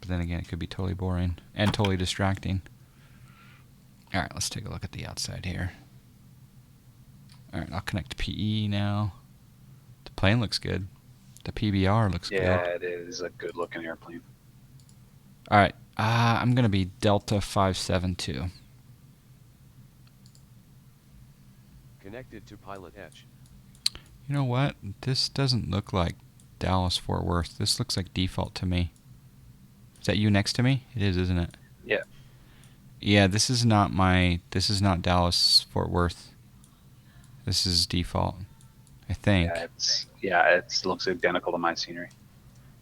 then again, it could be totally boring and totally distracting. All right, let's take a look at the outside here. All right, I'll connect to PE now. The plane looks good. The PBR looks good. Yeah, it is a good-looking airplane. All right, I'm going to be Delta 572. Connected to Pilot Edge. You know what? This doesn't look like Dallas-Fort Worth. This looks like default to me. Is that you next to me? It is, isn't it? Yeah. Yeah, this is not Dallas-Fort Worth. This is default, I think. Yeah, it looks identical to my scenery.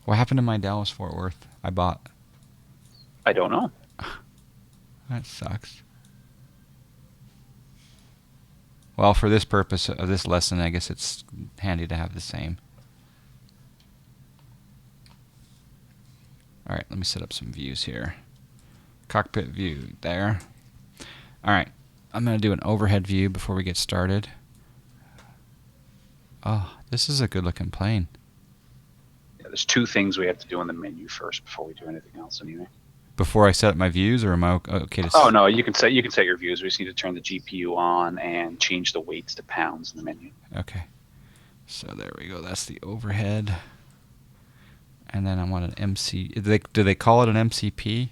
What happened to my Dallas-Fort Worth I bought? I don't know. That sucks. Well, for this purpose of this lesson, I guess it's handy to have the same. All right, let me set up some views here. Cockpit view there. All right, I'm going to do an overhead view before we get started. Oh, this is a good-looking plane. Yeah, there's two things we have to do in the menu first before we do anything else anyway. Before I set up my views, or am I okay to... Oh, no, you can set your views. We just need to turn the GPU on and change the weights to pounds in the menu. Okay. So there we go. That's the overhead. And then I want an MC... Do they call it an MCP?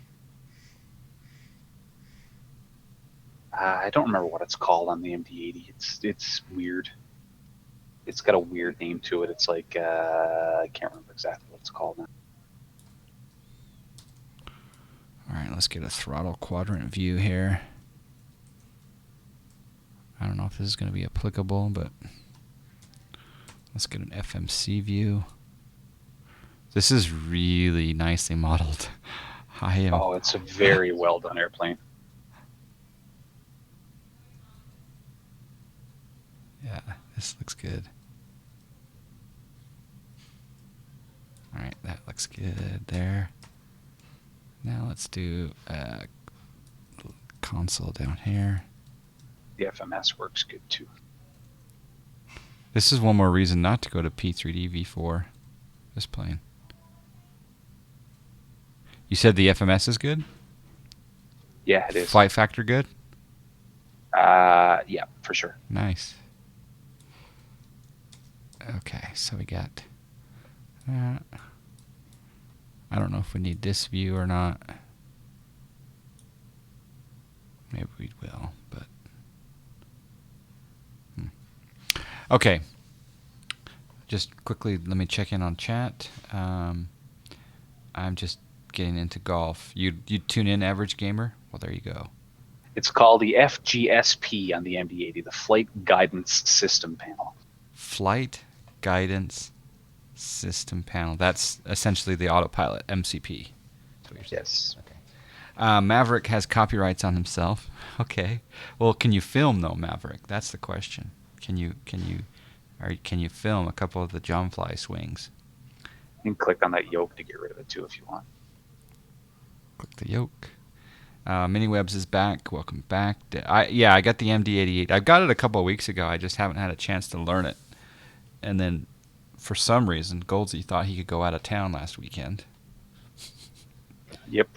I don't remember what it's called on the MD-80. It's weird. It's got a weird name to it. It's like, I can't remember exactly what it's called now. All right, let's get a throttle quadrant view here. I don't know if this is going to be applicable, but let's get an FMC view. This is really nicely modeled. Oh, it's a very well done airplane. Yeah, this looks good. All right, that looks good there. Now let's do a console down here. The FMS works good too. This is one more reason not to go to P3D V4, this plane. You said the FMS is good? Yeah, it is. Flight factor good? Yeah, for sure. Nice. Okay, so we got... I don't know if we need this view or not. Maybe we will, but... Okay. Just quickly, let me check in on chat. I'm just getting into golf. You tune in, Average Gamer? Well, there you go. It's called the FGSP on the MD-80, the Flight Guidance System Panel. Flight Guidance System Panel. That's essentially the Autopilot, MCP. That's what you're saying. Yes. Okay. Maverick has copyrights on himself. Okay. Well, can you film though, Maverick? That's the question. Can you film a couple of the John Fly swings? You can click on that yoke to get rid of it too if you want. Click the yoke. MiniWebs is back. Welcome back. I got the MD-88. I got it a couple of weeks ago. I just haven't had a chance to learn it. And then, for some reason, Goldsy thought he could go out of town last weekend. Yep.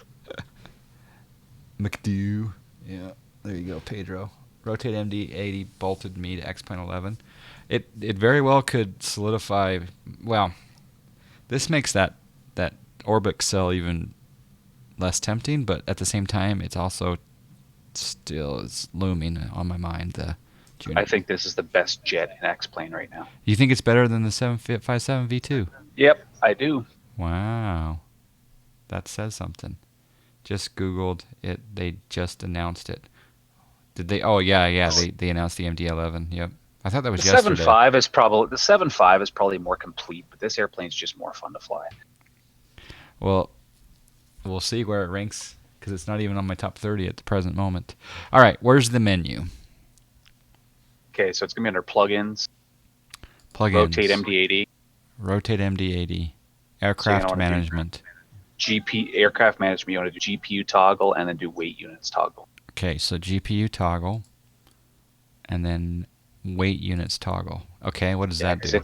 McDo. Yeah, there you go, Pedro. Rotate MD-80 bolted me to X-Plane 11. It very well could solidify... Well, this makes that Orbix cell even less tempting, but at the same time, it's also still is looming on my mind. I think this is the best jet in X-Plane right now. You think it's better than the 757 V2? Yep, I do. Wow. That says something. Just Googled it. They just announced it. Did they? Oh, yeah. They announced the MD-11. Yep. I thought that was yesterday. The 7.5 is probably more complete, but this airplane's just more fun to fly. Well, we'll see where it ranks, because it's not even on my top 30 at the present moment. All right, where's the menu? Okay, so it's going to be under plugins. Plugins. Rotate MD-80. Rotate MD-80. Aircraft management. Aircraft management, you want to do GPU toggle and then do weight units toggle. Okay, so GPU toggle and then weight units toggle. Okay, what does that do?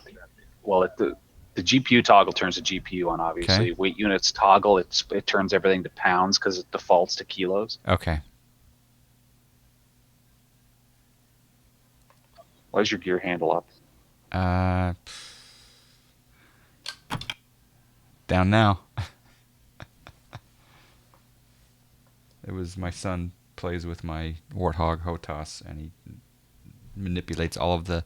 The GPU toggle turns the GPU on, obviously. Okay. Weight units toggle, it turns everything to pounds because it defaults to kilos. Okay. Why's your gear handle up? Down now. It was my son plays with my Warthog HOTAS, and he manipulates all of the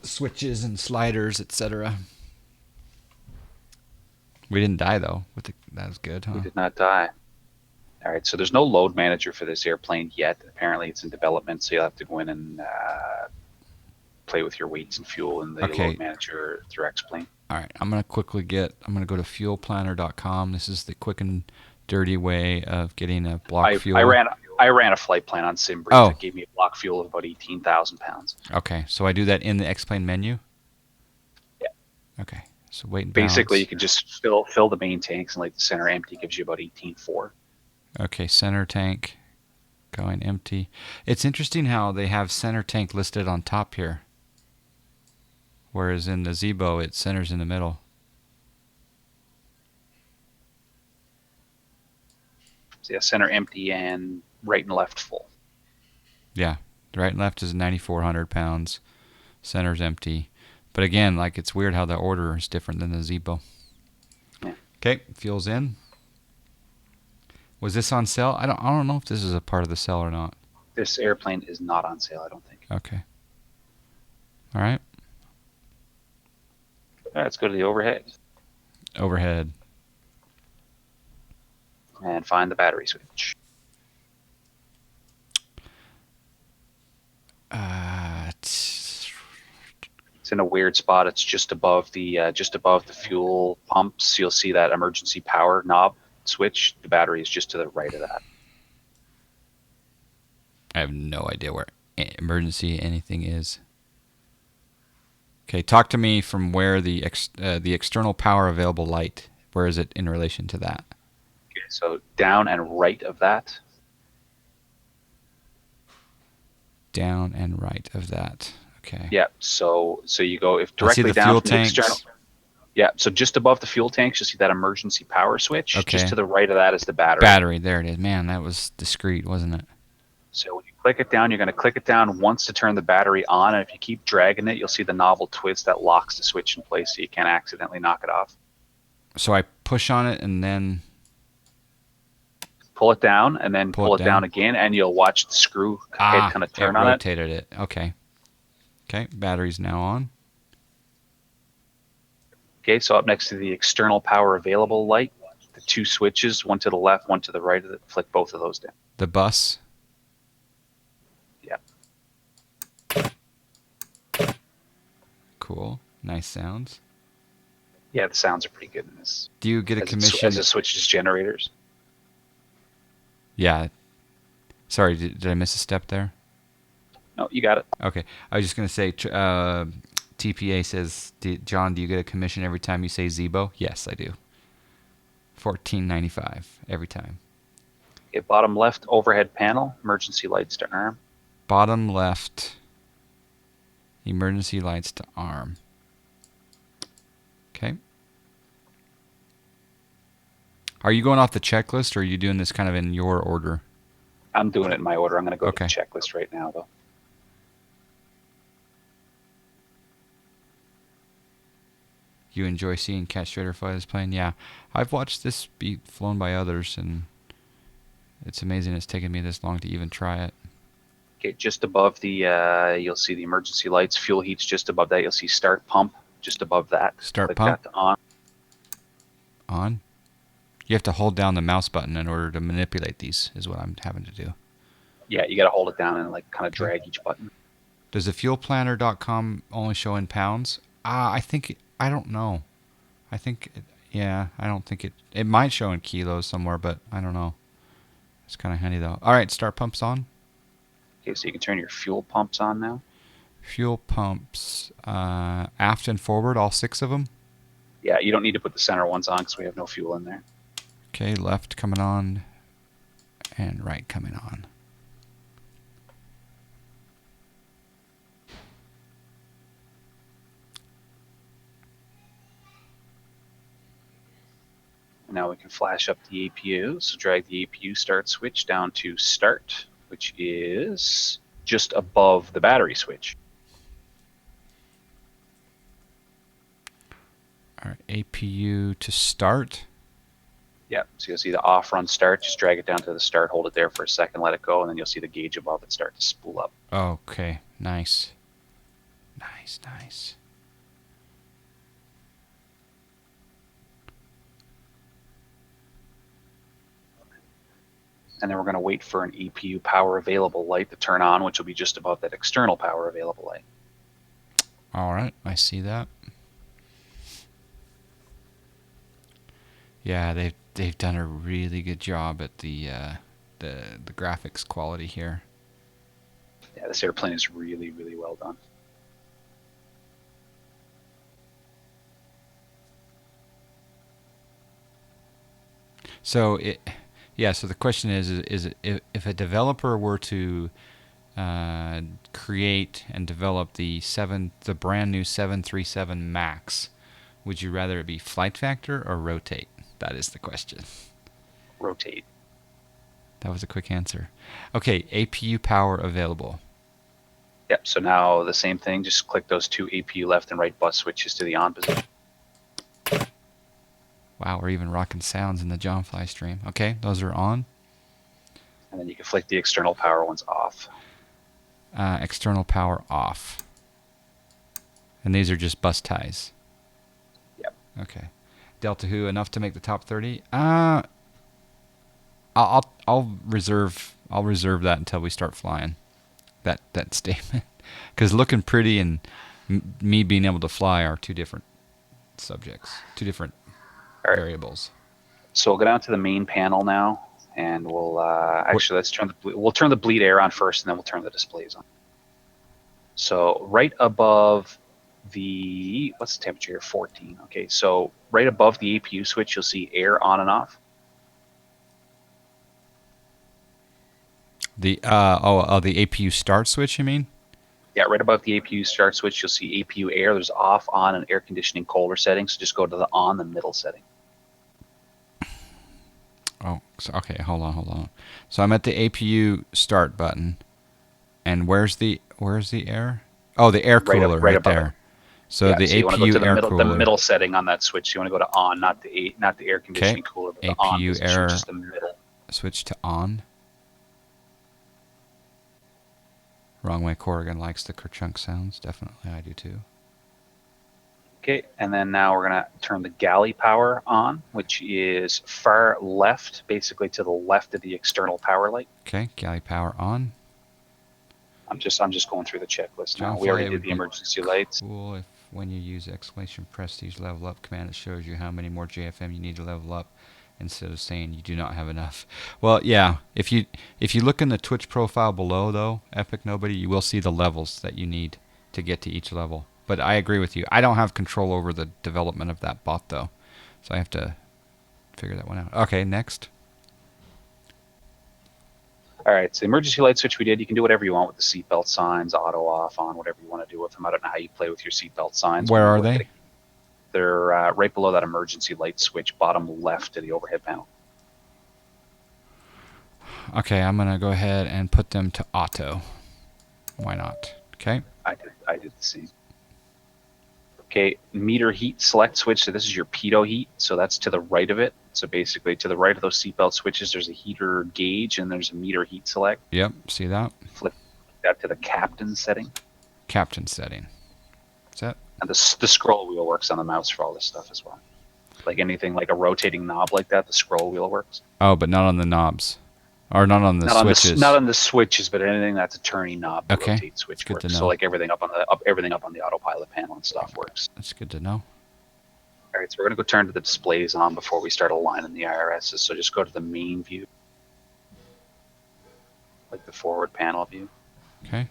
switches and sliders, etc. We didn't die though. That was good, huh? We did not die. All right, so there's no load manager for this airplane yet. Apparently it's in development, so you'll have to go in and play with your weights and fuel in the load manager through X-Plane. All right, I'm going to go to fuelplanner.com. This is the quick and dirty way of getting a block fuel. I ran a flight plan on SimBreeze. Oh. It gave me a block fuel of about 18,000 pounds. Okay, so I do that in the X-Plane menu? Yeah. Okay, so weight and Basically, balance. you can just fill the main tanks, and like the center empty gives you about 18.4. Okay, center tank going empty. It's interesting how they have center tank listed on top here, whereas in the Zebo it centers in the middle. So yeah, center empty and right and left full. Yeah, right and left is 9,400 pounds. Center's empty. But again, like, it's weird how the order is different than the Zebo. Yeah. Okay, fuel's in. Was this on sale? I don't know if this is a part of the sale or not. This airplane is not on sale, I don't think. Okay. All right. All right, let's go to the overhead. Overhead. And find the battery switch. It's in a weird spot. It's just above the fuel pumps. You'll see that emergency power knob switch. The battery is just to the right of that. I have no idea where emergency anything is. Okay, talk to me from where the external power available light. Where is it in relation to that? Okay, so down and right of that. Down and right of that. Okay. Yeah. So you go directly down from the external. Yeah. So just above the fuel tanks, you'll see that emergency power switch. Okay. Just to the right of that is the battery. Battery. There it is. Man, that was discreet, wasn't it? So when you click it down, you're going to click it down once to turn the battery on, and if you keep dragging it, you'll see the knob will twist that locks the switch in place, so you can't accidentally knock it off. So I push on it and then pull it down, and then pull it down again, and you'll watch the screw head kind of turn on it. Rotated it. Okay. Okay. Battery's now on. Okay. So up next to the external power available light, the two switches, one to the left, one to the right of it. Flick both of those down. The bus. Yeah. Cool. Nice sounds. Yeah, the sounds are pretty good in this. Do you get a commission? As it switches generators. Yeah. Sorry, did I miss a step there? No, you got it. Okay. I was just going to say, TPA says, John, do you get a commission every time you say Zebo? Yes, I do. $14.95 every time. Okay, bottom left overhead panel, emergency lights to arm. Bottom left, emergency lights to arm. Okay. Are you going off the checklist, or are you doing this kind of in your order? I'm doing it in my order. I'm going to go to the Okay. checklist right now, though. You enjoy seeing Cat Schrader fly this plane? Yeah. I've watched this be flown by others, and it's amazing it's taken me this long to even try it. Okay, just above the, you'll see the emergency lights. Fuel heat's just above that. You'll see start pump just above that. Start Click pump? that to on. On? You have to hold down the mouse button in order to manipulate these, is what I'm having to do. Yeah, you got to hold it down and like kind of drag each button. Does the fuelplanner.com only show in pounds? I don't know. I don't think it might show in kilos somewhere, but I don't know. It's kind of handy though. All right, start pumps on. Okay, so you can turn your fuel pumps on now. Fuel pumps, aft and forward, all 6 of them. Yeah, you don't need to put the center ones on because we have no fuel in there. Okay, left coming on and right coming on. now we can flash up the APU. So drag the APU start switch down to start, which is just above the battery switch. All right, APU to start. Yeah, so you'll see the off run start. Just drag it down to the start, hold it there for a second, let it go, and then you'll see the gauge above it start to spool up. Okay, nice. Nice, nice. And then we're going to wait for an APU power available light to turn on, which will be just above that external power available light. All right, I see that. Yeah, they've done a really good job at the graphics quality here. Yeah, this airplane is really, really well done. So so the question is if a developer were to create and develop the brand new 737 Max, would you rather it be flight factor or rotate? That is the question. Rotate. That was a quick answer. Okay, APU power available. Yep, so now the same thing, just click those two APU left and right bus switches to the on position. Wow, we're even rocking sounds in the John Fly stream. Okay, those are on. And then you can flick the external power ones off. External power off. And these are just bus ties. Yep. Okay. Delta Who enough to make the top 30? I'll reserve that until we start flying. That statement, because looking pretty and me being able to fly are two different subjects, two different variables. So we'll go down to the main panel now, and we'll actually we'll turn the bleed air on first, and then we'll turn the displays on. So right above the, what's the temperature here? 14. Okay, so right above the APU switch, you'll see air on and off. The the APU start switch, you mean? Yeah, right above the APU start switch, you'll see APU air. There's off, on, and air conditioning colder settings. So just go to the on, the middle setting. Oh, so, okay. Hold on. So I'm at the APU start button, and where's the air? Oh, the air cooler right there. So the so you want to APU go to air cooler. The middle setting on that switch. You want to go to on, not the air conditioning cooler, but the on APU position, air just the middle. Switch to on. Wrong way. Corrigan likes the kerchunk sounds. Definitely, I do too. Okay, and then now we're going to turn the galley power on, which is far left, basically to the left of the external power light. Okay, galley power on. I'm just going through the checklist now. John We already Fly, did the emergency lights. Cool if when you use exclamation prestige level up command, it shows you how many more JFM you need to level up, instead of saying you do not have enough. Well, yeah, if you look in the Twitch profile below, though, Epic Nobody, you will see the levels that you need to get to each level. But I agree with you. I don't have control over the development of that bot, though, so I have to figure that one out. Okay, next. All right, so the emergency light switch we did, you can do whatever you want with the seatbelt signs, auto, off, on, whatever you want to do with them. I don't know how you play with your seatbelt signs. Where are they? They're right below that emergency light switch, bottom left of the overhead panel. Okay, I'm going to go ahead and put them to auto. Why not? Okay. I did the same. Okay, meter heat select switch. So this is your pitot heat. So that's to the right of it. So basically to the right of those seatbelt switches, there's a heater gauge and there's a meter heat select. Yep, see that? Flip that to the captain setting. Captain setting. Is that? And the scroll wheel works on the mouse for all this stuff as well. Like anything like a rotating knob like that, the scroll wheel works. Oh, but not on the knobs. Or not on the switches. Not on the switches, but anything that's a turning knob, the rotate switch good works. to know. So like everything up on the autopilot panel and stuff works. That's good to know. All right, so we're going to go turn to the displays on before we start aligning the IRSs. So just go to the main view, like the forward panel view. Okay.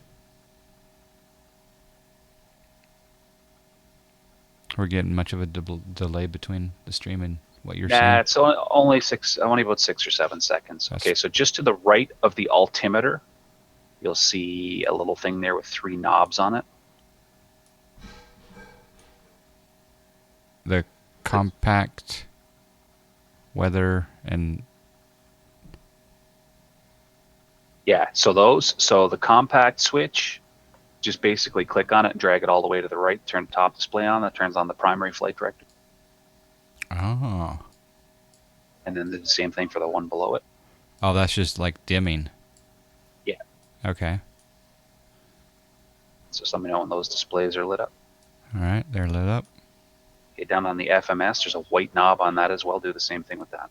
We're getting much of a delay between the stream and what you're saying? It's only about 6 or 7 seconds. Okay, so just to the right of the altimeter, you'll see a little thing there with 3 knobs on it. The compact weather, and Yeah, so the compact switch, just basically click on it and drag it all the way to the right, turn the top display on, that turns on the primary flight director. oh, And then do the same thing for the one below it. oh, that's just like dimming. Yeah. Okay. So just let me know when those displays are lit up. All right, they're lit up. Okay, down on the FMS, there's a white knob on that as well. Do the same thing with that.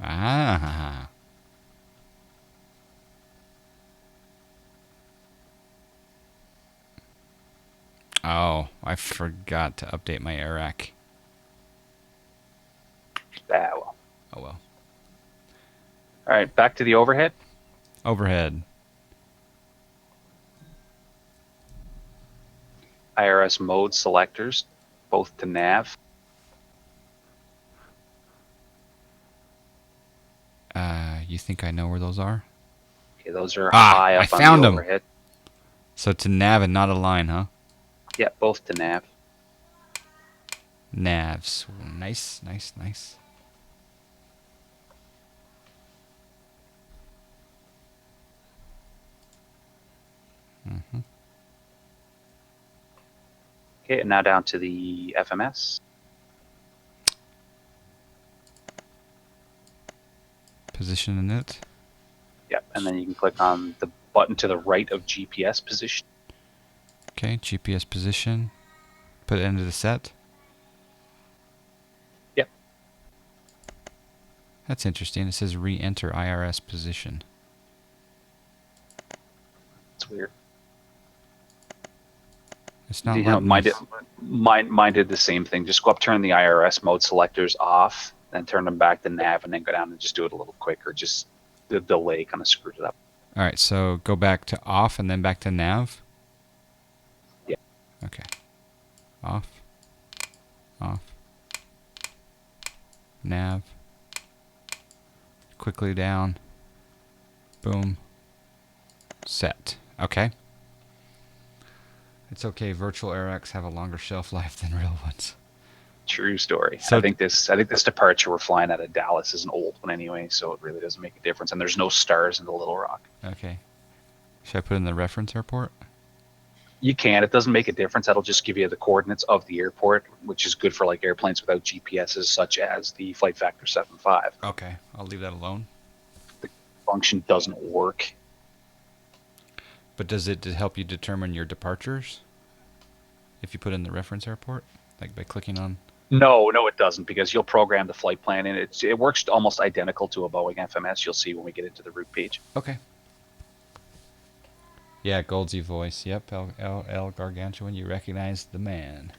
Ah. Oh, I forgot to update my air rack. Ah, well. Oh well. All right, back to the overhead. Overhead. IRS mode selectors, both to nav. You think I know where those are? Okay, those are high up I on found the 'em. overhead. So to nav and not align, huh? Yeah, both to nav. Navs. Nice, nice, nice. Mm-hmm. Okay, and now down to the FMS. Position in it. Yep, and then you can click on the button to the right of GPS position. Okay, GPS position. Put it into the set. Yep. That's interesting. It says re-enter IRS position. It's weird. It's not You know, letting mine did the same thing. Just go up, turn the IRS mode selectors off, then turn them back to nav, and then go down and just do it a little quicker. Just the delay kind of screwed it up. All right, so go back to off and then back to nav. Yeah. Okay. Off. Off. Nav. Quickly down. Boom. Set. Okay. It's okay. Virtual AirX have a longer shelf life than real ones. True story. So I think this departure we're flying out of Dallas is an old one anyway, so it really doesn't make a difference. And there's no stars in the Little Rock. Okay. Should I put in the reference airport? You can. It doesn't make a difference. That'll just give you the coordinates of the airport, which is good for like airplanes without GPSs, such as the Flight Factor 7.5. Okay. I'll leave that alone. The function doesn't work. But does it help you determine your departures? If you put in the reference airport? Like by clicking on... No, it doesn't, because you'll program the flight plan, and it works almost identical to a Boeing FMS. You'll see when we get into the route page. Okay. Yeah, Goldsy voice. Yep, L Gargantuan, you recognize the man.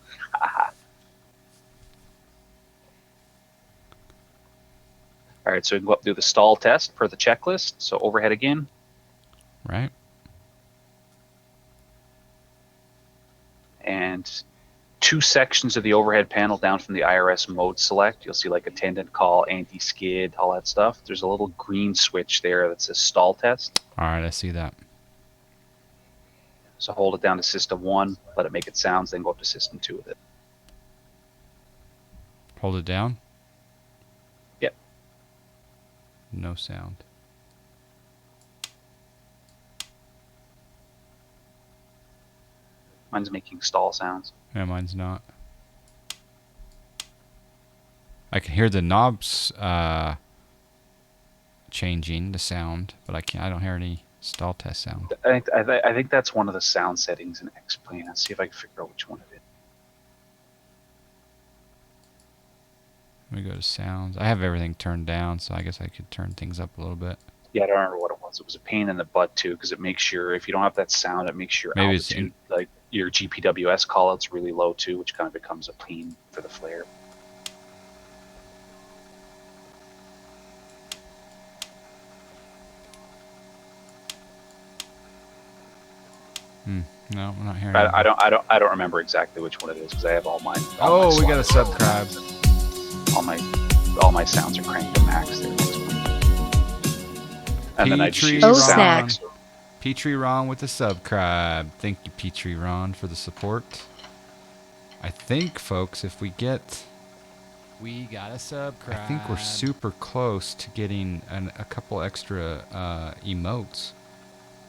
All right, so we can go up and do the stall test per the checklist. So overhead again. Right. And two sections of the overhead panel down from the IRS mode select. You'll see like attendant call, anti-skid, all that stuff. There's a little green switch there that says stall test. All right, I see that. So hold it down to system 1, let it make its sounds, then go up to system 2 with it. Hold it down. Yep. No sound. Mine's making stall sounds. Yeah, mine's not. I can hear the knobs changing the sound, but I don't hear any stall test sound. I think that's one of the sound settings in X-Plane. Let's see if I can figure out which one it is. Let me go to sounds. I have everything turned down, so I guess I could turn things up a little bit. Yeah, I don't remember what it was. It was a pain in the butt too, because it makes sure if you don't have that sound, it makes your Maybe altitude, like your GPWS callouts, really low too, which kind of becomes a pain for the flare. No, I'm not hearing. I don't remember exactly which one it is because I have all mine. Oh, we got a subscribe. All my sounds are cranked to max there. And then I just use Petrie sound. Ron. Petrie Ron with the subscribe. Thank you, Petrie Ron, for the support. I think, folks, if we get We got a subscribe. I think we're super close to getting a couple extra emotes.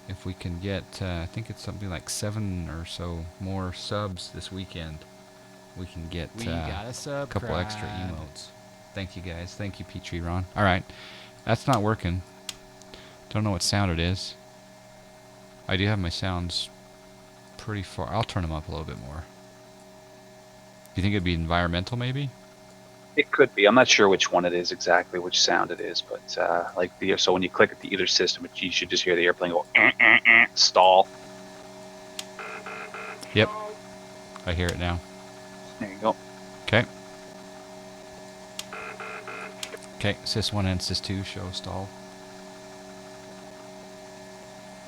If we can get, I think it's something like 7 or so more subs this weekend, we can get a couple extra emotes. Thank you guys. Thank you, Petrie Ron. All right. That's not working. Don't know what sound it is. I do have my sounds pretty far. I'll turn them up a little bit more. Do you think it'd be environmental, maybe? It could be. I'm not sure which one it is exactly, which sound it is, but so when you click at the either system, you should just hear the airplane go stall. Yep. I hear it now. There you go. Okay. Okay, Sys1 and Sys2 show stall.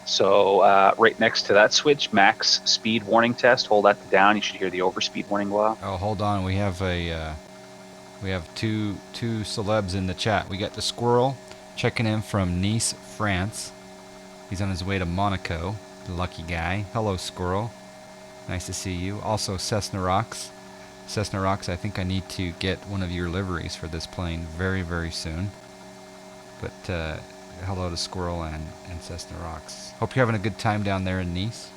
So right next to that switch, max speed warning test. Hold that down. You should hear the overspeed warning go off. Oh, hold on. We have two celebs in the chat. We got the Squirrel checking in from Nice, France. He's on his way to Monaco. The lucky guy. Hello, Squirrel. Nice to see you. Also, Cessna Rocks. Cessna Rocks, I think I need to get one of your liveries for this plane very, very soon. But hello to Squirrel and Cessna Rocks. Hope you're having a good time down there in Nice,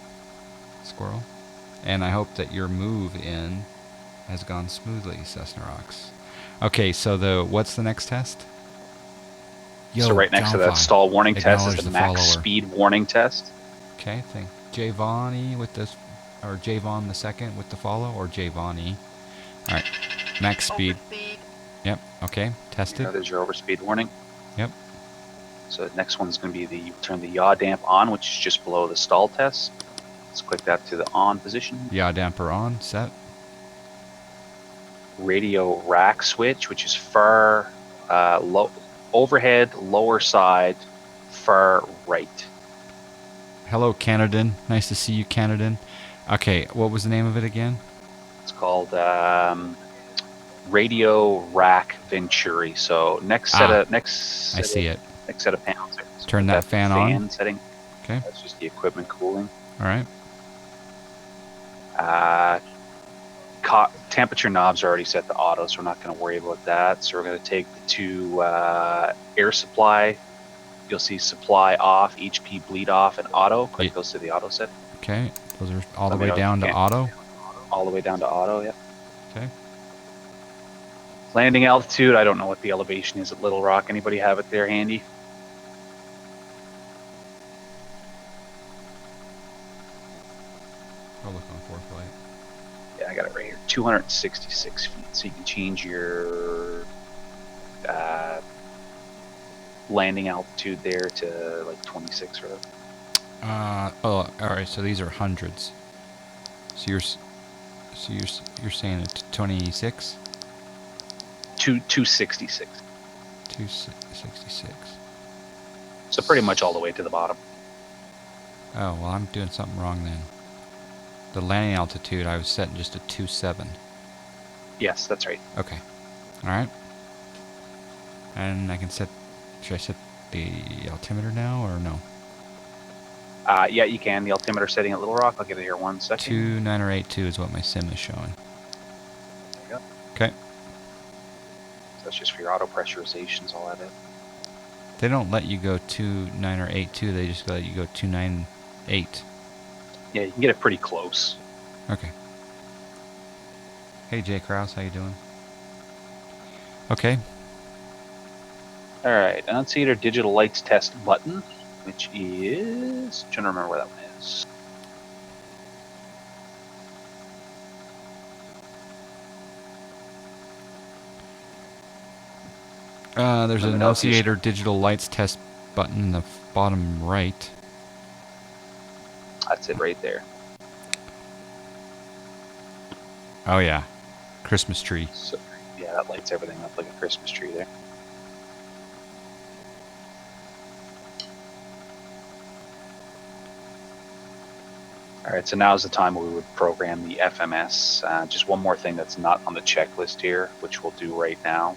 Squirrel. And I hope that your move in has gone smoothly, Cessna Rocks. Okay, so what's the next test? Yo, so right next to that stall warning test is the max speed warning test. Okay, thank Javani with this, or Javon the second with the follow, or Javani. All right, max speed. Yep. Okay, tested. There's your overspeed warning. Yep. So the next one's going to be you turn the yaw damp on, which is just below the stall test. Let's click that to the on position. Yaw damper on, set. Radio rack switch, which is far overhead, lower side, far right. Hello, Canadan. Nice to see you, Canadan. Okay, what was the name of it again? It's called Radio Rack Venturi. So next set of panels. Turn that fan on. Setting. Okay. That's just the equipment cooling. All right. Temperature knobs are already set to auto, so we're not going to worry about that. So we're going to take the two air supply. You'll see supply off, HP bleed off, and auto. Click those to the auto set. Okay. Those are all the way down to auto? All the way down to auto, yeah. Okay. Landing altitude, I don't know what the elevation is at Little Rock. Anybody have it there handy? I'll look on ForeFlight. Yeah, I got it right here. 266 feet. So you can change your landing altitude there to like 26 or whatever. All right. So these are hundreds. So you're saying it's 26? 266. 266. So pretty much all the way to the bottom. Oh, well, I'm doing something wrong then. The landing altitude, I was setting just a 27. Yes, that's right. Okay. All right. And I can set, should I set the altimeter now or no? Yeah, you can. The altimeter setting at Little Rock. I'll give it here 1 second. 2982 is what my sim is showing. There you go. Okay. So that's just for your auto pressurizations, all that is. They don't let you go 29 or 82. They just let you go 298. Yeah, you can get it pretty close. Okay. Hey, Jay Krause, how you doing? Okay. All right, Annunciator digital lights test button, which is, I'm trying to remember where that one is. There's an Annunciator digital lights test button in the bottom right. That's it right there. Oh yeah, Christmas tree. So, yeah, that lights everything up like a Christmas tree there. All right, so now's the time where we would program the FMS. Just one more thing that's not on the checklist here, which we'll do right now.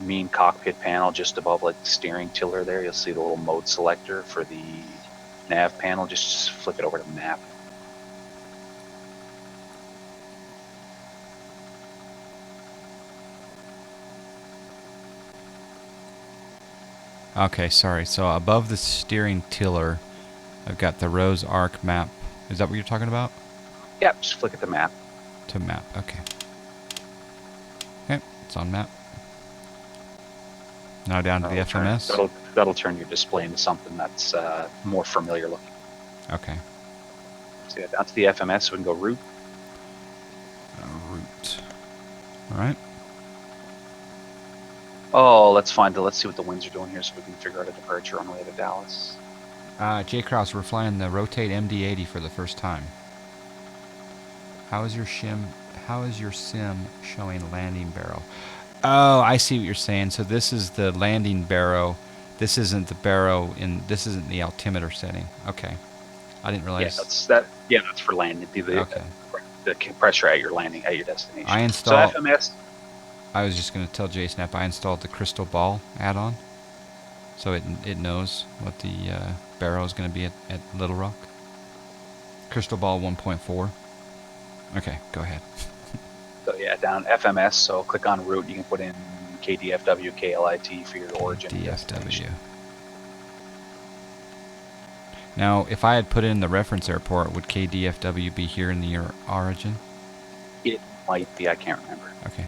Main cockpit panel just above like the steering tiller there, you'll see the little mode selector for the nav panel. Just flip it over to map. Okay, sorry. So above the steering tiller, I've got the Rose Arc map. Is that what you're talking about? Yep, just flick at the map. To map, okay. Okay, it's on map. Now down to the FMS. That'll turn your display into something that's more familiar looking. Okay. So yeah, down to the FMS, so we can go route. Route. All right. Oh, let's see what the winds are doing here so we can figure out a departure on the way to Dallas. J. Krause, we're flying the Rotate MD-80 for the first time. How is your sim showing landing barrow? Oh, I see what you're saying. So this is the landing barrow. This isn't the barrow this isn't the altimeter setting. Okay. I didn't realize. Yeah, that's for landing. Okay. The pressure at your landing at your destination. I installed. So FMS. I was just going to tell JSnap I installed the Crystal Ball add-on, so it knows what the barrow is going to be at Little Rock. Crystal Ball 1.4. Okay, go ahead. So yeah, down FMS. So click on route. You can put in Kdfw KLIT for your origin. Kdfw. Now, if I had put in the reference airport, would Kdfw be here in the origin? It might be. I can't remember. Okay.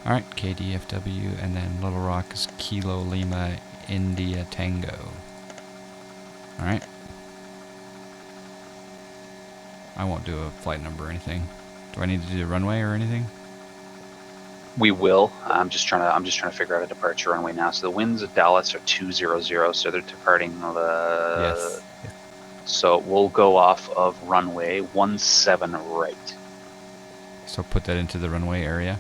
All right, Kdfw, and then Little Rock is Kilo Lima India Tango. All right. I won't do a flight number or anything. Do I need to do the runway or anything? We will. I'm just trying to figure out a departure runway now. So the winds at Dallas are 200, so they're departing Yes. So we'll go off of runway 17 right. So put that into the runway area.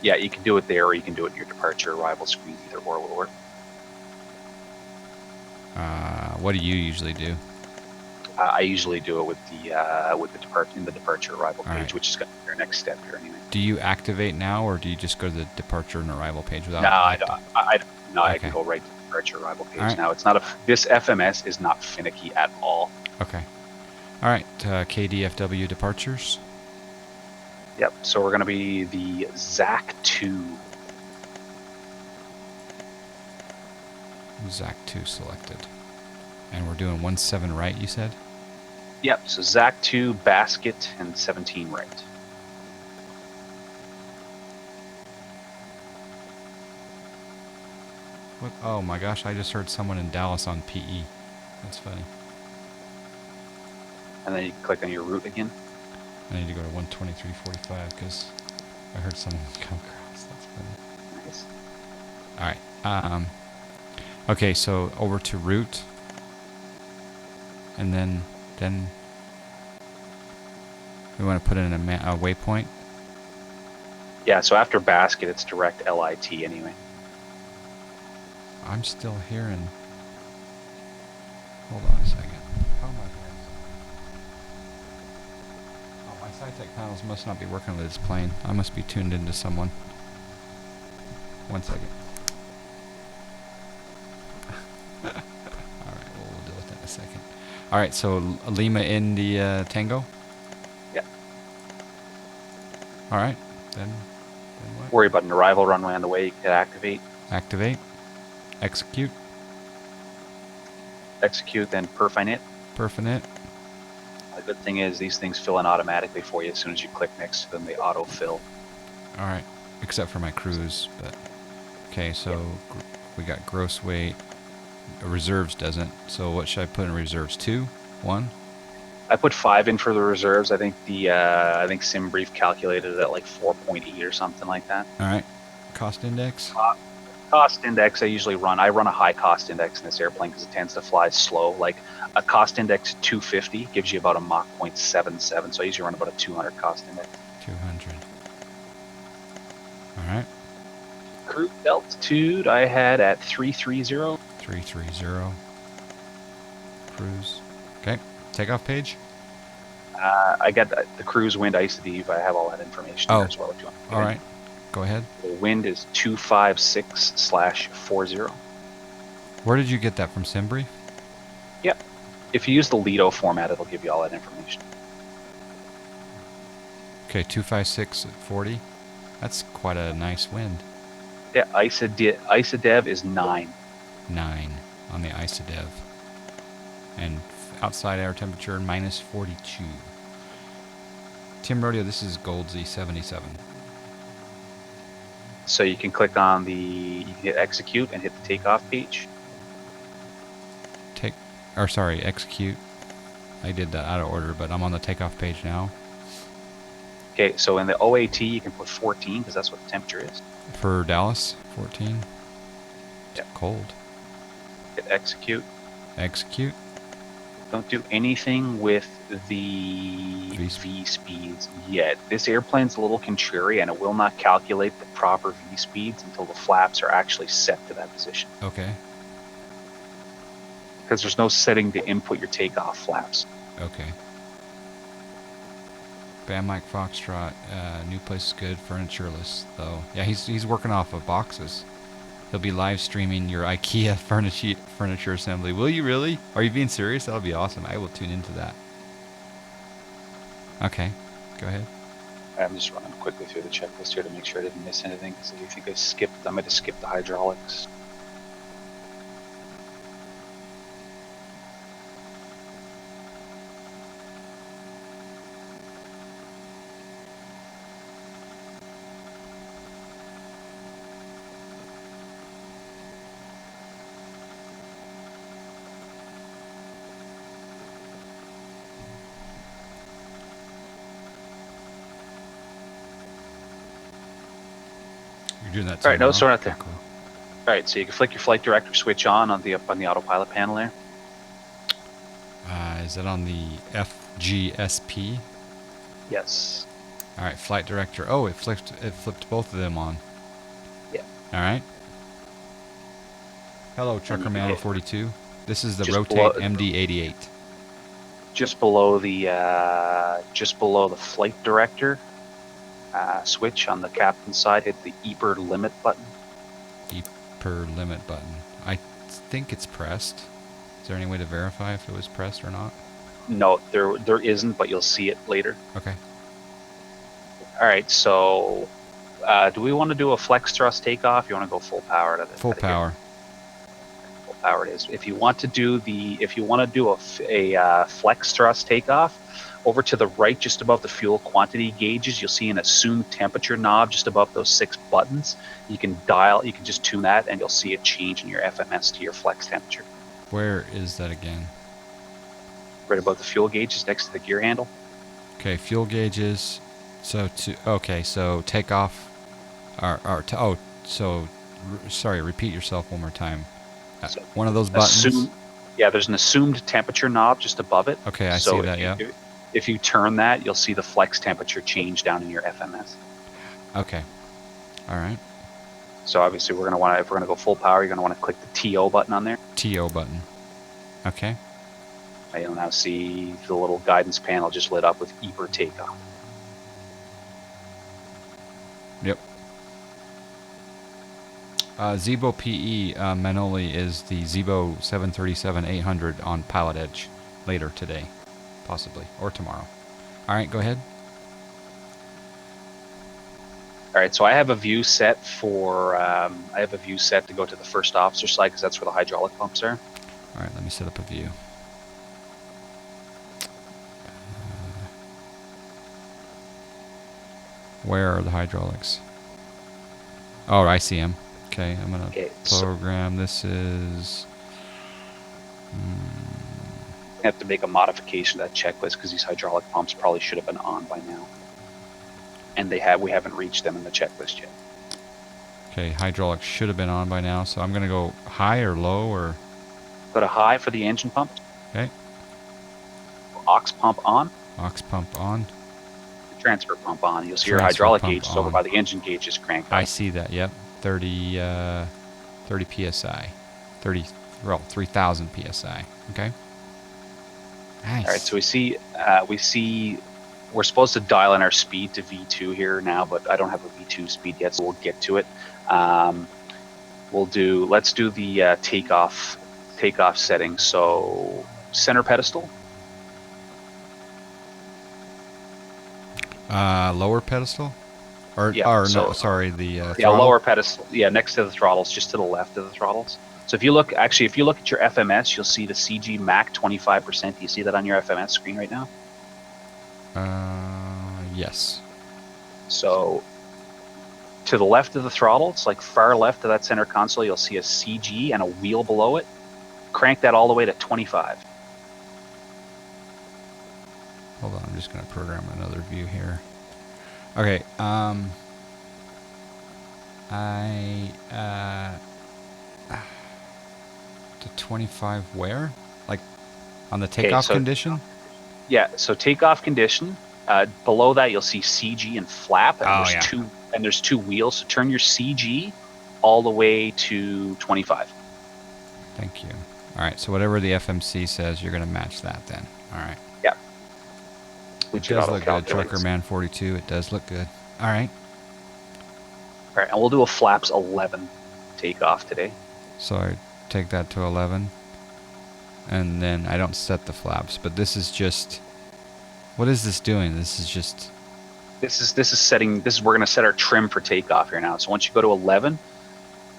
Yeah, you can do it there, or you can do it in your departure arrival screen. Either or will work. What do you usually do? I usually do it with the departure arrival page, right. which is going to be our next step here anyway. Do you activate now, or do you just go to the departure and arrival page without? No, I don't. Okay. I can go right to the departure arrival page right. now. It's not this FMS is not finicky at all. Okay. All right. Kdfw Departures. Yep. So we're going to be the ZAC-2. ZAC-2 selected. And we're doing 17 right, you said? Yep. So ZAC-2, basket, and 17 right. What? Oh my gosh! I just heard someone in Dallas on PE. That's funny. And then you click on your route again. I need to go to 123.45 because I heard someone come across. That's funny. Nice. All right. Okay, so over to route, and then we want to put in a waypoint. Yeah. So after basket, it's direct LIT anyway. I'm still hearing. Hold on a second. How am I hearing? Oh, my SciTech panels must not be working with this plane. I must be tuned into someone. 1 second. Alright, we'll deal with that in a second. Alright, so Lima India Tango? Yep. Alright, then what? Worry about an arrival runway on the way. You can activate. Activate. Execute. Execute, then perfinit. Perfinit. The good thing is these things fill in automatically for you. As soon as you click next to them, they auto-fill. Alright, except for my cruise, but... Okay, so we got gross weight. Reserves doesn't. So what should I put in reserves? 2? 1? I put 5 in for the reserves. I think SimBrief calculated it at like 4.8 or something like that. Alright. Cost index? Cost index, I run a high cost index in this airplane because it tends to fly slow. Like a cost index 250 gives you about a Mach 0.77, so I usually run about a 200 cost index. 200. Alright. Cruise altitude I had at 330. 330. Cruise. Okay. Takeoff page? I got the cruise wind ISODEV. I have all that information there as well if you want. Alright. Go ahead. The wind is 256/40. Where did you get that from, SimBrief? Yep. If you use the Lido format, it'll give you all that information. Okay, 256 at 40. That's quite a nice wind. Yeah, ISODEV is 9. on the ISODEV. And outside air temperature, -42. Tim Rodeo, this is Goldsy77. So you can click on you can hit execute and hit the takeoff page. Execute. I did that out of order, but I'm on the takeoff page now. Okay, so in the OAT you can put 14 because that's what the temperature is. For Dallas, 14. It's cold. Hit execute. Execute. Don't do anything with the V speeds yet. This airplane's a little contrary and it will not calculate the proper V speeds until the flaps are actually set to that position. Okay. Because there's no setting to input your takeoff flaps. Okay. Bam Mike Foxtrot, new place is good, furnitureless though. Yeah, he's working off of boxes. He'll be live streaming your IKEA furniture assembly. Will you really? Are you being serious? That'll be awesome. I will tune into that. Okay, go ahead. I'm just running quickly through the checklist here to make sure I didn't miss anything. Because I think I might have skipped the hydraulics. Doing that all right, no, tomorrow? so we're not there. Cool. All right, so you can flick your flight director switch on the autopilot panel there. Is that on the FGSP? Yes. All right, flight director. Oh, it flipped both of them on. Yeah. All right. Hello, Trucker Man 42. This is the Just Rotate below- MD-88. Just below the flight director switch on the captain's side, hit the EPR limit button. EPR limit button. I think it's pressed. Is there any way to verify if it was pressed or not? No, there isn't, but you'll see it later. Okay. All right, so do we want to do a flex thrust takeoff? You want to go full power to this? Full power. Full power it is. If you want to do a flex thrust takeoff, over to the right, just above the fuel quantity gauges, you'll see an assumed temperature knob just above those 6 buttons. You can just tune that, and you'll see a change in your FMS to your flex temperature. Where is that again? Right above the fuel gauges, next to the gear handle. Okay, fuel gauges. So takeoff. Sorry. Repeat yourself one more time. So one of those buttons. There's an assumed temperature knob just above it. Okay, I see that. Yeah. If you turn that, you'll see the flex temperature change down in your FMS. Okay. All right. So obviously, if we're gonna go full power, you're gonna want to click the TO button on there. TO button. Okay. And you'll now see the little guidance panel just lit up with EPR takeoff. Yep. Zibo PE Manoli is the Zibo737-800 on Pilot Edge later today, possibly, or tomorrow. All right, go ahead. All right, so I have a view set to go to the first officer side because that's where the hydraulic pumps are. All right, let me set up a view. Where are the hydraulics? Oh, I see them. Okay, I'm gonna program. This is. I have to make a modification to that checklist because these hydraulic pumps probably should have been on by now, and we haven't reached them in the checklist yet. Okay, hydraulics should have been on by now, so I'm gonna go high or low or. Go to high for the engine pump. Okay. Aux pump on. Aux pump on. Transfer pump on. You'll see your hydraulic gauge is over by the engine gauge is cranked up. I see that. Yep. 30 psi. 3,000 psi. Okay. Nice. All right. So we see we're supposed to dial in our speed to V2 here now, but I don't have a V2 speed yet, so we'll get to it. Let's do the takeoff settings. So center pedestal. Lower pedestal? The throttle. throttle. Lower pedestal. Yeah, next to the throttles, just to the left of the throttles. So if you look at your FMS, you'll see the CG Mac 25%. Do you see that on your FMS screen right now? Yes. So to the left of the throttle, it's like far left of that center console, you'll see a CG and a wheel below it. Crank that all the way to 25. Hold on, I'm just going to program another view here. Okay, to 25 where? Like on the takeoff condition? Yeah, so takeoff condition. Below that, you'll see CG and flap, and there's two wheels. So turn your CG all the way to 25. Thank you. All right, so whatever the FMC says, you're going to match that then. All right. Yeah. It does look good. Trucker Man 42, it does look good. All right. All right, and we'll do a flaps 11 takeoff today. So I take that to 11, and then I don't set the flaps, but this is just, what is this doing? This is just... This is we're going to set our trim for takeoff here now. So once you go to 11,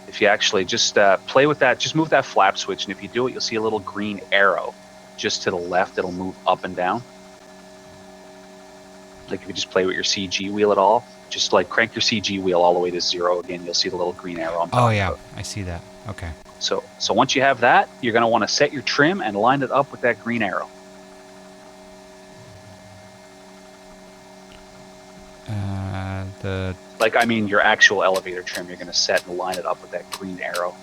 if you actually just play with that, just move that flap switch, and if you do it, you'll see a little green arrow just to the left. It'll move up and down. Like if you just play with your CG wheel at all, just like crank your CG wheel all the way to 0 again, you'll see the little green arrow on top. Oh yeah, I see that. Okay. So once you have that, you're going to want to set your trim and line it up with that green arrow. Your actual elevator trim, you're going to set and line it up with that green arrow.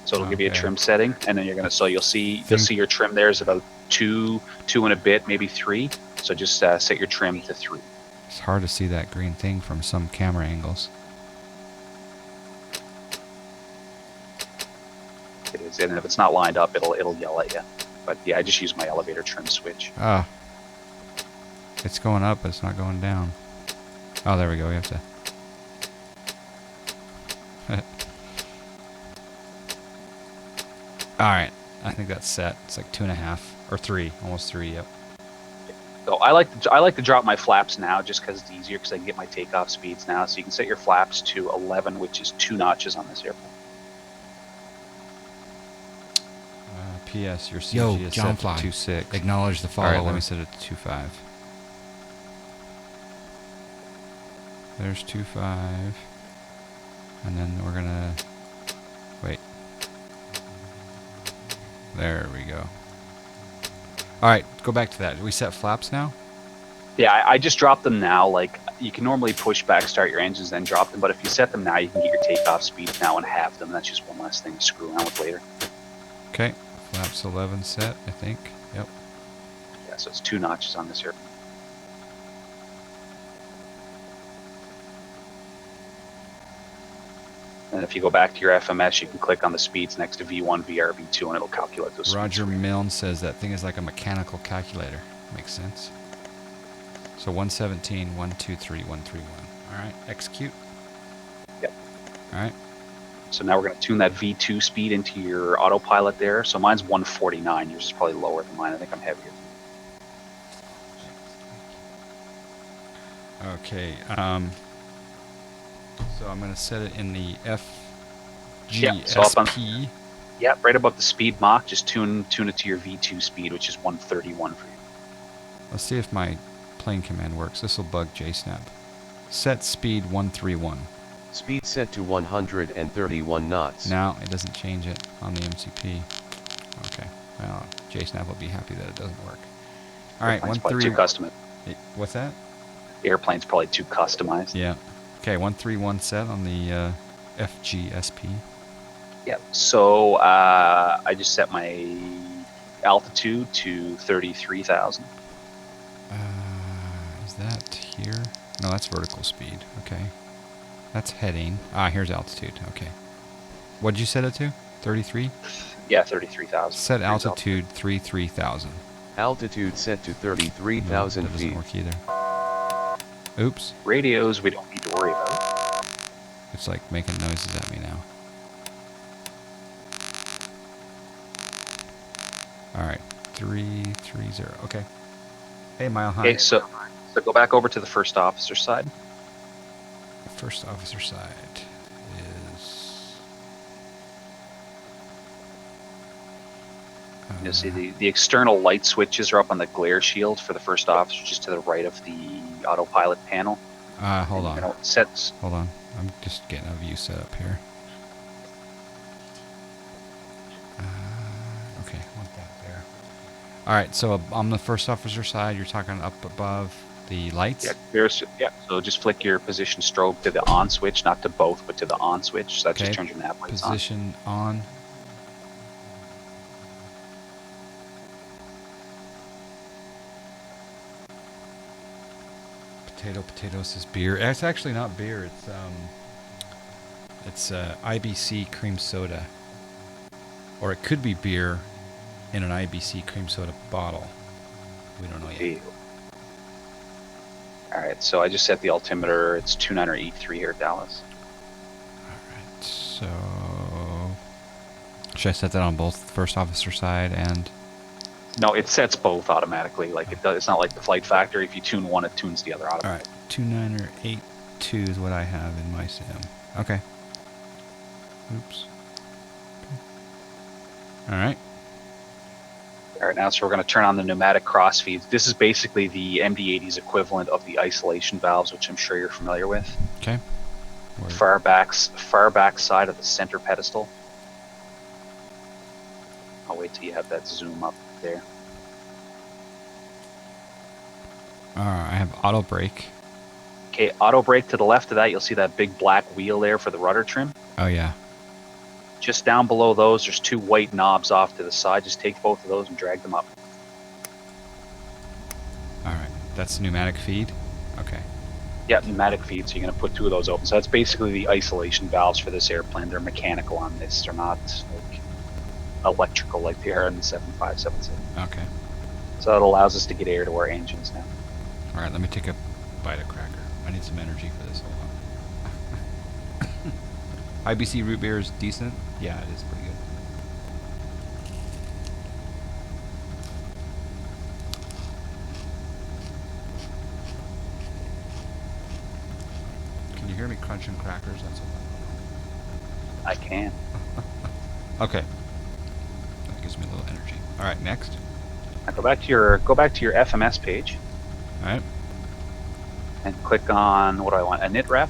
So it'll give you a trim setting, and then you'll see your trim there is about 2 and a bit, maybe 3. So just set your trim to 3. It's hard to see that green thing from some camera angles. It is, and if it's not lined up, it'll yell at you. But yeah, I just use my elevator trim switch. Ah. It's going up, but it's not going down. Oh, there we go. We have to... Alright. I think that's set. It's like 2.5 or 3. Almost 3, yep. So I like to drop my flaps now just because it's easier, because I can get my takeoff speeds now. So you can set your flaps to 11, which is 2 notches on this airplane. P.S. Your CG is set to 2.6. Acknowledge the follower. Alright, let me set it to 2.5. There's 2.5. And then we're gonna... Wait. There we go. Alright, go back to that. Do we set flaps now? Yeah, I just dropped them now. Like, you can normally push back, start your engines, then drop them. But if you set them now, you can get your takeoff speeds now and have them. That's just one less thing to screw around with later. Okay. Flaps 11 set, I think. Yep. Yeah, so it's 2 notches on this airplane. And if you go back to your FMS, you can click on the speeds next to V1, VR, V2, and it'll calculate those speeds. Roger Milne says that thing is like a mechanical calculator. Makes sense. So 117, 123, 131. All right, execute. Yep. All right. So now we're going to tune that V2 speed into your autopilot there. So mine's 149. Yours is probably lower than mine. I think I'm heavier. Okay. So I'm going to set it in the FGSP. Yeah, right above the speed Mach. Just tune it to your V2 speed, which is 131 for you. Let's see if my plane command works. This will bug JSnap. Set speed 131. Speed set to 131 knots. Now it doesn't change it on the MCP. Okay. Well, JSnap will be happy that it doesn't work. All right, 131. Too customized. What's that? The airplane's probably too customized. Yeah. Okay, 131 set on the FGSP. Yeah. So I just set my altitude to 33,000. Is that here? No, that's vertical speed. Okay. That's heading. Ah, here's altitude. Okay. What'd you set it to? 33? Yeah, 33,000. Set altitude 33,000. Altitude set to 33,000 that doesn't feet. work either. Oops. Radios we don't need to worry about. It's like making noises at me now. Alright. 330. Okay. Hey, Mile High. Okay, so go back over to the first officer side. First officer side is You'll see the external light switches are up on the glare shield for the first officer, just to the right of the autopilot panel. Hold on. Hold on. I'm just getting a view set up here. Okay, want that there. All right, so on the first officer side, you're talking up above the lights? Yeah, so just flick your position strobe to the on switch, not to both, but to the on switch. So that just turns your nav lights on. Position on. Potatoes is beer. It's actually not beer. It's IBC cream soda, or it could be beer in an IBC cream soda bottle. We don't know yet. All right, so I just set the altimeter. It's 2983 here at Dallas. All right, so should I set that on both first officer side and? No, it sets both automatically. Like it does. It's not like the Flight Factory. If you tune one, it tunes the other automatically. All right, 2982 is what I have in my sim. Okay. Oops. Okay. All right. All right, now so we're going to turn on the pneumatic crossfeeds. This is basically the MD-80's equivalent of the isolation valves, which I'm sure you're familiar with. Okay. Far back side of the center pedestal. I'll wait till you have that zoom up there. I have auto brake. Okay, auto brake to the left of that. You'll see that big black wheel there for the rudder trim. Oh yeah. Just down below those, there's two white knobs off to the side. Just take both of those and drag them up. All right, that's pneumatic feed. Okay. Yeah, pneumatic feed. So you're going to put two of those open. So that's basically the isolation valves for this airplane. They're mechanical on this. They're not like electrical like they are in the 7577. Okay. So it allows us to get air to our engines now. All right, let me take a bite of cracker. I need some energy for this. Hold on. IBC root beer is decent. Yeah, it is pretty good. Can you hear me crunching crackers? That's what I can. Okay. That gives me a little energy. All right, next. Now go back to your FMS page. All right. And click on, what do I want? Init ref?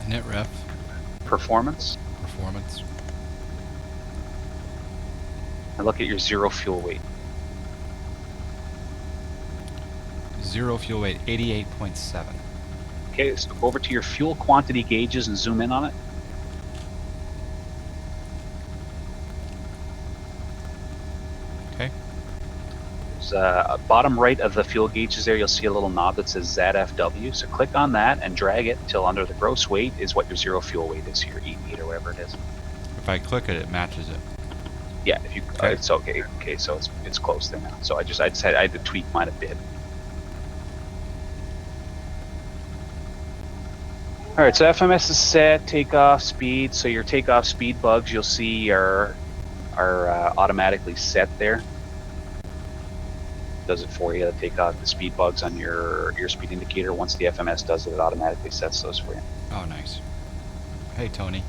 Init ref. Performance. Performance. And look at your zero fuel weight. Zero fuel weight, 88.7. Okay, so go over to your fuel quantity gauges and zoom in on it. Okay. Bottom right of the fuel gauges there, you'll see a little knob that says Zfw. So click on that and drag it until under the gross weight is what your zero fuel weight is, your 88 or whatever it is. If I click it, it matches it. Yeah, if you, okay. It's okay. Okay, so it's close there now. So I had to tweak mine a bit. All right, so FMS is set. Takeoff speed. So your takeoff speed bugs you'll see are automatically set there. Does it for you. Take out the speed bugs on your speed indicator. Once the FMS does it, it automatically sets those for you. Oh, nice. Hey, Tony.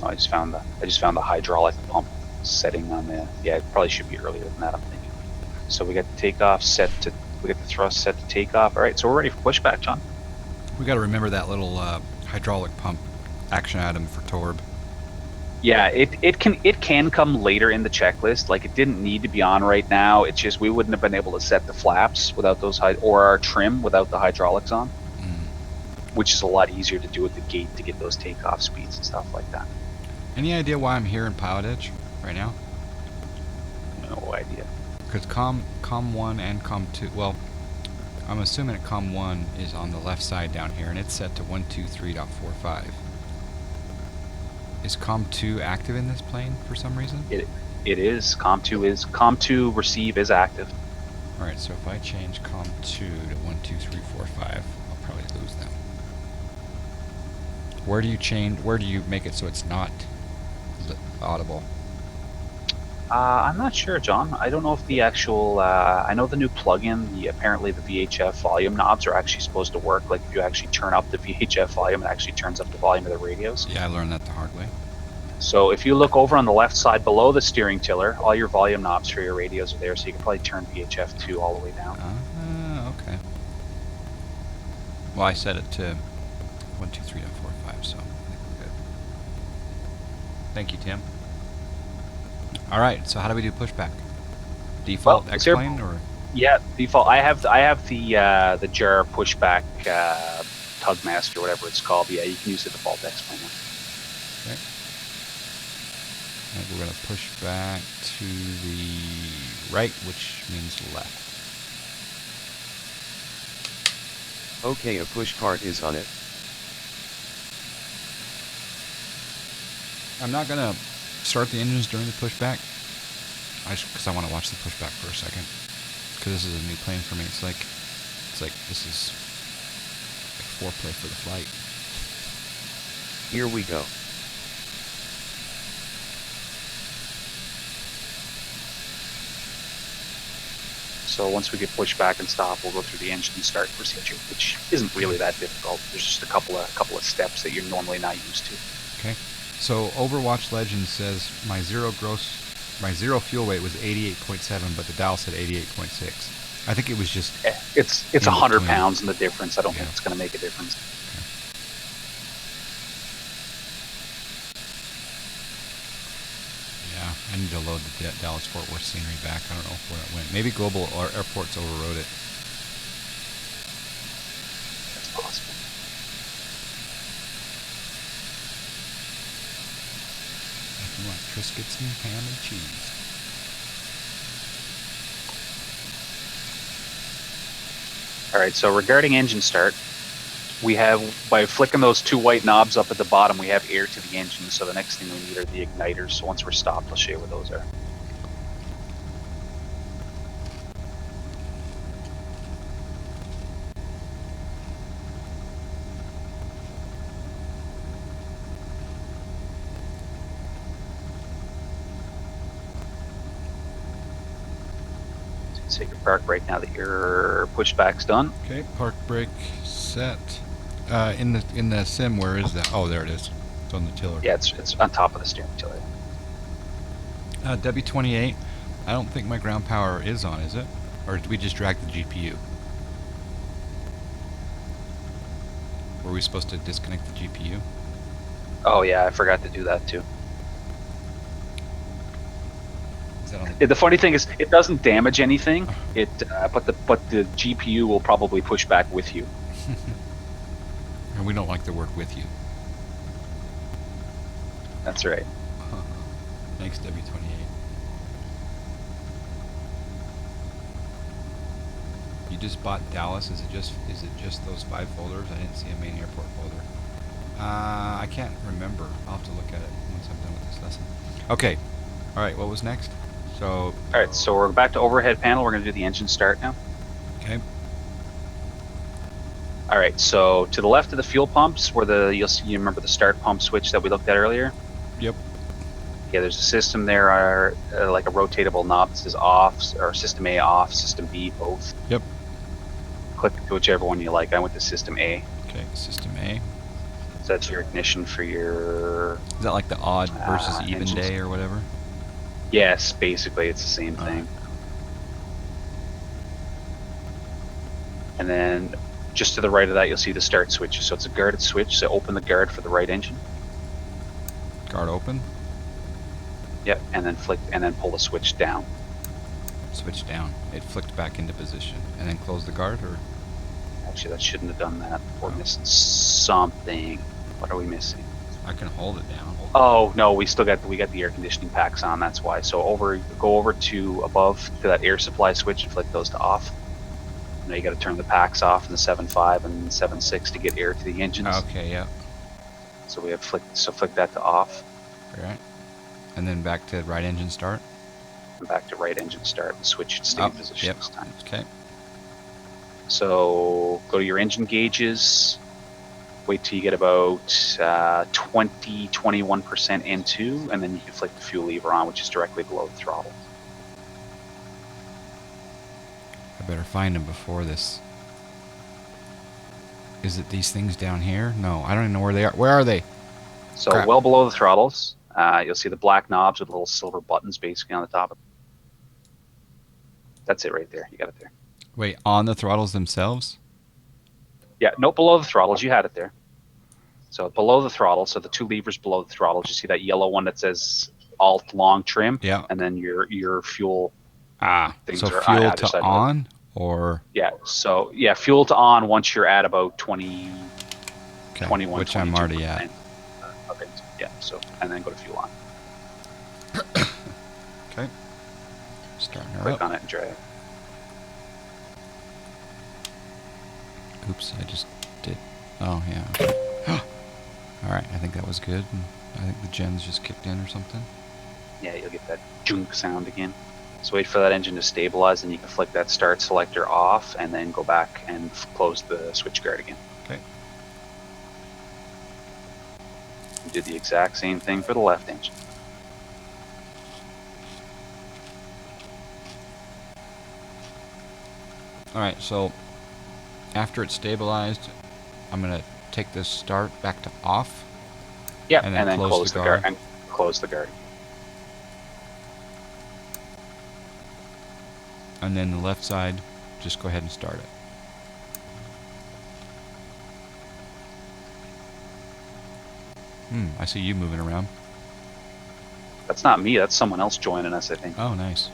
Oh, I just found the hydraulic pump setting on the. Yeah, it probably should be earlier than that, I'm thinking. So we got the takeoff set to. We got the thrust set to takeoff. All right, so we're ready for pushback, John. We got to remember that little hydraulic pump action item for Torb. Yeah, it can come later in the checklist. Like it didn't need to be on right now. It's just we wouldn't have been able to set the flaps without those or our trim without the hydraulics on, which is a lot easier to do at the gate to get those takeoff speeds and stuff like that. Any idea why I'm here in Pilot Edge right now? No idea. Because COM 1 and COM 2, well, I'm assuming that COM 1 is on the left side down here, and it's set to 123.45. Is COM 2 active in this plane for some reason? It is. COM 2 receive is active. All right, so if I change COM 2 to 123.45, I'll probably lose them. Where do you make it so it's not audible? I'm not sure, John. I don't know if the actual. I know the new plugin. Apparently, the Vhf volume knobs are actually supposed to work. Like if you actually turn up the Vhf volume, it actually turns up the volume of the radios. Yeah, I learned that the hard way. So if you look over on the left side below the steering tiller, all your volume knobs for your radios are there, so you can probably turn VHF 2 all the way down. Okay. Well, I set it to 1, 2, 3, 4, 5, so I think we're good. Thank you, Tim. All right, so how do we do pushback? Default Well, X-plane or? Yeah, default. I have the jar pushback Tugmaster, whatever it's called. Yeah, you can use the default X-plane one. Okay. And we're going to push back to the right, which means left. Okay, a push cart is on it. I'm not going to start the engines during the pushback, because I want to watch the pushback for a second. Because this is a new plane for me. It's like this is like foreplay for the flight. Here we go. So once we get pushed back and stop, we'll go through the engine start procedure, which isn't really that difficult. There's just a couple of steps that you're normally not used to. Okay. So Overwatch Legend says my zero fuel weight was 88.7, but the dial said 88.6. I think it was just. It's 100 pounds in the difference. I don't think it's going to make a difference. Yeah, I need to load the Dallas Fort Worth scenery back. I don't know where it went. Maybe Global Airports overrode it. That's possible. If you want Triscuits and ham and cheese. All right, so regarding engine start, we have, by flicking those two white knobs up at the bottom, we have air to the engine, so the next thing we need are the igniters. So once we're stopped, I'll show you where those are. So you can park brake now that your pushback's done. Okay, park brake set. In the sim, where is that? Oh, there it is. It's on the tiller. Yeah, it's on top of the steering tiller. W28. I don't think my ground power is on, is it? Or did we just drag the GPU? Were we supposed to disconnect the GPU? Oh yeah, I forgot to do that too. Is that on the The funny thing is, it doesn't damage anything. But the GPU will probably push back with you. And we don't like the word "with you." That's right. Thanks, W28. You just bought Dallas. Is it just those 5 folders? I didn't see a main airport folder. I can't remember. I'll have to look at it once I'm done with this lesson. Okay. All right. What was next? So. All right. So we're back to overhead panel. We're going to do the engine start now. Okay. All right. So to the left of the fuel pumps, where you remember the start pump switch that we looked at earlier. Yep. Yeah, there's a system there, like a rotatable knob that says off, or system A off, system B both. Yep. Click to whichever one you like. I went to system A. Okay, system A. So that's your ignition for your. Is that like the odd versus even engines. day or whatever? Yes, basically it's the same thing. And then just to the right of that, you'll see the start switch. So it's a guarded switch. So open the guard for the right engine. Guard open. Yep, and then pull the switch down. Switch down. It flicked back into position, and then close the guard, or. Actually, that shouldn't have done that. We're missing something. What are we missing? I can hold it down. Oh no, we got the air conditioning packs on. That's why. So go over to above to that air supply switch and flick those to off. Now you got to turn the packs off in the 7.5 and 7.6 to get air to the engines. Okay, yeah. So we have flick that to off. All right. And then back to right engine start. And back to right engine start and switch stay in position this time. Okay. So go to your engine gauges. Wait till you get about 21% into, and then you can flick the fuel lever on, which is directly below the throttle. I better find them before this. Is it these things down here? No, I don't even know where they are. Where are they? So Crap. well below the throttles. You'll see the black knobs with little silver buttons basically on the top. That's it right there. You got it there. Wait, on the throttles themselves? Yeah, no, below the throttles. You had it there. So below the throttle, so the two levers below the throttles, you see that yellow one that says Alt Long Trim? Yeah. And then your fuel things So are fuel either to side. on, or? Yeah, so yeah, fuel to on once you're at about 20, Okay, 21, which I'm 22%. already at. Okay, yeah, so, and then go to fuel on. Okay. Starting her Click up. on it and drag. Oops, I just did. Oh, yeah. Okay. Alright, I think that was good. I think the gens just kicked in or something. Yeah, you'll get that junk sound again. So wait for that engine to stabilize, and you can flick that start selector off, and then go back and close the switch guard again. Okay. You did the exact same thing for the left engine. Alright, so after it's stabilized, I'm going to take this start back to off. Yeah, and and then then close the guard. and close the guard. And then the left side, just go ahead and start it. I see you moving around. That's not me, that's someone else joining us, I think. Oh, nice.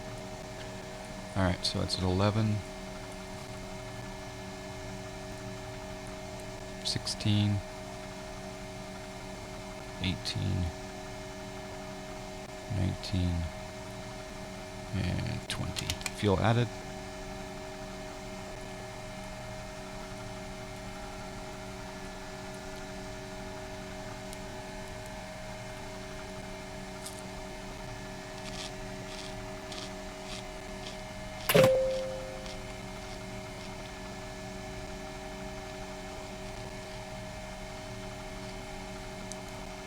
Alright, so it's at 11. 16. 18. 19. And 20. Fuel added.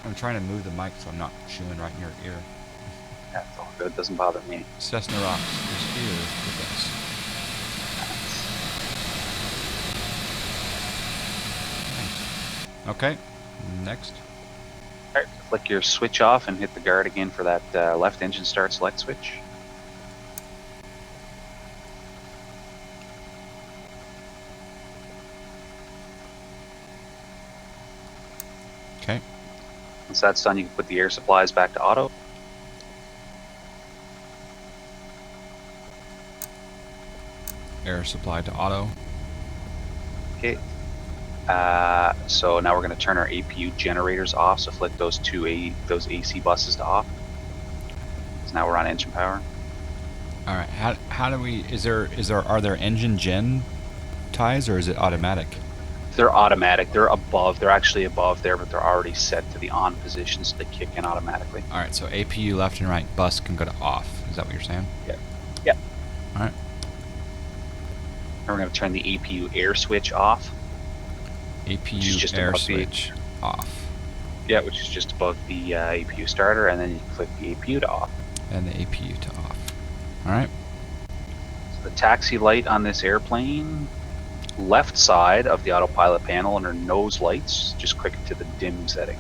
I'm trying to move the mic so I'm not chewing right in your ear. That's all good, doesn't bother me. Cessna Rocks is here with us. Nice. Okay, next. Alright, flick your switch off and hit the guard again for that left engine start select switch. Okay. Once that's done, you can put the air supplies back to auto. Air supply to auto. Okay. So now we're going to turn our APU generators off. So flick those those AC buses to off. So now we're on engine power. All right. How do we? Are there engine gen ties, or is it automatic? They're automatic. They're above. They're actually above there, but they're already set to the on position, so they kick in automatically. All right. So APU left and right bus can go to off. Is that what you're saying? Yeah. Yeah. All right. And we're going to turn the APU air switch off. APU just air above switch off. Yeah, which is just above the APU starter, and then you can flick the APU to off. And the APU to off. All right. So the taxi light on this airplane, left side of the autopilot panel under nose lights, just click to the dim setting.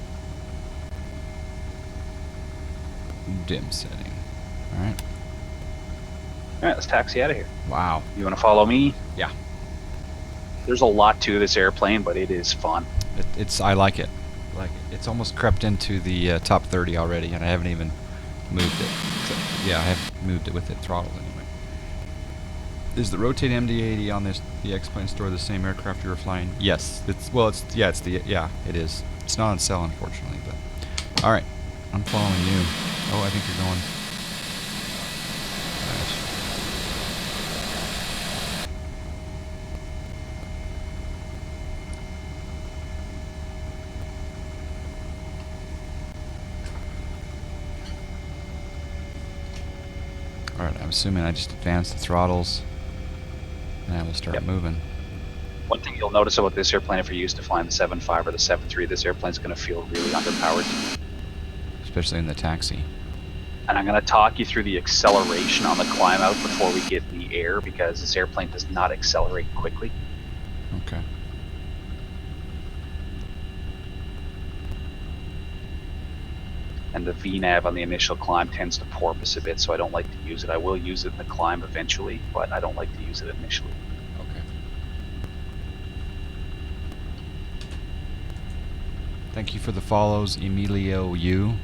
Dim setting. All right. All right, let's taxi out of here. Wow. You want to follow me? Yeah. There's a lot to this airplane, but it is fun. I like it. It's almost crept into the top 30 already, and I haven't even moved it. Yeah, I have moved it with it throttled anyway. Is the Rotate MD-80 on the X-Plane store the same aircraft you were flying? Yes. It is. It's not on sale, unfortunately, but all right. I'm following you. Oh, I think you're going. Alright, I'm assuming I just advance the throttles and I will start moving. One thing you'll notice about this airplane, if you're used to flying the 7.5 or the 7.3, this airplane's going to feel really underpowered. Especially in the taxi. And I'm going to talk you through the acceleration on the climb out before we get in the air, because this airplane does not accelerate quickly. Okay. and the VNAV on the initial climb tends to porpoise a bit, so I don't like to use it. I will use it in the climb eventually, but I don't like to use it initially. Okay. Thank you for the follows, Emilio U.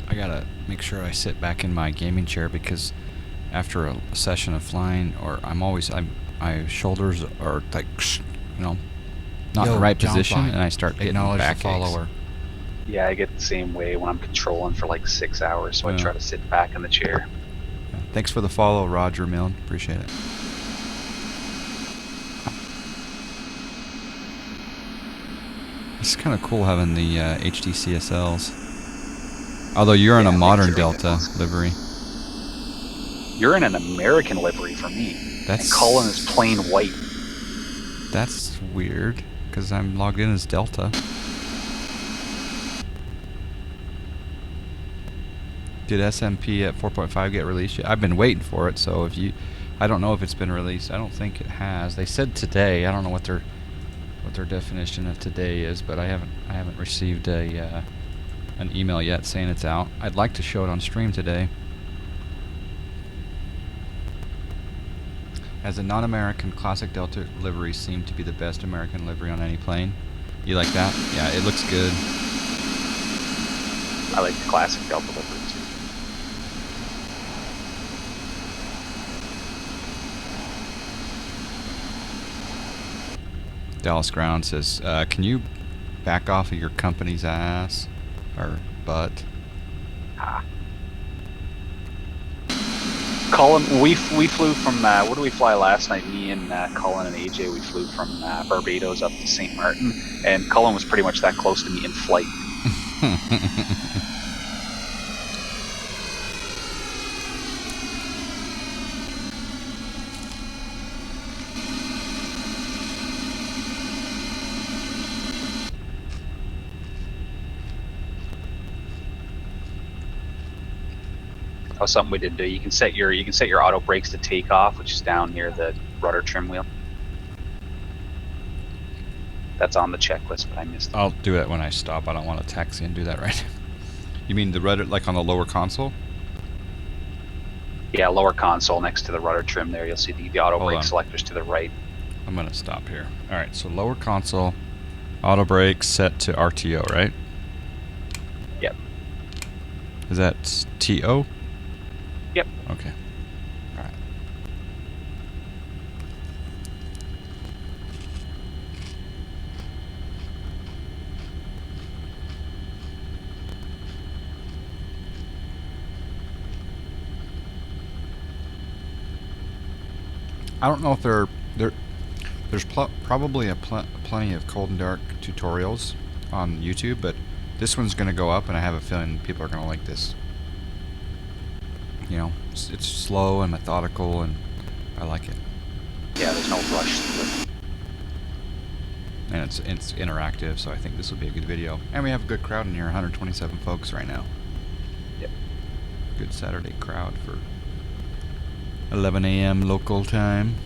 I gotta make sure I sit back in my gaming chair because after a session of flying, or my shoulders are like, not in the right position, and I start getting back follower. Yeah, I get the same way when I'm controlling for like 6 hours, so I try to sit back in the chair. Yeah. Thanks for the follow, Roger Milne. Appreciate it. It's kind of cool having the HD CSLs. Although you're in a modern Delta livery. You're in an American livery for me. And Colin is plain white. That's weird, because I'm logged in as Delta. Did SMP at 4.5 get released yet? I've been waiting for it, so I don't know if it's been released. I don't think it has. They said today. I don't know what their definition of today is, but I haven't received an email yet saying it's out. I'd like to show it on stream today. As a non-American, classic Delta livery seemed to be the best American livery on any plane. You like that? Yeah, it looks good. I like the classic Delta livery too. Dallas Ground says, can you back off of your company's ass? Or butt? Colin, we flew from, where did we fly last night? Me and Colin and AJ, we flew from Barbados up to St. Martin, and Colin was pretty much that close to me in flight. Oh, something we did do. You can set your auto brakes to takeoff, which is down near the rudder trim wheel. That's on the checklist, but I missed it. I'll do it when I stop. I don't want to taxi and do that right now. You mean the rudder, like on the lower console? Yeah, lower console next to the rudder trim there. You'll see the auto brake selectors to the right. I'm going to stop here. All right, so lower console, auto brake set to RTO, right? Yep. Is that TO? Yep. Okay. All right. I don't know if there's probably plenty of cold and dark tutorials on YouTube, but this one's going to go up, and I have a feeling people are going to like this. You know, it's slow and methodical, and I like it. Yeah, there's no rush to it. And it's interactive, so I think this will be a good video. And we have a good crowd in here, 127 folks right now. Yep. Good Saturday crowd for 11 a.m. local time.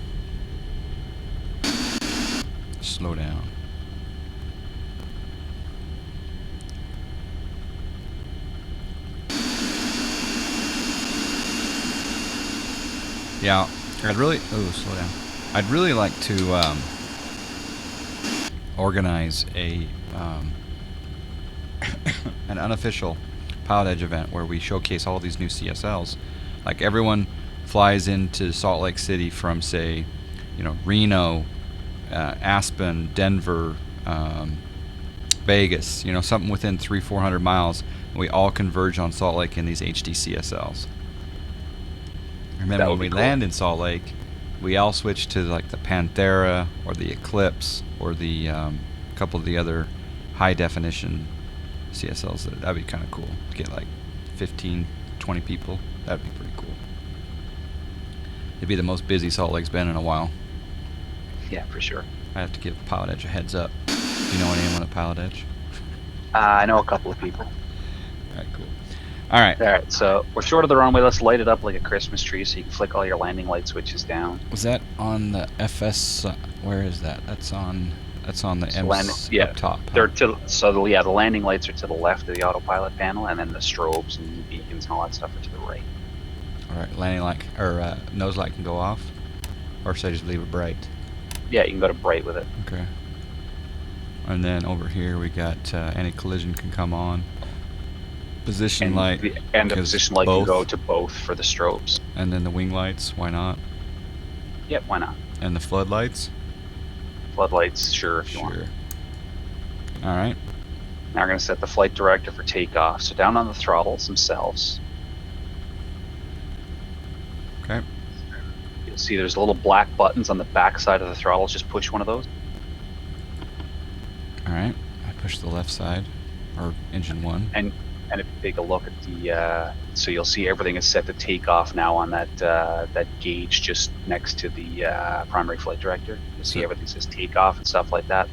Slow down. Yeah, I'd really... Oh, slow down. I'd really like to organize a an unofficial Pilot Edge event where we showcase all these new CSLs. Like, everyone flies into Salt Lake City from, say, Reno, Aspen, Denver, Vegas, something within 300-400 miles, and we all converge on Salt Lake in these HD CSLs. And then when we land in Salt Lake, we all switch to like the Panthera or the Eclipse or the couple of the other high definition CSLs. That'd be kind of cool. Get like 15, 20 people. That'd be pretty cool. It'd be the most busy Salt Lake's been in a while. Yeah, for sure. I have to give Pilot Edge a heads up. Do you know anyone at Pilot Edge? I know a couple of people. Alright, cool. All right. All right, so we're short of the runway. Let's light it up like a Christmas tree so you can flick all your landing light switches down. Was that on the FS? Where is that? That's on the So M's yeah, up top. they're the landing lights are to the left of the autopilot panel, and then the strobes and beacons and all that stuff are to the right. All right, landing light or nose light can go off, or should I just leave it bright? Yeah, you can go to bright with it. Okay. And then over here we got anti-collision can come on. Position light. And the position light can go to both for the strobes. And then the wing lights, why not? Yep, why not? And the floodlights? Floodlights, sure, if you want. All right. Now we're going to set the flight director for takeoff. So down on the throttles themselves. Okay. You'll see there's little black buttons on the back side of the throttles. Just push one of those. All right. I push the left side, or engine 1. And if you take a look at the, so you'll see everything is set to take off now on that that gauge just next to the primary flight director. You'll see everything says takeoff and stuff like that.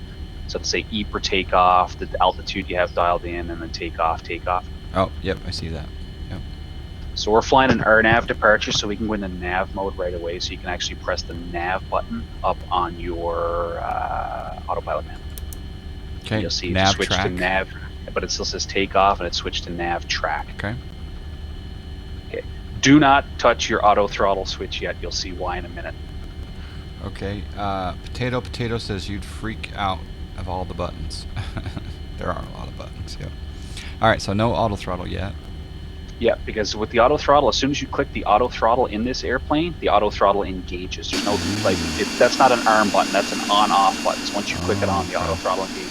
So it'll say E per takeoff, the altitude you have dialed in, and then takeoff. Oh, yep, I see that. Yep. So we're flying an RNAV departure, so we can go into nav mode right away. So you can actually press the nav button up on your autopilot panel. Okay. You'll see nav switch track. to nav, but it still says takeoff, and it's switched to nav track. Okay. Okay. Do not touch your auto throttle switch yet. You'll see why in a minute. Okay. Potato says you'd freak out of all the buttons. There are a lot of buttons. Yep. All right. So no auto throttle yet. Yeah, because with the auto throttle, as soon as you click the auto throttle in this airplane, the auto throttle engages. There's no that's not an arm button. That's an on-off button. So once you click it on, the auto throttle engages.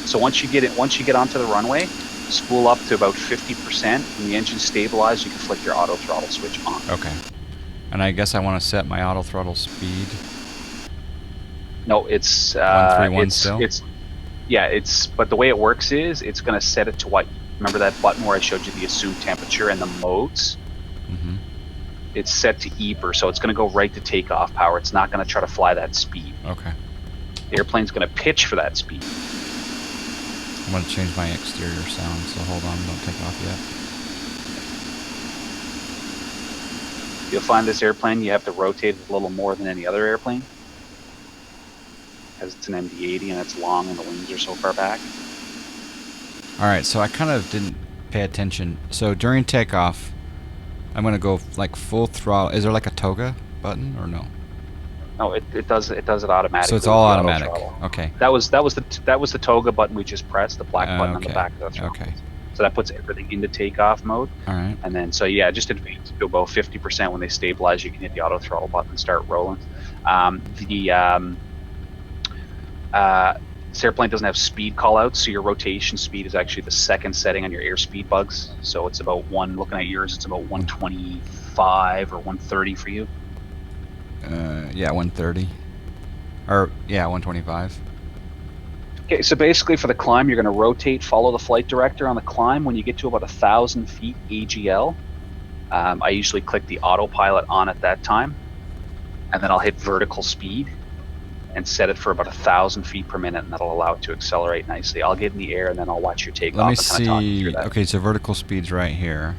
So once you get onto the runway, spool up to about 50%. When the engine stabilizes, you can flick your auto throttle switch on. Okay. And I guess I want to set my auto throttle speed. No, it's 131 still. But the way it works is it's going to set it to what. Remember that button where I showed you the assumed temperature and the modes? Mm-hmm. It's set to EPR, so it's going to go right to takeoff power. It's not going to try to fly that speed. Okay. The airplane's going to pitch for that speed. I'm going to change my exterior sound, so hold on, don't take off yet. You'll find this airplane, you have to rotate it a little more than any other airplane. Because it's an MD-80 and it's long and the wings are so far back. Alright, so I kind of didn't pay attention. So during takeoff, I'm going to go like full throttle. Is there like a toga button or no? No, it does it automatically. So it's all automatic. Okay. That was the toga button we just pressed, the black button on the back of the throttle. Okay. So that puts everything into takeoff mode. All right. And then so yeah, just advance to about 50%. When they stabilize, you can hit the auto throttle button and start rolling. This airplane doesn't have speed callouts, so your rotation speed is actually the second setting on your airspeed bugs. So it's about looking at yours, it's about 125 or 130 for you. Yeah, 130. Or, yeah, 125. Okay, so basically for the climb, you're going to rotate, follow the flight director on the climb. When you get to about 1,000 feet AGL, I usually click the autopilot on at that time, and then I'll hit vertical speed and set it for about 1,000 feet per minute, and that'll allow it to accelerate nicely. I'll get in the air, and then I'll watch your takeoff. Let me see. Okay, so vertical speed's right here.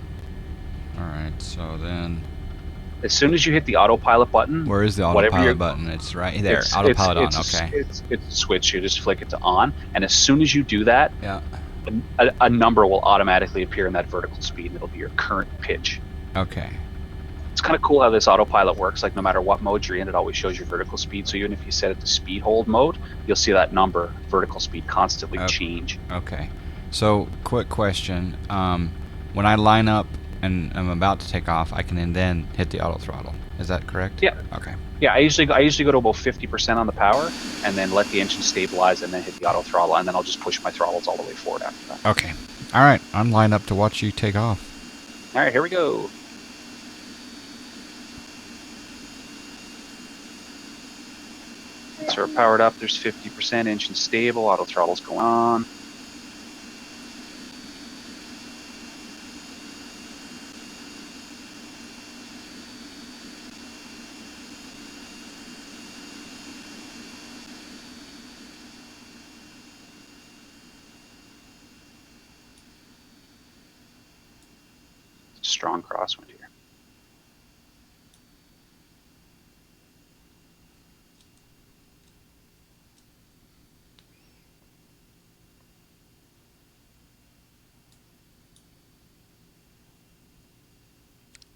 All right, so then... As soon as you hit the autopilot button... Where is the autopilot button? It's right there. Autopilot on, okay. It's a switch. You just flick it to on, and as soon as you do that, yeah, a number will automatically appear in that vertical speed, and it'll be your current pitch. Okay. It's kind of cool how this autopilot works. Like no matter what mode you're in, it always shows your vertical speed. So even if you set it to speed hold mode, you'll see that number, vertical speed, constantly change. Okay. So quick question: when I line up and I'm about to take off, I can then hit the auto throttle. Is that correct? Yeah. Okay. Yeah, I usually go to about 50% on the power, and then let the engine stabilize, and then hit the auto throttle, and then I'll just push my throttles all the way forward after that. Okay. All right. I'm lined up to watch you take off. All right, here we go. So we're powered up, there's 50%, engine stable, auto throttle's going on. strong crosswind here.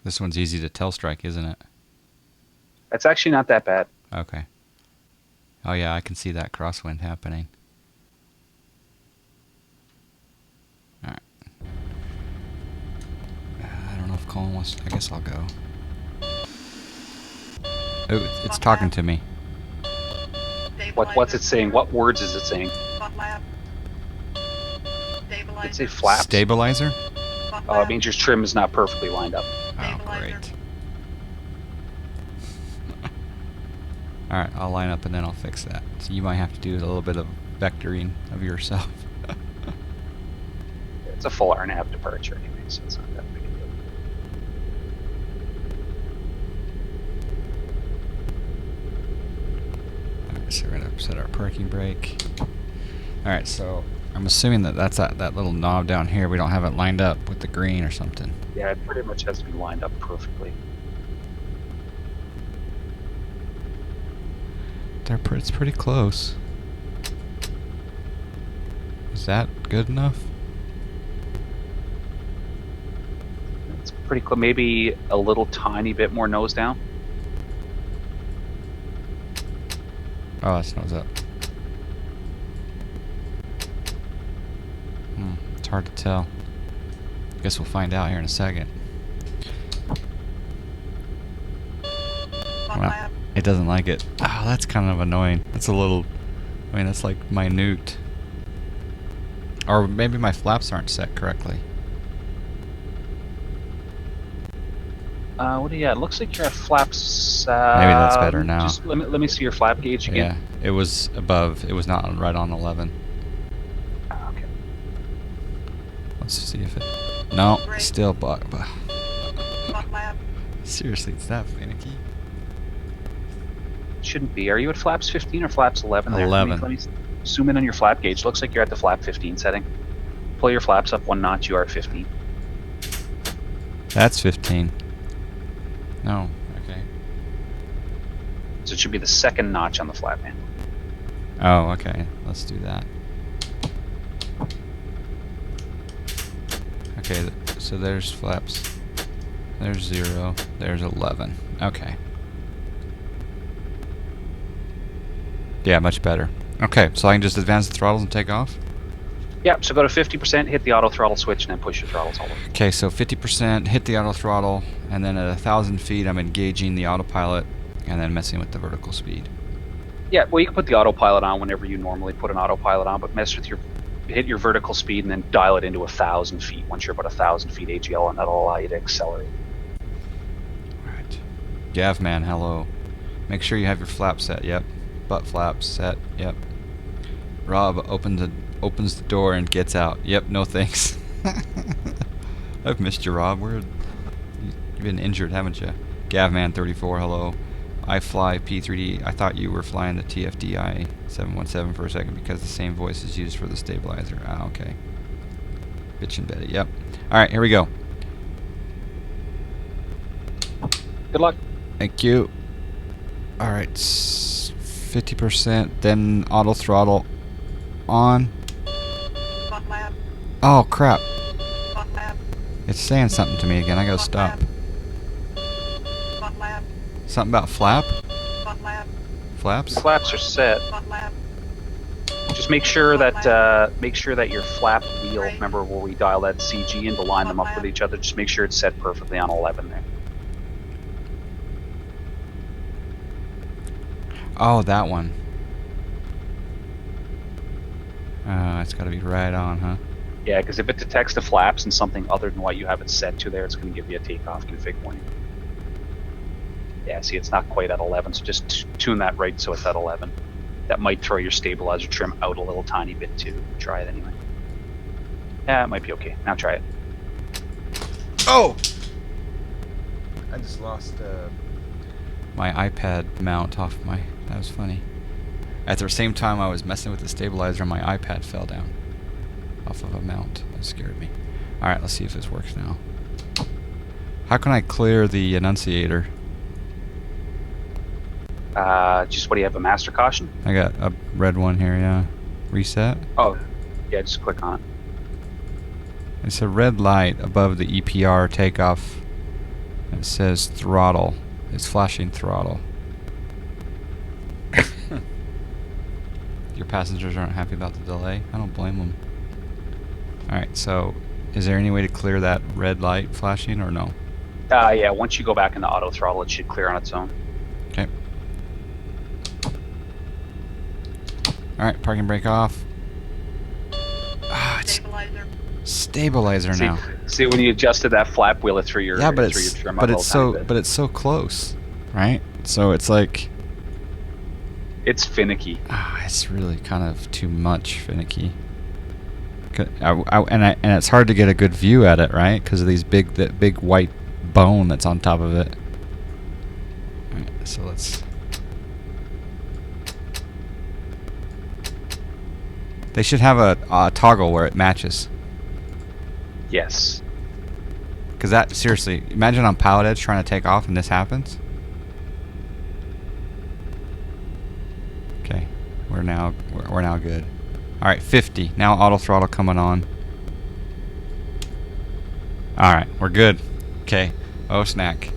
This one's easy to tell strike, isn't it? It's actually not that bad. Okay. Oh yeah, I can see that crosswind happening. Alright. I don't know if Colin wants to, I guess I'll go. Oh, it's talking to me. What's it saying? What words is it saying? Did it say flaps? Stabilizer? Oh, it means your trim is not perfectly lined up. Oh, great. Alright, I'll line up and then I'll fix that. So you might have to do a little bit of vectoring of yourself. It's a full RNAV departure anyway, so it's not that big a deal. Alright, so we're going to set our parking brake. Alright, so I'm assuming that that's that little knob down here. We don't have it lined up with the green or something. Yeah, it pretty much has to be lined up perfectly. It's pretty close. Is that good enough? It's pretty close. Maybe a little tiny bit more nose down. Oh, that's nose up. It's hard to tell. Guess we'll find out here in a second. Well, it doesn't like it. Oh, that's kind of annoying. That's a little... I mean, that's like minute. Or maybe my flaps aren't set correctly. What do you got? It looks like you're at flaps... Maybe that's better now. Just let me see your flap gauge again. Yeah, it was above. It was not right on 11. Okay. Let's see if it... No, still... Seriously, it's that finicky? Shouldn't be. Are you at flaps 15 or flaps 11 there? 11. Let me zoom in on your flap gauge. Looks like you're at the flap 15 setting. Pull your flaps up one notch, you are at 15. That's 15. No, okay. So it should be the second notch on the flap handle. Oh, okay. Let's do that. Okay, so there's flaps. There's 0. There's 11. Okay. Yeah, much better. Okay, so I can just advance the throttles and take off? Yeah, so go to 50%, hit the auto throttle switch, and then push your throttles all the way. Okay, so 50%, hit the auto throttle, and then at 1,000 feet I'm engaging the autopilot, and then messing with the vertical speed. Yeah, well, you can put the autopilot on whenever you normally put an autopilot on, but mess with hit your vertical speed and then dial it into 1,000 feet. Once you're about 1,000 feet AGL, and that'll allow you to accelerate. Right. Gavman, hello. Make sure you have your flaps set, yep. Butt flaps set, yep. Rob opens the door and gets out. Yep, no thanks. I've missed you, Rob. You've been injured, haven't you? Gavman34, hello. I fly P3D. I thought you were flying the TFDI 717 for a second because the same voice is used for the stabilizer. Ah, okay. Bitchin' Betty, yep. Alright, here we go. Good luck. Thank you. Alright, 50%, then auto throttle on. Oh crap. It's saying something to me again. I gotta stop. Something about flap? Flaps? Flaps are set. Just make sure that your flap wheel, remember where we dial that CG in to line them up with each other, just make sure it's set perfectly on 11 there. Oh, that one. It's gotta be right on, huh? Yeah, because if it detects the flaps and something other than what you have it set to there, it's going to give you a takeoff config warning. Yeah, see, it's not quite at 11, so just tune that right so it's at 11. That might throw your stabilizer trim out a little tiny bit too. Try it anyway. Yeah, it might be okay. Now try it. Oh! I just lost my iPad mount off my... That was funny. At the same time I was messing with the stabilizer and my iPad fell down off of a mount. That scared me. Alright, let's see if this works now. How can I clear the Annunciator? Just what do you have, a master caution? I got a red one here, yeah. Reset. Oh, yeah, just click on it. It's a red light above the EPR takeoff. It says throttle. It's flashing throttle. Your passengers aren't happy about the delay? I don't blame them. Alright, so is there any way to clear that red light flashing or no? Yeah, once you go back into auto throttle, it should clear on its own. Okay. Alright, parking brake off. Ah, it's stabilizer now. See, when you adjusted that flap wheel, it threw your but it's so close, right? So it's like it's finicky. It's really kind of too much finicky. And it's hard to get a good view at it, right? Because of that big white bone that's on top of it. All right, so let's. They should have a toggle where it matches. Yes. Because that, seriously, imagine on Pilot Edge trying to take off and this happens. Okay, we're now good. All right, 50. Now auto throttle coming on. All right, we're good. Okay. Oh snack.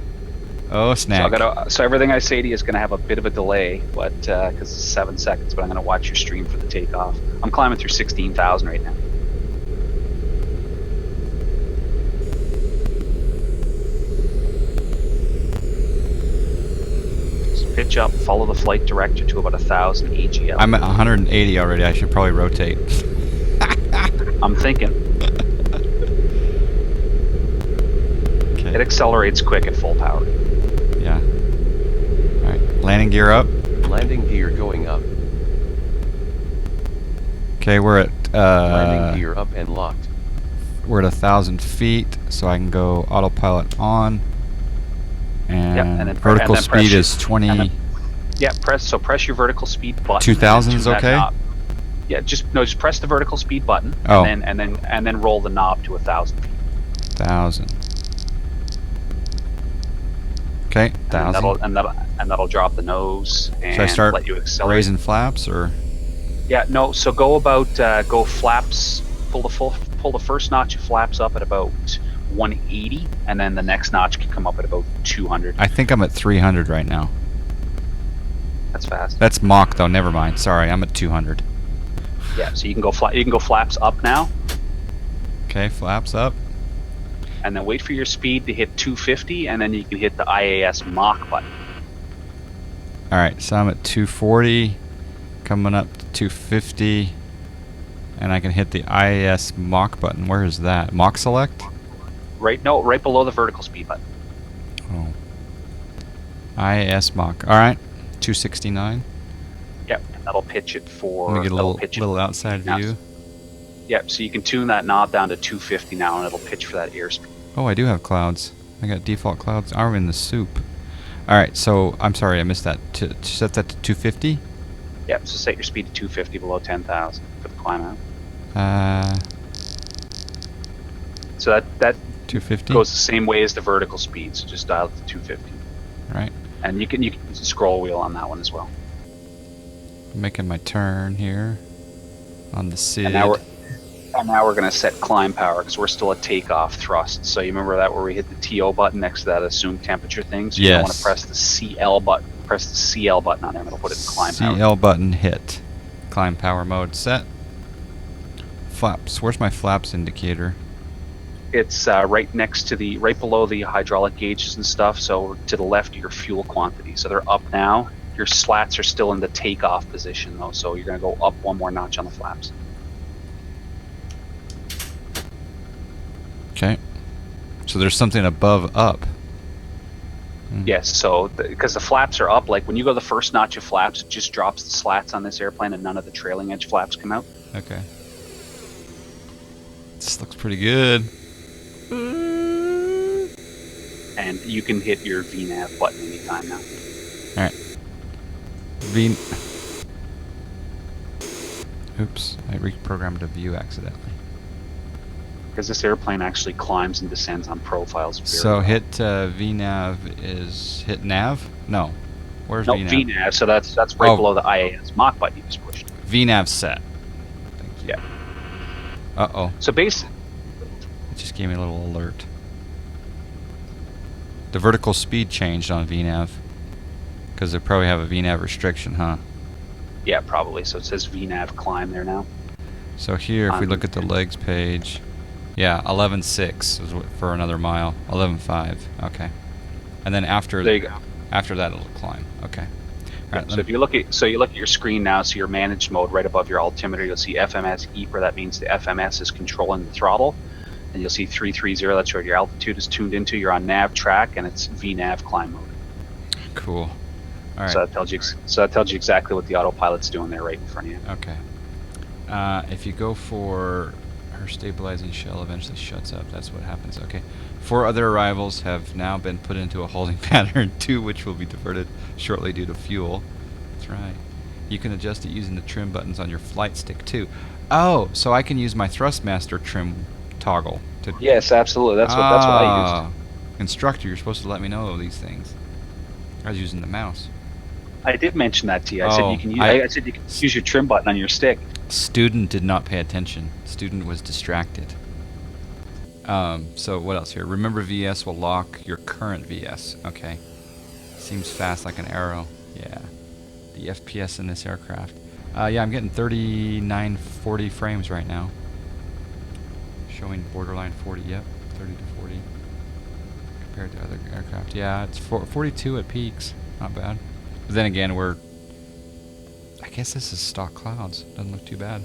Oh snack. So everything I say to you is gonna have a bit of a delay, but because it's 7 seconds. But I'm gonna watch your stream for the takeoff. I'm climbing through 16,000 right now. Pitch up, follow the flight director to about 1,000 AGL. I'm at 180 already. I should probably rotate. I'm thinking. Okay. It accelerates quick at full power. Yeah. All right. Landing gear up. Landing gear going up. Okay, we're at. Landing gear up and locked. We're at 1,000 feet, so I can go autopilot on. And, vertical speed is 20. Press your vertical speed button. 2,000 is okay. Yeah, just press the vertical speed button. Oh. And then roll the knob to 1,000 feet. 1,000. Okay, 1,000. And that'll drop the nose and Should I start let you accelerate. raising flaps or? Yeah, no. So go flaps. Pull the first notch of flaps up at about 180, and then the next notch can come up at about 200. I think I'm at 300 right now. That's fast. That's Mach though. Never mind. Sorry, I'm at 200. Yeah, so you can go flaps up now. Okay, flaps up. And then wait for your speed to hit 250, and then you can hit the IAS Mach button. All right, so I'm at 240, coming up to 250, and I can hit the IAS Mach button. Where is that? Mach select? Right below the vertical speed button. Oh. IAS Mach. All right, 269. Yep, and that'll pitch it for. Let me get a little outside view. Yep, so you can tune that knob down to 250 now, and it'll pitch for that airspeed. Oh, I do have clouds. I got default clouds. I'm in the soup. All right, so I'm sorry I missed that. To set that to 250. Yep, so set your speed to 250 below 10,000 for the climb out. So that 250 goes the same way as the vertical speed, so just dial it to 250. Right. And you can use a scroll wheel on that one as well. I'm making my turn here on the SID. And now we're going to set climb power because we're still at takeoff thrust. So you remember that where we hit the TO button next to that assumed temperature thing? So you don't want to press the CL button. Press the CL button on there and it'll put it in climb power. CL button hit. Climb power mode set. Flaps. Where's my flaps indicator? It's right below the hydraulic gauges and stuff. So to the left of your fuel quantity. So they're up now. Your slats are still in the takeoff position though. So you're going to go up one more notch on the flaps. Okay. So there's something above up. Yes, so because the flaps are up, like when you go the first notch of flaps, it just drops the slats on this airplane and none of the trailing edge flaps come out. Okay. This looks pretty good. And you can hit your VNAV button anytime now. Alright. Oops, I reprogrammed a view accidentally. because this airplane actually climbs and descends on profiles. So well. hit VNav is hit nav? No. Where's No, VNav? VNav, so that's right below the IAS Mach button you just pushed. VNav set. Thank you. Yeah. Uh-oh. So basically, It just gave me a little alert. The vertical speed changed on VNav. Because they probably have a VNav restriction, huh? yeah, probably. So it says VNav climb there now. So here, if we look at the legs page, yeah, 11.6 is for another mile. 11.5, okay. And then after There you go. after that, it'll climb. Okay. All right, So if you look at your screen now, so your managed mode right above your altimeter, you'll see FMS EPR. That means the FMS is controlling the throttle, and you'll see 330. That's where your altitude is tuned into. You're on nav track, and it's VNav climb mode. Cool. All right. So that tells you exactly what the autopilot's doing there, right in front of you. Okay. If you go for her stabilizing shell eventually shuts up. That's what happens. Okay. 4 other arrivals have now been put into a holding pattern, 2 which will be diverted shortly due to fuel. That's right. You can adjust it using the trim buttons on your flight stick too. Oh, so I can use my Thrustmaster trim toggle to. Yes, absolutely. That's what I used. Instructor, you're supposed to let me know these things. I was using the mouse. I did mention that to you. I said you can use. I said you can use your trim button on your stick. Student did not pay attention. Student was distracted. So what else here? Remember VS will lock your current VS. Okay. Seems fast like an arrow. Yeah. The FPS in this aircraft. Yeah, I'm getting 39-40 frames right now. Showing borderline 40. Yep. 30 to 40. Compared to other aircraft. Yeah, it's 42 at peaks. Not bad. But then again, I guess this is stock clouds. Doesn't look too bad.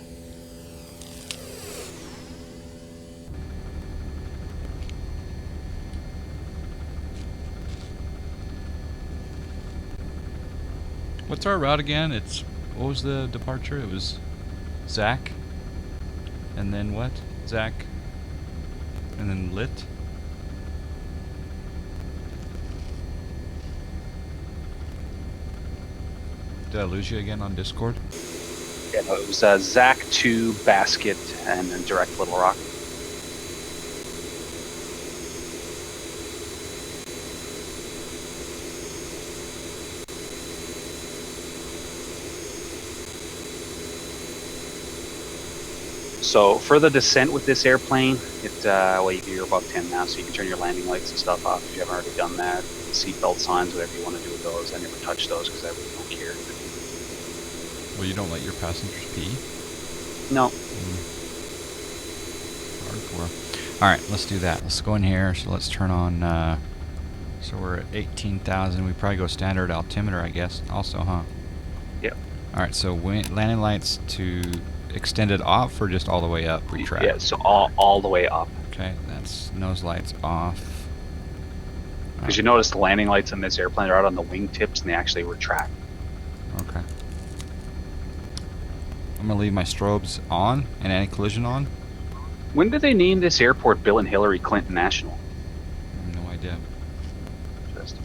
What's our route again? What was the departure? It was Zach. And then what? Zach. And then Lit. Did I lose you again on Discord? Yeah, no, it was Zach to Basket and then direct Little Rock. So for the descent with this airplane, you're above 10 now, so you can turn your landing lights and stuff off if you haven't already done that. Seatbelt signs, whatever you want to do with those. I never touch those because I really don't care. Well, you don't let your passengers pee? No. Hardcore. Alright, let's do that. Let's go in here. So let's turn on, so we're at 18,000. We probably go standard altimeter, I guess, also, huh? Yep. Alright, so landing lights to extended off or just all the way up? Retract? Yeah, so all the way up. Okay, that's nose lights off. Because you notice the landing lights on this airplane are out on the wing tips and they actually retract. Okay. I'm going to leave my strobes on and anti-collision on. When did they name this airport Bill and Hillary Clinton National? I have no idea. Interesting.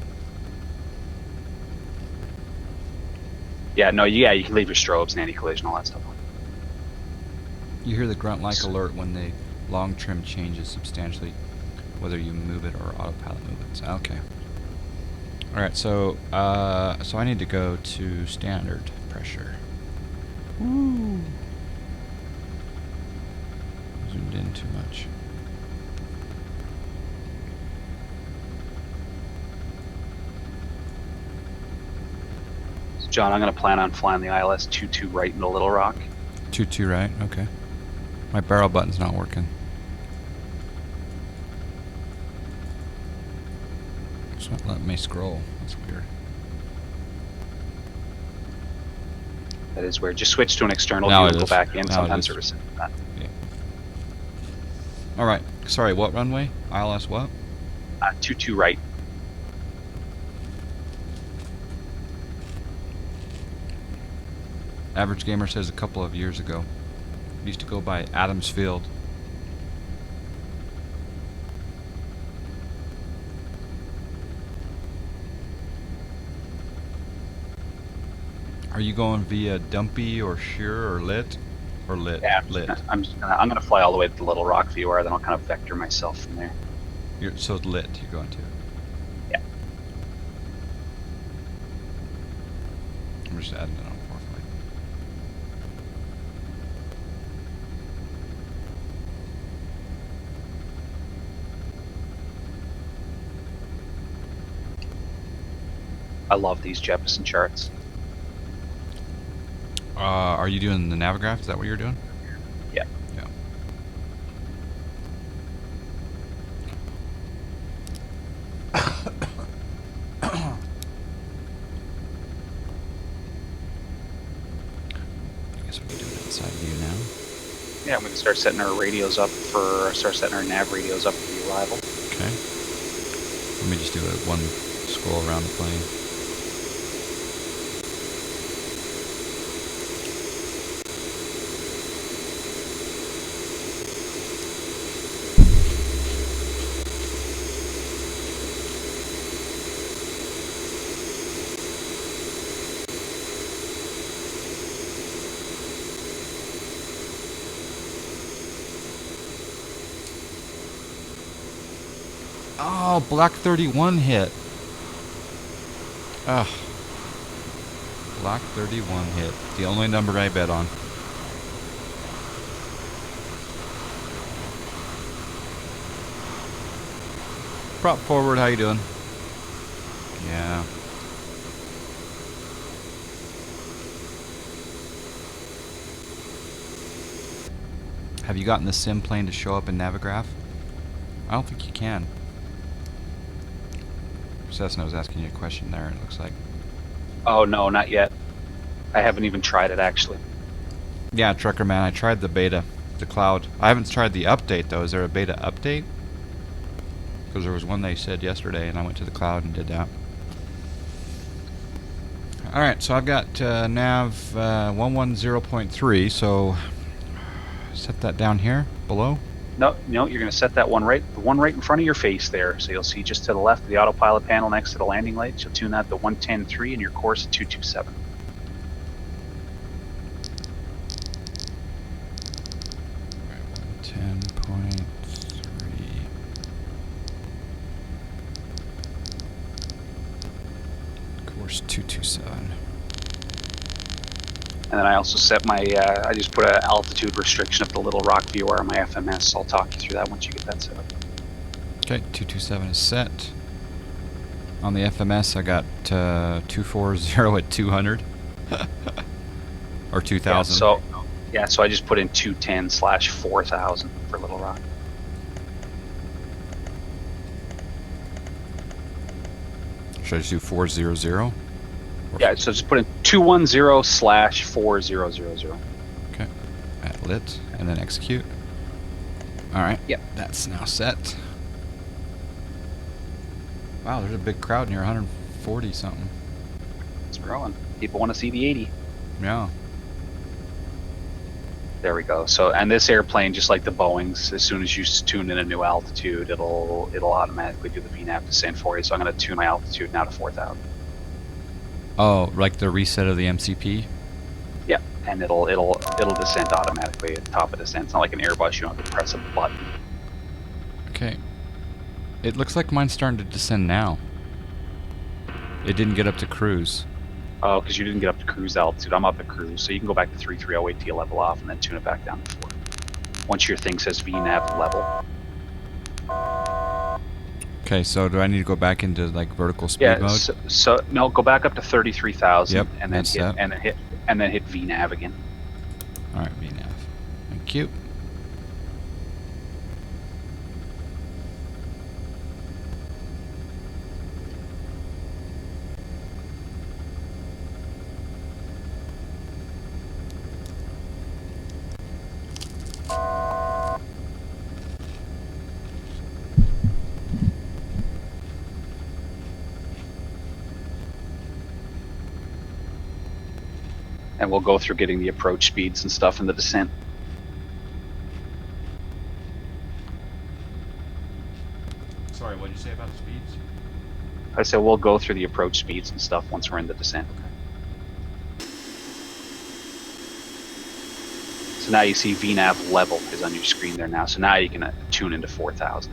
Yeah, no, yeah, you can leave your strobes and anti-collision, all that stuff. You hear the grunt like alert when the long trim changes substantially, whether you move it or autopilot movements. Okay. Alright, so I need to go to standard pressure. Woo! Zoomed in too much. So John, I'm going to plan on flying the ILS 22 right into Little Rock. 2-2 right? Okay. My barrel button's not working. It's not letting me scroll. That's weird. That is weird. Just switch to an external Now view it and go is. back in. Now Sometimes it it is. resets that. Yeah. Alright. Sorry, what runway? ILS what? 22 right. Average Gamer says a couple of years ago. Used to go by Adams Field. Are you going via Dumpy or Shear or Lit? Or lit? Yeah, Lit. I'm gonna fly all the way to the Little Rock VOR, then I'll kind of vector myself from there. So it's lit you're going to? Yeah. I'm just adding it on 4 flight. I love these Jeppesen charts. Are you doing the Navigraph? Is that what you're doing? Yeah. Yeah. I guess we can do it inside view now. Yeah, we can start setting our radios up start setting our nav radios up for the arrival. Okay. Let me just do one scroll around the plane. Oh, Black 31 hit. Ugh. Black 31 hit. The only number I bet on. Prop forward, how you doing? Yeah. Have you gotten the sim plane to show up in Navigraph? I don't think you can. Cessna was asking you a question there, it looks like. Oh no, not yet. I haven't even tried it actually. Yeah, Trucker Man, I tried the beta, the cloud. I haven't tried the update though. Is there a beta update? Because there was one they said yesterday, and I went to the cloud and did that. Alright, so I've got nav 110.3, so set that down here, below. No, you're going to set that one the one right in front of your face there. So you'll see just to the left of the autopilot panel next to the landing lights. You'll tune that to 110.3 and your course at 227. Right, 110.3. Course 227. And then I also set my, I just put an altitude restriction of the Little Rock VOR on my FMS. So I'll talk you through that once you get that set up. Okay, 227 is set. On the FMS, I got 240 at 200. Or 2,000. So I just put in 210/4000 for Little Rock. Should I just do 400? Yeah, so just put in 210/4000. Okay, at lit, and then execute. Alright, Yep. That's now set. Wow, there's a big crowd near 140 something. It's growing. People want to see the 80. Yeah. There we go. So, and this airplane, just like the Boeings, as soon as you tune in a new altitude, it'll automatically do the VNAV descent for you. So I'm going to tune my altitude now to 4,000. Oh, like the reset of the MCP? Yeah, and it'll descend automatically at the top of descent. It's not like an Airbus; you don't have to press a button. Okay. It looks like mine's starting to descend now. It didn't get up to cruise. Oh, because you didn't get up to cruise altitude. I'm up at cruise, so you can go back to 330, wait till you level off, and then tune it back down to 4. Once your thing says VNAV level. Okay, so do I need to go back into like vertical speed Yeah. mode? So no, go back up to 33,000, Yep, and then that's hit, that. and then hit VNAV again. All right, VNAV. Thank you. And we'll go through getting the approach speeds and stuff in the descent. Sorry, what did you say about the speeds? I said we'll go through the approach speeds and stuff once we're in the descent. So now you see VNAV level is on your screen there now. So now you can tune into 4,000.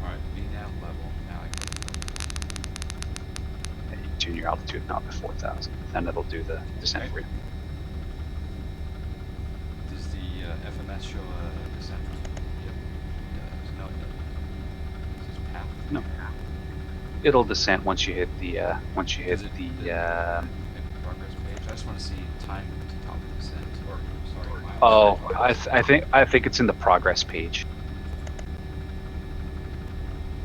All right, VNAV level. Now I can. And you tune your altitude knob to 4,000, and it'll do the descent for you. Does the FMS show a descent? Yep. It does. No, it doesn't. This is path. No. It'll descent once you hit the Is it progress page? I just want to see time to top of descent. Or sorry. Oh, I think it's in the progress page.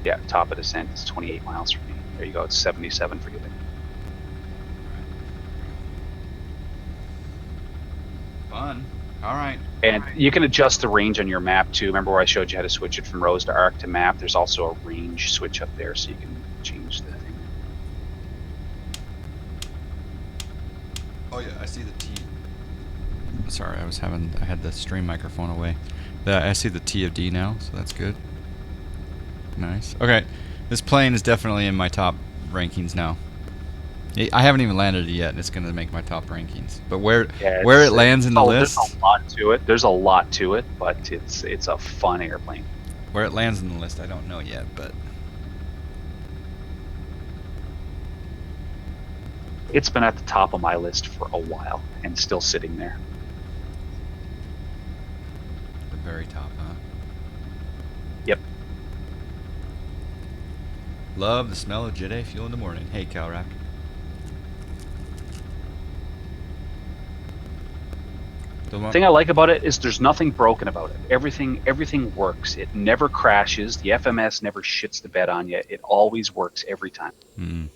Yeah, top of descent is 28 miles from me. There you go. It's 77 for you there. Fun. All right. And you can adjust the range on your map too. Remember where I showed you how to switch it from rows to arc to map? There's also a range switch up there, so you can change the thing. Oh yeah, I see the T. Sorry, I had the stream microphone away. I see the T of D now, so that's good. Nice. Okay, this plane is definitely in my top rankings now. I haven't even landed it yet, and it's going to make my top rankings. But where it lands in the list, there's a lot to it. There's a lot to it, but it's a fun airplane. Where it lands in the list, I don't know yet, but it's been at the top of my list for a while and still sitting there. The very top, huh? Yep. Love the smell of Jet A fuel in the morning. Hey, Calrac. The thing I like about it is there's nothing broken about it. Everything works. It never crashes. The FMS never shits the bed on you. It always works every time. Mm.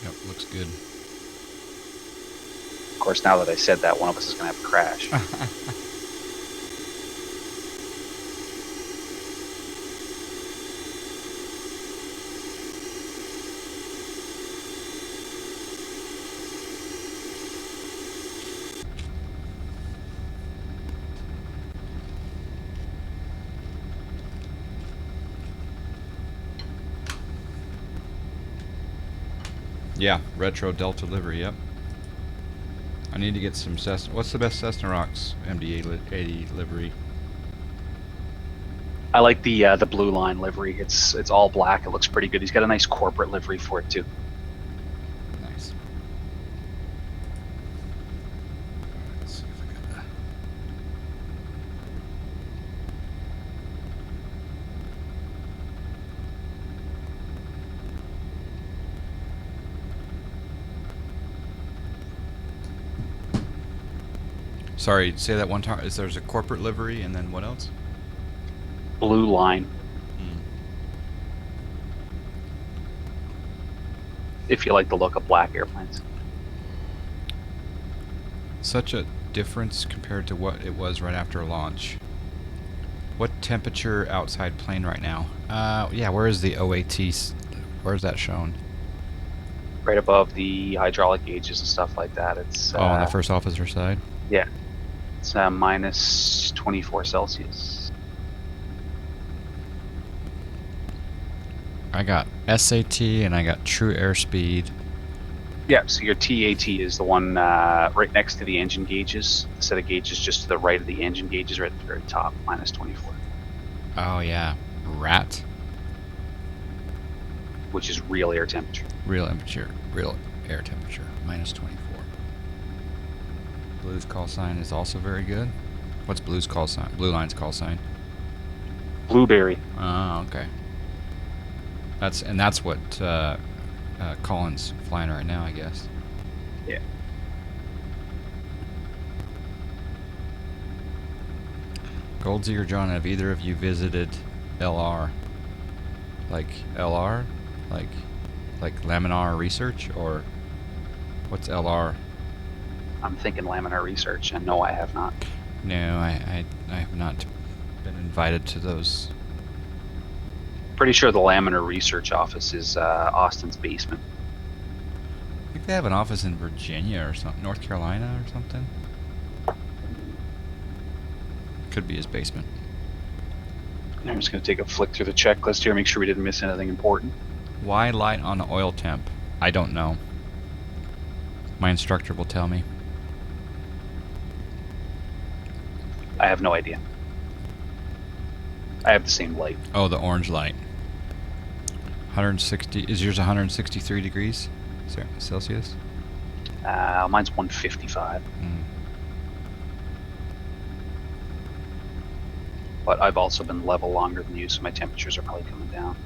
Yep, looks good. Of course, now that I said that, one of us is going to have a crash. Yeah, retro Delta livery, yep. I need to get some Cessna. What's the best Cessna Rocks MD-80 livery? I like the blue line livery. It's all black. It looks pretty good. He's got a nice corporate livery for it too. Nice. Let's see if I got that. Sorry, say that one time. There's a corporate livery and then what else? Blue line. If you like the look of black airplanes. Such a difference compared to what it was right after launch. What temperature outside plane right now? Yeah, where is the OAT? Where is that shown? Right above the hydraulic gauges and stuff like that. It's on the first officer side? Yeah. It's minus 24 Celsius. I got SAT and I got true airspeed. Yeah, so your TAT is the one right next to the engine gauges. The set of gauges just to the right of the engine gauges, right at the very top, minus 24. Oh yeah, RAT. Which is real air temperature. Real air temperature, minus 24. Blue's call sign is also very good. What's Blue's call sign? Blue Line's call sign? Blueberry. Oh, okay. That's what Colin's flying right now, I guess. Yeah. Goldsy or John, have either of you visited LR? Like LR? Like Laminar Research, or what's LR? I'm thinking laminar research, and no, I have not. No, I have not been invited to those. Pretty sure the laminar research office is Austin's basement. I think they have an office in Virginia or something, North Carolina or something. Could be his basement. I'm just going to take a flick through the checklist here, make sure we didn't miss anything important. Why light on oil temp? I don't know. My instructor will tell me. I have no idea. I have the same light. Oh, the orange light. 160. Is yours 163 degrees Celsius? Mine's 155. But I've also been level longer than you, so my temperatures are probably coming down.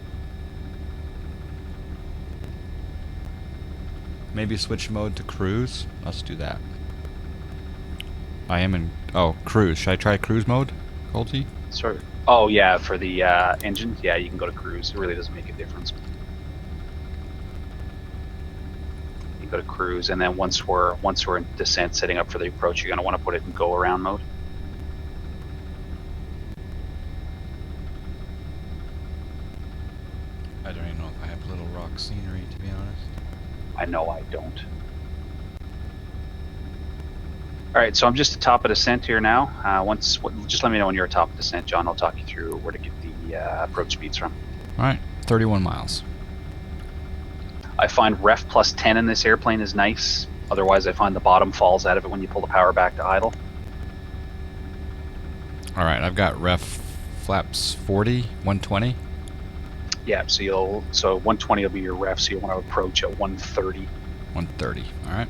Maybe switch mode to cruise. Let's do that. I am in. Oh, cruise. Should I try cruise mode, Goldsy? Sorry. Oh yeah, for the engine. Yeah, you can go to cruise. It really doesn't make a difference. You go to cruise, and then once we're in descent, setting up for the approach, you're gonna want to put it in go around mode. I don't even know if I have Little Rock scenery, to be honest. I know I don't. All right, so I'm just at top of descent here now. Just let me know when you're at top of descent, John. I'll talk you through where to get the approach speeds from. All right, 31 miles. I find ref plus 10 in this airplane is nice. Otherwise, I find the bottom falls out of it when you pull the power back to idle. All right, I've got ref flaps 40, 120. Yeah, so 120 will be your ref, so you'll want to approach at 130. 130, all right.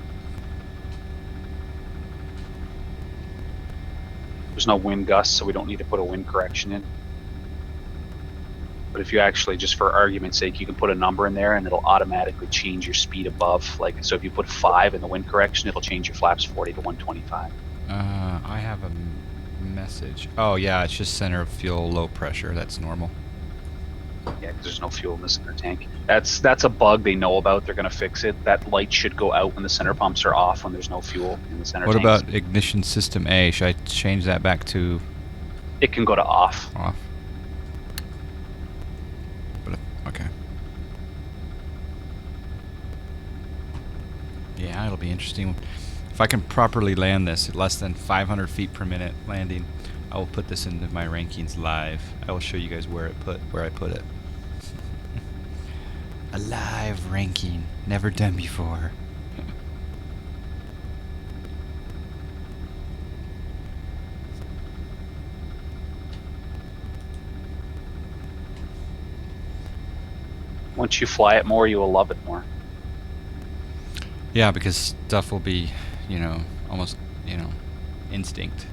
There's no wind gusts, so we don't need to put a wind correction in. But if you actually, just for argument's sake, you can put a number in there and it'll automatically change your speed above. Like, so if you put 5 in the wind correction, it'll change your flaps 40 to 125. I have a message. Oh yeah, it's just center of fuel, low pressure. That's normal. Yeah, because there's no fuel in the center tank. That's a bug they know about. They're going to fix it. That light should go out when the center pumps are off, when there's no fuel in the center What tanks. about ignition system A? Should I change that back to It can go to off. off? But, okay. Yeah, it'll be interesting. If I can properly land this at less than 500 feet per minute landing, I will put this into my rankings live. I will show you guys where I put it. A live ranking, never done before. Once you fly it more, you will love it more. Yeah, because stuff will be, almost, instinct.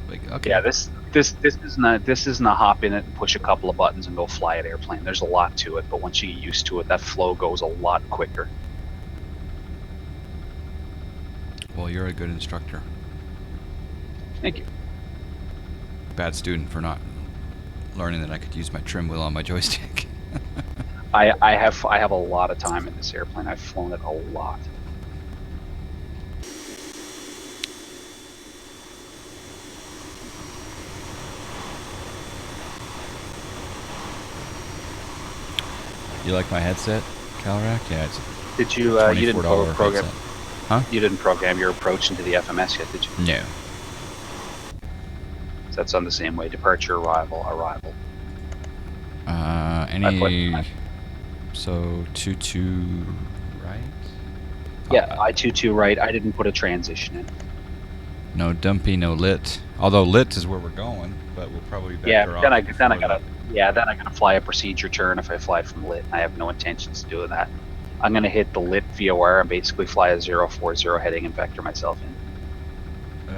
Like, okay. Yeah, this isn't a hop in it and push a couple of buttons and go fly an airplane. There's a lot to it, but once you get used to it, that flow goes a lot quicker. Well, you're a good instructor. Thank you. Bad student for not learning that I could use my trim wheel on my joystick. I have a lot of time in this airplane. I've flown it a lot. You like my headset, Calrac? Yeah, it's Did you you didn't $24 program? headset. Huh? You didn't program your approach into the FMS yet, did you? No. So that's on the same way: departure, arrival, arrival. So 2-2 right? Yeah, I-22 right. I didn't put a transition in. No dumpy, no lit. Although lit is where we're going, but we'll probably be better off. Then I gotta fly a procedure turn if I fly from lit. I have no intentions of doing that. I'm gonna hit the lit VOR and basically fly a 040 heading and vector myself in.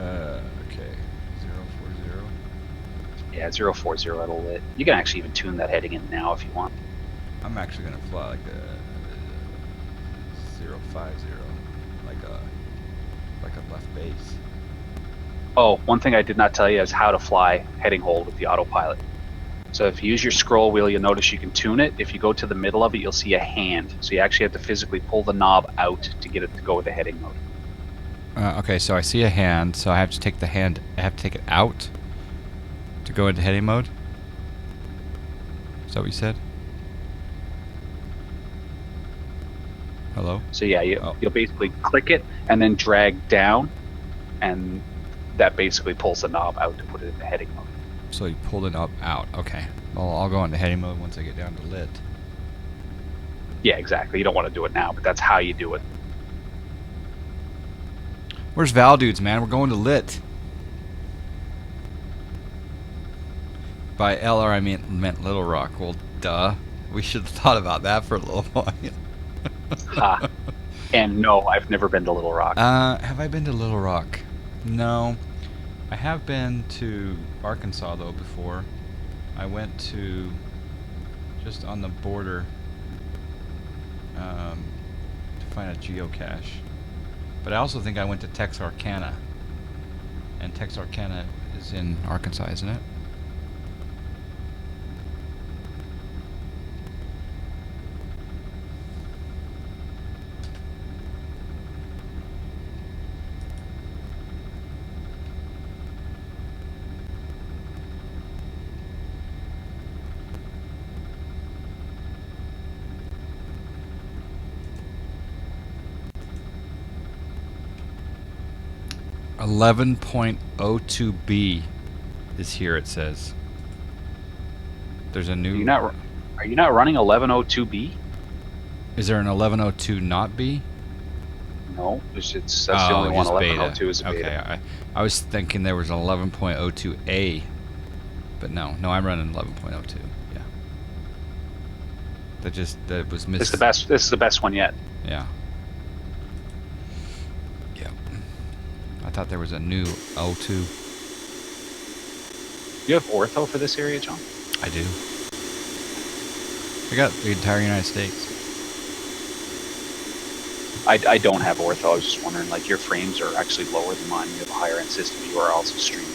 Okay. 040. Yeah, 040 at a lit. You can actually even tune that heading in now if you want. I'm actually gonna fly like a 050, like a left base. Oh, one thing I did not tell you is how to fly heading hold with the autopilot. So if you use your scroll wheel, you'll notice you can tune it. If you go to the middle of it, you'll see a hand. So you actually have to physically pull the knob out to get it to go with the heading mode. Okay, so I see a hand, so I have to take the hand, I have to take it out to go into heading mode? Is that what you said? Hello? So yeah, you'll basically click it and then drag down, and that basically pulls the knob out to put it in the heading mode. So you pulled it up out. Okay. Well, I'll go into heading mode once I get down to lit. Yeah, exactly. You don't want to do it now, but that's how you do it. Where's Val Dudes, man? We're going to Lit. By LR, I meant Little Rock. Well, duh. We should have thought about that for a little while. Ha. And no, I've never been to Little Rock. Have I been to Little Rock? No. I have been to Arkansas, though, before. I went to just on the border to find a geocache. But I also think I went to Texarkana. And Texarkana is in Arkansas, isn't it? .02b is here, it says. There's a new... Are you not running 1102B? Is there an 1102 not B? No, that's the only one. 1102 is a beta. Okay, I was thinking there was an 11.02a, but no, I'm running 11.02. Yeah, that was missed. This is the best one yet. Yeah. Yeah. I thought there was a new 02. You have ortho for this area, John? I do. I got the entire United States. I don't have ortho. I was just wondering, like, your frames are actually lower than mine. You have a higher end system. You are also streaming.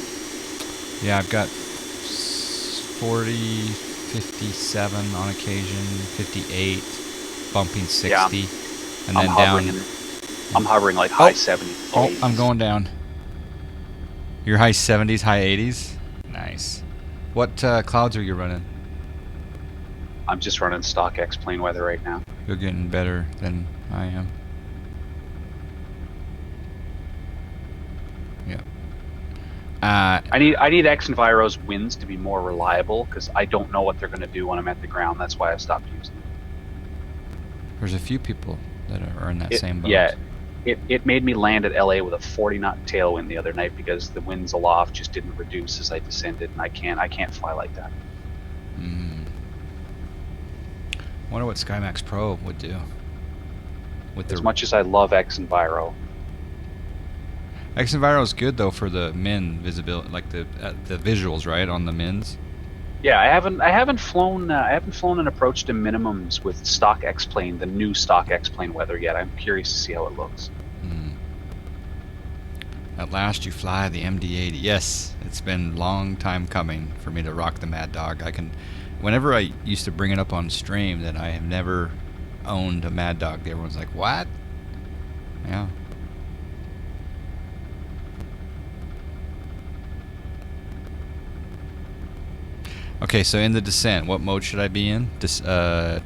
Yeah, I've got 40, 57 on occasion, 58, bumping 60, yeah, and then down. I'm hovering like high 70s. Oh, I'm going down. Your high 70s, high 80s? Nice. What clouds are you running? I'm just running stock X-plane weather right now. You're getting better than I am. Yep. I need X-Enviro's winds to be more reliable because I don't know what they're going to do when I'm at the ground. That's why I stopped using them. There's a few people that are in that same boat. Yeah, it made me land at LA with a 40-knot tailwind the other night because the winds aloft just didn't reduce as I descended, and I can't fly like that. Wonder what SkyMax Pro would do. As much as I love X-Enviro. X-Enviro is good though for the min visibility, like the visuals, right, on the mins. Yeah, I haven't flown an approach to minimums with stock X-plane, the new stock X-plane weather yet. I'm curious to see how it looks. At last you fly the MD-80. Yes, it's been a long time coming for me to rock the Mad Dog. Whenever I used to bring it up on stream that I have never owned a Mad Dog, everyone's like, what? Yeah. Okay, so in the descent, what mode should I be in? Does it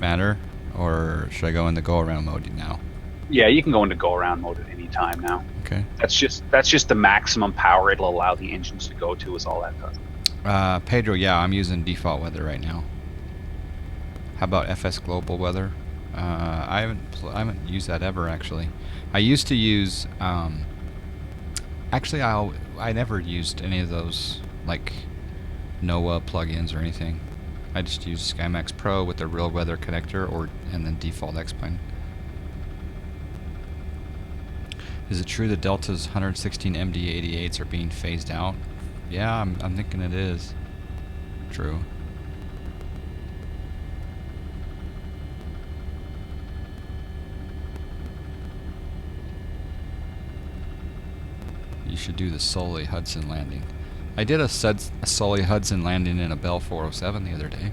matter? Or should I go in the go-around mode now? Yeah, you can go into go-around mode at any time now. Okay. That's just the maximum power it'll allow the engines to go to is all that does. Pedro, yeah, I'm using default weather right now. How about FS Global Weather? I haven't used that ever actually. I used to use actually I never used any of those like NOAA plugins or anything. I just used SkyMax Pro with the real weather connector and then default X-plane. Is it true that Delta's 116 MD-88s are being phased out? Yeah, I'm thinking it is true. You should do the Sully Hudson landing. I did a Sully Hudson landing in a Bell 407 the other day.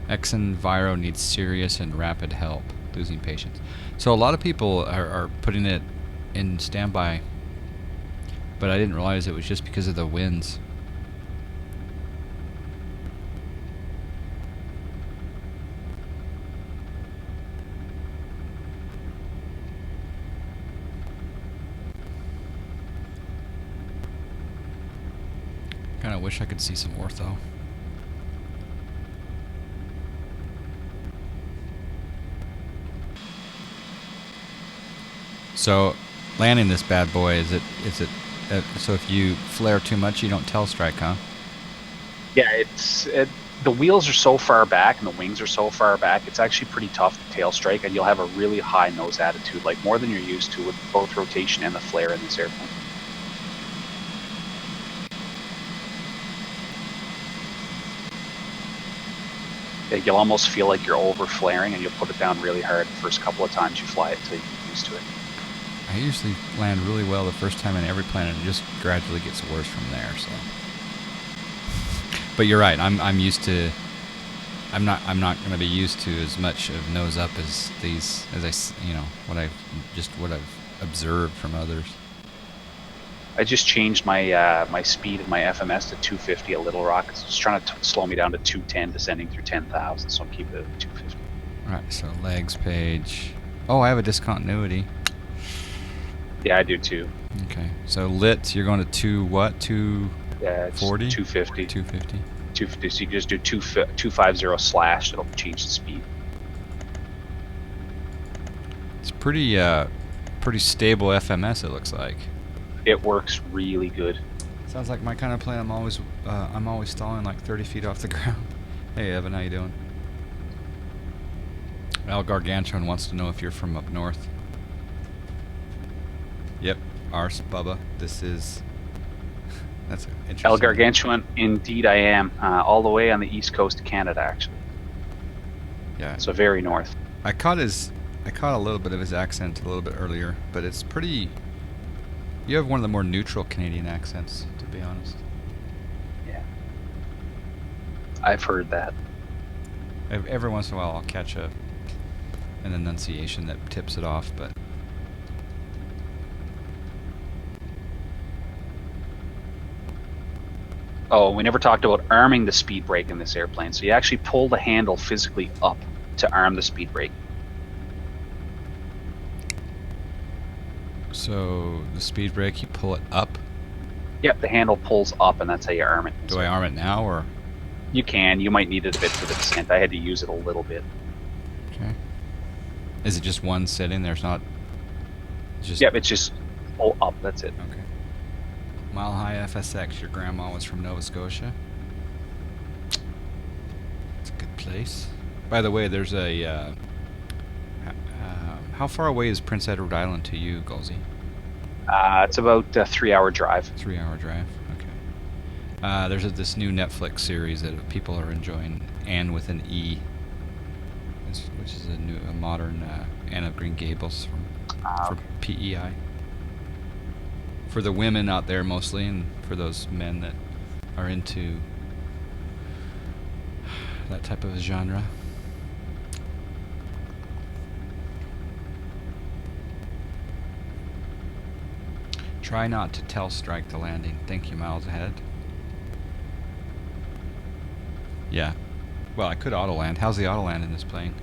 X-Enviro needs serious and rapid help. Losing patience. So a lot of people are putting it in standby, but I didn't realize it was just because of the winds. Kinda wish I could see some ortho. So, landing this bad boy, is it so if you flare too much, you don't tail strike, huh? Yeah, the wheels are so far back and the wings are so far back, it's actually pretty tough to tail strike, and you'll have a really high nose attitude, like more than you're used to with both rotation and the flare in this airplane. Yeah, you'll almost feel like you're over flaring, and you'll put it down really hard the first couple of times you fly it until you get used to it. I usually land really well the first time in every plane, and it just gradually gets worse from there. So, but you're right. I'm used to. I'm not going to be used to as much of nose up as what I've observed from others. I just changed my my speed of my FMS to 250 at Little Rock. It's just trying to slow me down to 210, descending through 10,000. So I'm keeping it at 250. All right. So legs page. Oh, I have a discontinuity. Yeah, I do too. Okay. So lit, you're going to what? 240? 250. 250. 250. So you can just do 250 slash. It'll change the speed. It's pretty stable FMS. It looks like. It works really good. Sounds like my kind of plane. I'm always stalling like 30 feet off the ground. Hey Evan, how you doing? Al Gargantuan wants to know if you're from up north. Yep, Ars Bubba. This is that's interesting. El Gargantuan, indeed I am. All the way on the east coast of Canada, actually. Yeah. So very north. I caught a little bit of his accent a little bit earlier, but it's pretty. You have one of the more neutral Canadian accents, to be honest. Yeah. I've heard that. Every once in a while, I'll catch an enunciation that tips it off, but. Oh, we never talked about arming the speed brake in this airplane. So you actually pull the handle physically up to arm the speed brake. So the speed brake, you pull it up? Yep, the handle pulls up, and that's how you arm it. Do I arm it now, or? You can. You might need it a bit for the descent. I had to use it a little bit. Okay. Is it just one setting? There's not... Yep, it's just pull up. That's it. Okay. Mile High FSX, your grandma was from Nova Scotia. It's a good place. By the way, there's a... how far away is Prince Edward Island to you, Goldsy? It's about a 3-hour drive. 3-hour drive, okay. There's this new Netflix series that people are enjoying, Anne with an E, which is a modern Anne of Green Gables from PEI. For the women out there mostly, and for those men that are into that type of a genre. Try not to tail strike the landing. Thank you, miles ahead. Yeah. Well, I could auto land. How's the auto land in this plane?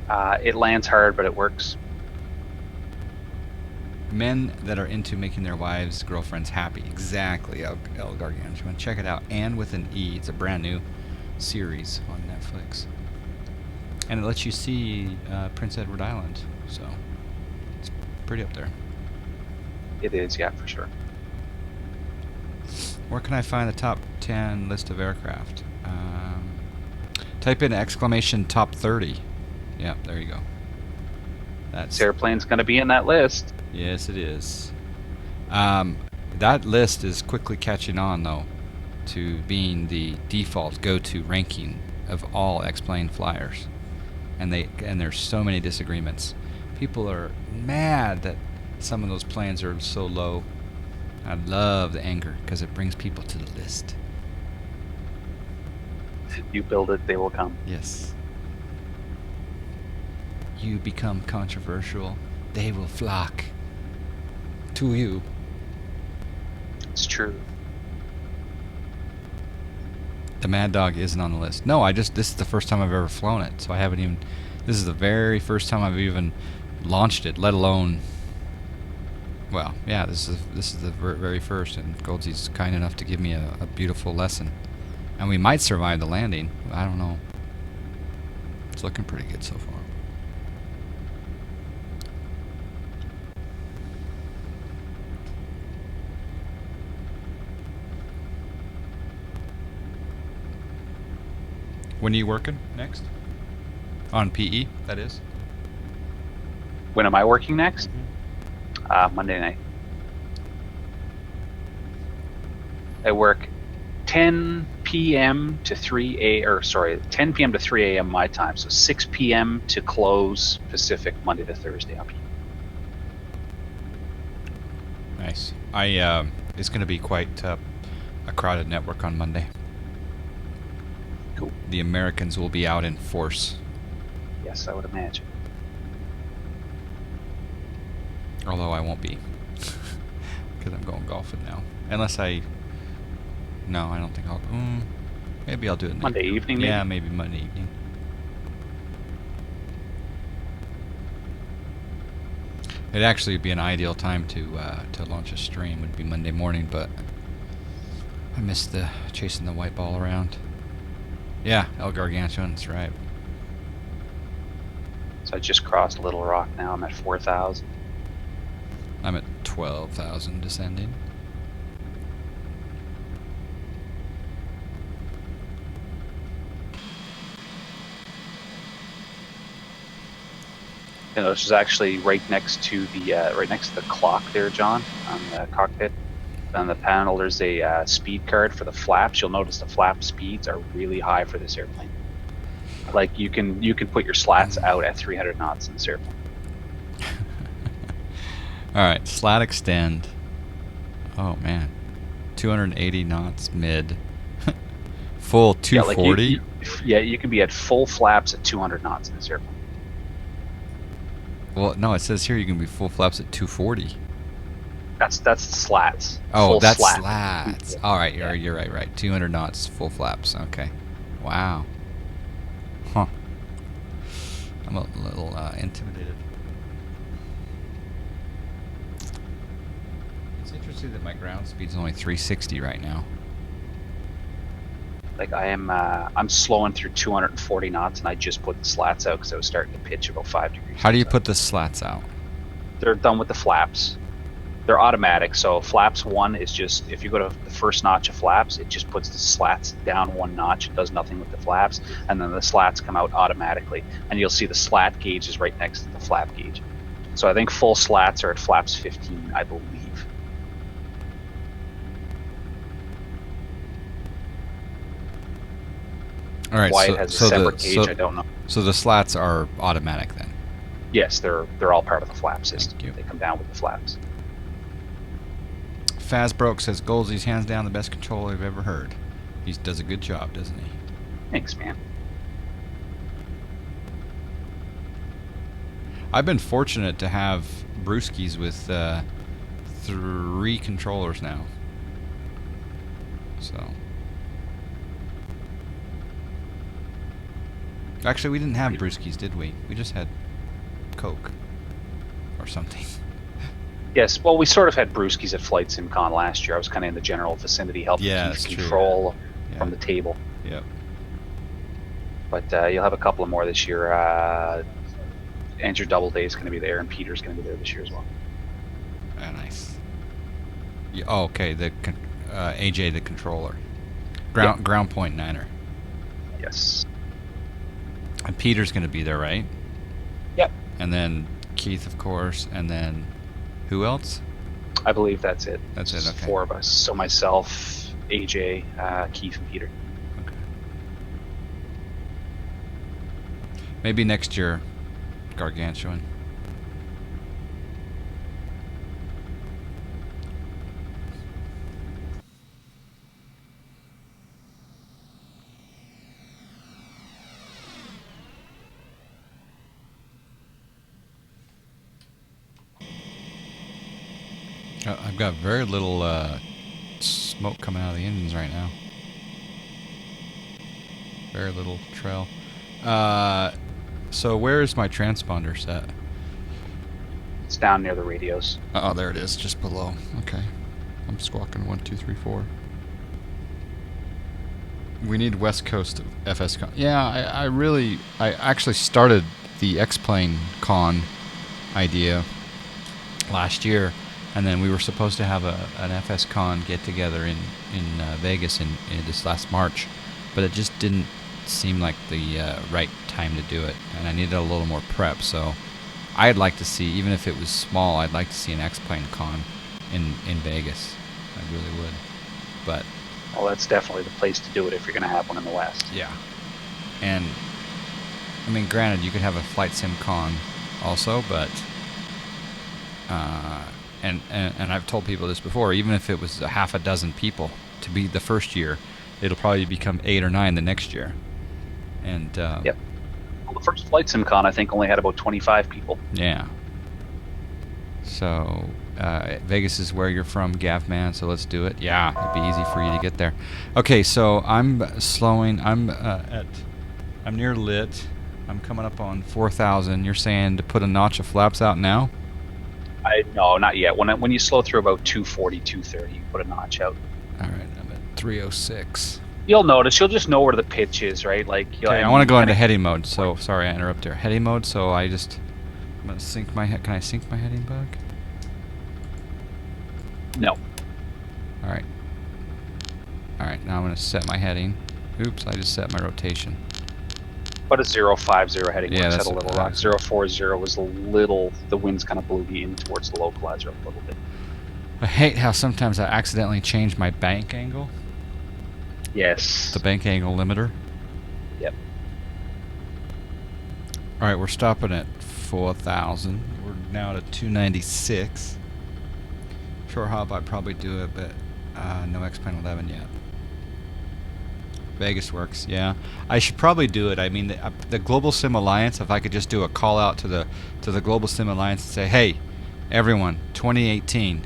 It lands hard, but it works. Men that are into making their wives, girlfriends happy. Exactly, El Gargantuan. Check it out. Anne with an E. It's a brand new series on Netflix. And it lets you see Prince Edward Island. So, it's pretty up there. It is, yeah, for sure. Where can I find the top 10 list of aircraft? Type in exclamation top 30. Yeah, there you go. This airplane's going to be in that list. Yes, it is. That list is quickly catching on, though, to being the default go-to ranking of all X-plane flyers, and there's so many disagreements. People are mad that some of those planes are so low. I love the anger because it brings people to the list. You build it, they will come. Yes. You become controversial, they will flock to you. It's true. The Mad Dog isn't on the list. No, this is the first time I've ever flown it, so I haven't even... This is the very first time I've even launched it, let alone... Well, yeah, this is the very first, and Goldsy's kind enough to give me a beautiful lesson. And we might survive the landing. I don't know. It's looking pretty good so far. When are you working next? On PE, that is. When am I working next? Monday night. I work 10 p.m. to 10 p.m. to 3 a.m. my time. So 6 p.m. to close Pacific, Monday to Thursday. Nice. It's going to be quite a crowded network on Monday. Cool. The Americans will be out in force. Yes, I would imagine. Although I won't be. Because I'm going golfing now. Unless No, I don't think I'll... maybe I'll do it Monday evening, maybe? Yeah, maybe Monday evening. It'd actually be an ideal time to launch a stream. Would be Monday morning, but I missed the chasing the white ball around. Yeah, El Gargantuan's right. So I just crossed Little Rock now. I'm at 4,000. I'm at 12,000 descending. You know, this is actually right next to the clock there, John, on the cockpit. On the panel, there's a speed card for the flaps. You'll notice the flap speeds are really high for this airplane. Like you can put your slats out at 300 knots in this airplane. All right, slat extend. Oh man, 280 knots mid. Full 240. Yeah, you can be at full flaps at 200 knots in this airplane. Well, no, it says here you can be full flaps at 240. That's slats. Oh, full that's slat. slats. All right, you're right. 200 knots, full flaps. Okay. Wow. Huh. I'm a little intimidated. It's interesting that my ground speed's only 360 right now. Like I'm slowing through 240 knots, and I just put the slats out because I was starting to pitch about 5 degrees. How do you put the slats out? They're done with the flaps. They're automatic. So flaps 1 is just, if you go to the first notch of flaps, it just puts the slats down 1 notch. It does nothing with the flaps, and then the slats come out automatically. And you'll see the slat gauge is right next to the flap gauge. So I think full slats are at flaps 15, I believe. All right, Why it has a separate gauge, I don't know. So the slats are automatic then? Yes, they're all part of the flap system. Thank you. They come down with the flaps. Fazbroke says Goldsy's hands down the best controller I've ever heard. He does a good job, doesn't he? Thanks, man. I've been fortunate to have brewskis with 3 controllers now. So... Actually, we didn't have brewskis, did we? We just had Coke. Or something. Yes, well, we sort of had brewskis at Flight SimCon last year. I was kind of in the general vicinity, helping keep control from the table. Yep. But you'll have a couple of more this year. Andrew Doubleday is going to be there, and Peter's going to be there this year as well. Nice. Yeah, oh, okay. The AJ, the controller. Ground point niner. Yes. And Peter's going to be there, right? Yep. And then Keith, of course, and then who else? I believe that's it. That's it, okay. 4 of us. So myself, AJ, Keith, and Peter. Okay. Maybe next year, Gargantuan. I've got very little smoke coming out of the engines right now. Very little trail. So where is my transponder set? It's down near the radios. Oh, there it is, just below. Okay. I'm squawking 1, 2, 3, 4. We need West Coast FS Con. Yeah, I actually started the X-Plane Con idea last year, and then we were supposed to have an FS Con get together in Vegas in this last March, but it just didn't seemed like the right time to do it, and I needed a little more prep. So I'd like to see, even if it was small, I'd like to see an X-Plane con in Vegas. I really would. But well, that's definitely the place to do it if you're going to have one in the West. yeah, and I mean, granted, you could have a flight sim con also, but and I've told people this before. Even if it was a half a dozen people to be the first year, it'll probably become 8 or 9 the next year. And yep. Well, the first flight sim con I think only had about 25 people. Yeah. So Vegas is where you're from, Gav man. So let's do it. Yeah, it'd be easy for you to get there. Okay, so I'm slowing. I'm near lit. I'm coming up on 4,000. You're saying to put a notch of flaps out now? No, not yet. When you slow through about 240, 230, you put a notch out. All right, I'm at 306. You'll notice. You'll just know where the pitch is, right? Like, okay, I want to go into heading mode. So sorry, I interrupted there. Heading mode. So I'm gonna sync my head. Can I sync my heading bug? No. All right. All right. Now I'm gonna set my heading. Oops, I just set my rotation. But a 050 heading yeah, works that's at a little rock. 040 was a little. The winds kind of blew me in towards the localizer a little bit. I hate how sometimes I accidentally change my bank angle. Yes. The bank angle limiter. Yep. All right, we're stopping at 4,000. We're now at 296. Short hop, I'd probably do it, but no X-Plane 11 yet. Vegas works, yeah. I should probably do it. I mean, the Global Sim Alliance. If I could just do a call out to the Global Sim Alliance and say, "Hey, everyone, 2018,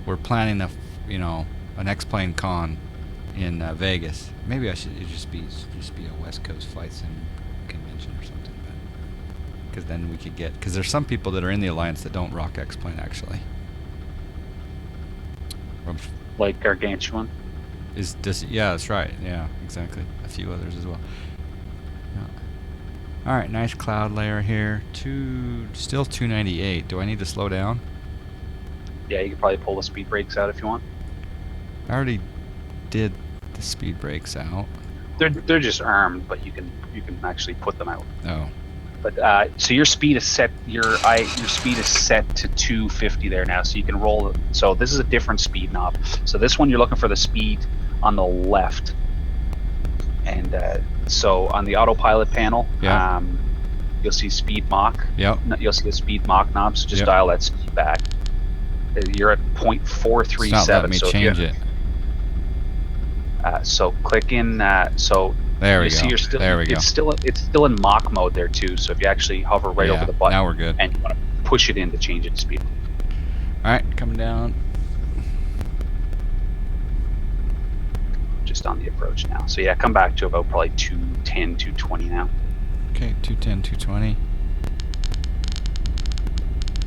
we're planning an X-Plane con in Vegas." Maybe I should just be a West Coast flight sim convention or something, because then we could get, because there's some people that are in the alliance that don't rock X-Plane actually. Like Gargantuan. Yeah, that's right. Yeah, exactly. A few others as well. Yeah. All right, nice cloud layer here. Still 298. Do I need to slow down? Yeah, you could probably pull the speed brakes out if you want. I already did the speed brakes out. They're just armed, but you can actually put them out. Oh. But so your speed is set. Your speed is set to 250 there now, so you can roll. So this is a different speed knob. So this one you're looking for the speed on the left, and so on the autopilot panel, yeah. You'll see speed Mach. Yep. You'll see a speed Mach knob. So just yep. dial that speed back. You're at 0.437. It's not letting me so change it. So click in. So there we you go. See you're still, there we go. It's still in Mach mode there too. So if you actually hover right over the button, now we're good. And you want to push it in to change it to speed. All right, coming down. Just on the approach now. So yeah, come back to about probably 210, 220 now. Okay, 210, 220.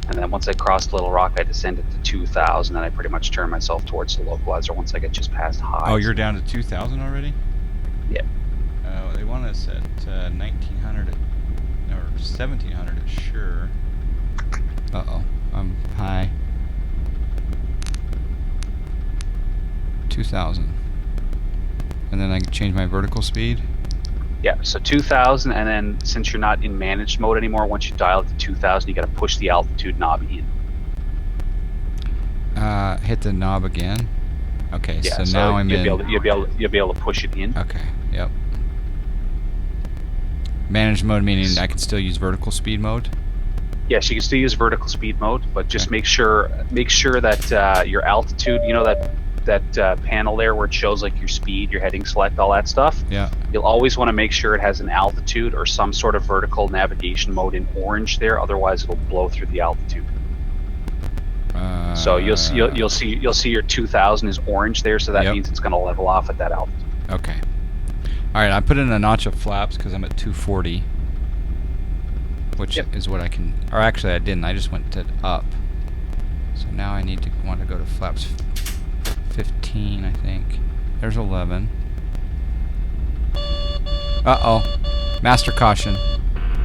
And then once I crossed Little Rock, I descended to 2,000, and I pretty much turned myself towards the localizer once I get just past highs. Oh, you're down to 2,000 already? Yeah. Oh, they want us at 1,900 or 1,700 at sure. Uh-oh, I'm high. 2,000. And then I can change my vertical speed? Yeah, so 2,000, and then since you're not in managed mode anymore, once you dial it to 2,000, you got to push the altitude knob in. Hit the knob again. Okay, yeah, so now I'm in. You'll be able to push it in. Okay. Yep. Managed mode meaning I can still use vertical speed mode. Yes, you can still use vertical speed mode, but just make sure that your altitude, you know that panel there where it shows like your speed, your heading select, all that stuff. Yeah. You'll always want to make sure it has an altitude or some sort of vertical navigation mode in orange there. Otherwise, it'll blow through the altitude. So you'll see your 2,000 is orange there, so that means it's going to level off at that altitude. Okay. All right, I put in a notch of flaps because I'm at 240, which is what I can. Or actually, I didn't. I just went to up. So now I want to go to flaps 15, I think. There's 11. Uh-oh. Master caution.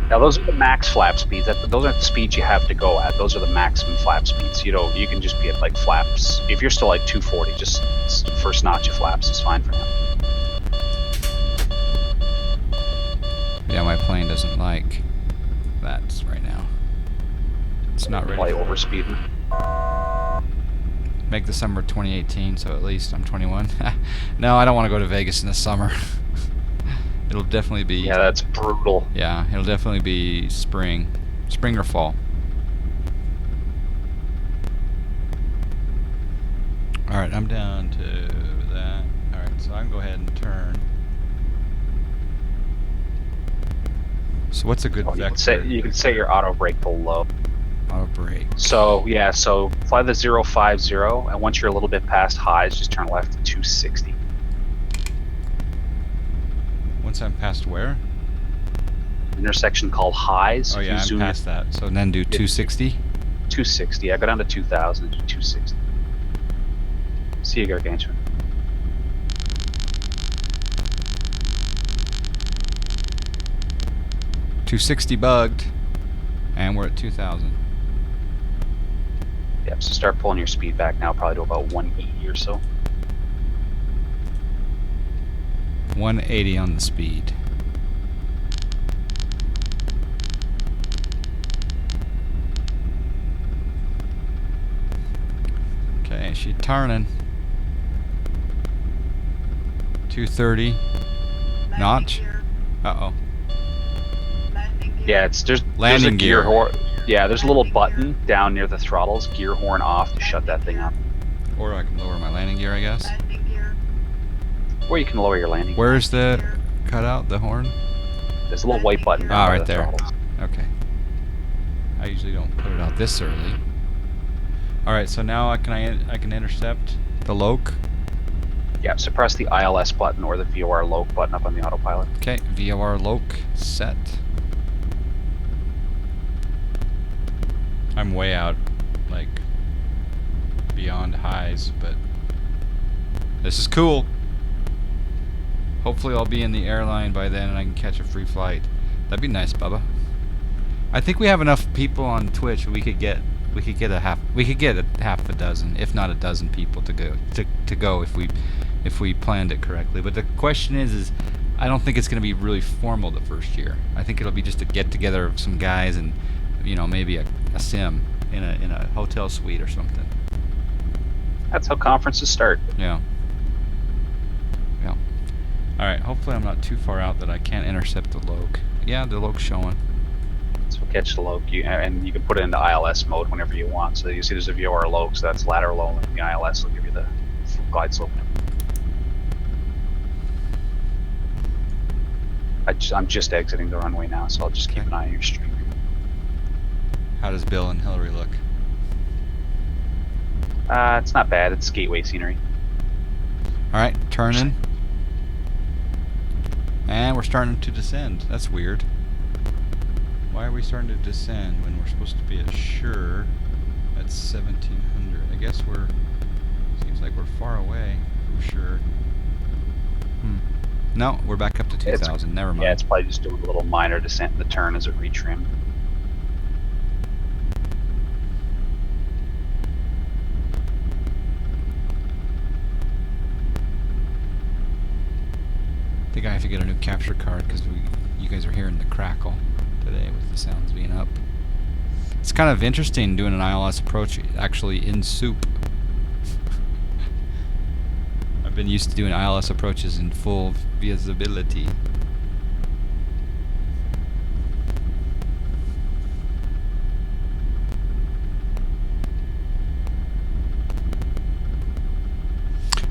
Now those are the max flap speeds. Those aren't the speeds you have to go at. Those are the maximum flap speeds. You can just be at like flaps. If you're still like 240, just first notch of flaps is fine for now. Yeah, my plane doesn't like that right now. It's not ready. Probably overspeeding. Make the summer 2018, so at least I'm 21. No, I don't want to go to Vegas in the summer. It'll definitely be... Yeah, that's brutal. Yeah, it'll definitely be spring. Spring or fall. Alright, I'm down to that. Alright, so I can go ahead and turn. So what's a good vector? You can set your auto brake to low. Auto brake. So yeah, so fly the 050, and once you're a little bit past highs, just turn left to 260. Once I'm past where? Intersection called highs. Oh yeah, I'm past that. So then do 260? 260. I go down to 2000 and do 260. See you, Gargantuan. $260 bugged, and we're at 2,000. Yep, so start pulling your speed back now, probably to about 180 or so. 180 on the speed. Okay, she's turning. 230. Notch. Uh-oh. Yeah, there's a Landing gear. Yeah, there's a little button down near the throttles, gear horn off, to shut that thing up. Or I can lower my landing gear, I guess. Or you can lower your landing. Where's the cutout, the horn? There's a little white button down right by the there. throttles. Okay. I usually don't put it out this early. Alright, so now I can intercept the loc. Yeah, so press the ILS button or the VOR loc button up on the autopilot. Okay, VOR loc set. I'm way out, like, beyond highs, but this is cool. Hopefully I'll be in the airline by then and I can catch a free flight. That'd be nice, Bubba. I think we have enough people on Twitch. We could get a half a dozen, if not a dozen people to go if we planned it correctly. But the question is I don't think it's going to be really formal the first year. I think it'll be just a get together of some guys and, you know, maybe a sim in a hotel suite or something. That's how conferences start. Yeah. Yeah. Alright, hopefully I'm not too far out that I can't intercept the loc. Yeah, the loc's showing. So we'll catch the loc, and you can put it into ILS mode whenever you want. So you see there's a VOR loc, so that's lateral only. The ILS will give you the glide slope. I'm just exiting the runway now, so I'll just keep an eye on your stream. How does Bill and Hillary look? It's not bad. It's gateway scenery. Alright, turning. And we're starting to descend. That's weird. Why are we starting to descend when we're supposed to be at sure at 1700? I guess seems like we're far away from sure. No, we're back up to 2000. Never mind. Yeah, it's probably just doing a little minor descent in the turn as it retrimmed. I think I have to get a new capture card because you guys are hearing the crackle today with the sounds being up. It's kind of interesting doing an ILS approach actually in soup. I've been used to doing ILS approaches in full visibility.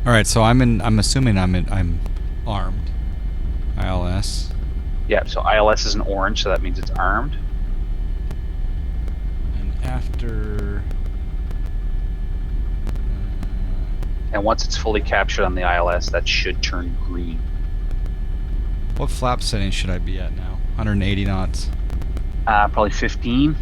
All right, so I'm assuming I'm armed. ILS. Yeah, so ILS is an orange, so that means it's armed. And after... and once it's fully captured on the ILS, that should turn green. What flap setting should I be at now? 180 knots. Probably 15.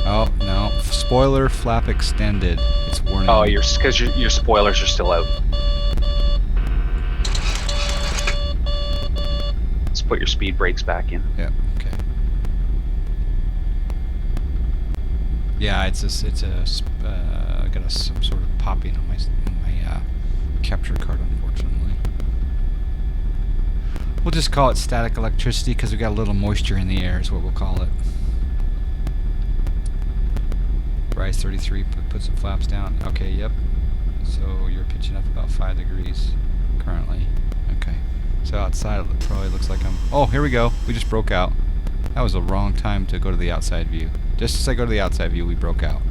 Oh, no. Spoiler flap extended. It's warning. Oh, because your spoilers are still out. Let's put your speed brakes back in. Yeah, okay. Yeah, I got some sort of popping on my capture card, unfortunately. We'll just call it static electricity because we got a little moisture in the air is what we'll call it. Rise 33, put some flaps down. Okay, yep. So you're pitching up about 5 degrees currently. Okay. So outside it probably looks like I'm... Oh, here we go. We just broke out. That was the wrong time to go to the outside view. Just as I go to the outside view, we broke out.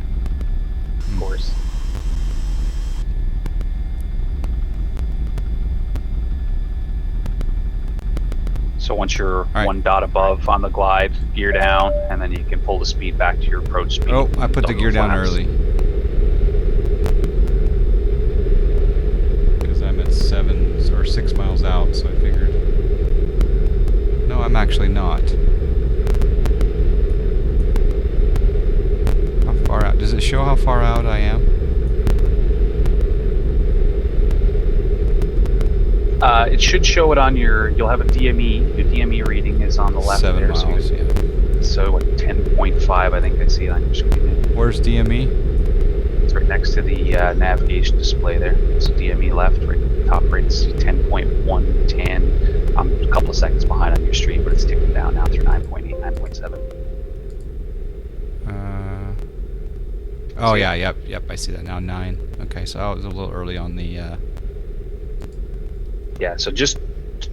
Of course. So once you're one dot above on the glide, gear down, and then you can pull the speed back to your approach speed. Oh, I put the gear down early. Because I'm at 7 or 6 miles out, so I figured... No, I'm actually not. How far out? Does it show how far out I am? It should show it on your. You'll have a DME. Your DME reading is on the left 7 there. miles, yeah. So what, 10.5, I think I see it on your screen. Where's DME? It's right next to the navigation display there. It's DME left, right top right. It's 10.110. I'm a couple of seconds behind on your stream, but it's ticking down now through 9.8, 9.7. Oh yeah, yep. I see that now. 9. Okay, so I was a little early on the. Yeah, so just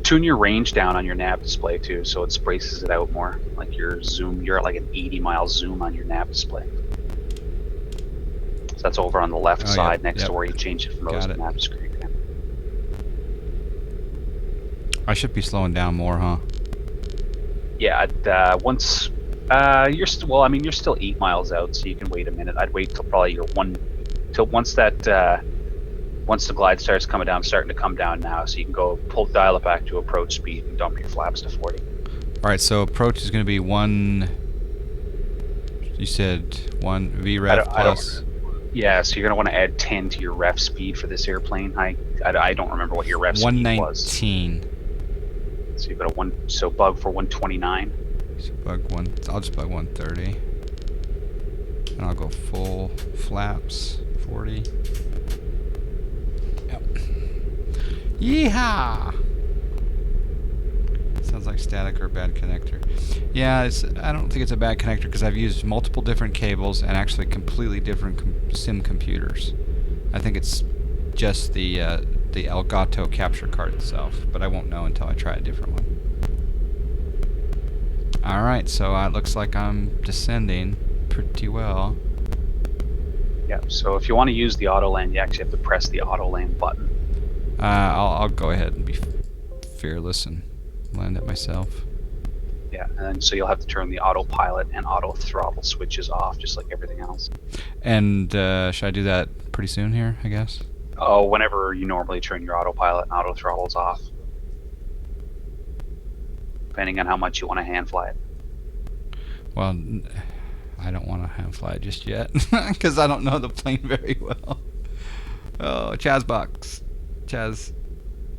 tune your range down on your nav display too, so it spraces it out more. Like your zoom, you're at like an 80-mile zoom on your nav display. So that's over on the left side next to where you change it from those nav screen. I should be slowing down more, huh? Yeah, once you're still, well, I mean, you're still 8 miles out, so you can wait a minute. I'd wait till probably you're once that. Once the glide starts coming down, starting to come down now, so you can go dial it back to approach speed and dump your flaps to 40. All right, so approach is going to be 1. You said 1 Vhf plus. Yeah, so you're going to want to add 10 to your ref speed for this airplane. I don't remember what your ref speed was. 119. So you've got a so bug for 129. So bug 1. I'll just bug 130, and I'll go full flaps 40. Yeehaw! Sounds like static or bad connector. Yeah, I don't think it's a bad connector because I've used multiple different cables and actually completely different sim computers. I think it's just the Elgato capture card itself, but I won't know until I try a different one. Alright, so it looks like I'm descending pretty well. Yeah, so if you want to use the auto land, you actually have to press the auto land button. I'll go ahead and be fearless and land it myself. Yeah, and then, so you'll have to turn the autopilot and auto throttle switches off, just like everything else. And should I do that pretty soon here, I guess? Oh, whenever you normally turn your autopilot and auto throttles off. Depending on how much you want to hand fly it. Well, I don't want to hand fly it just yet, because I don't know the plane very well. Oh, Chazbox. Chaz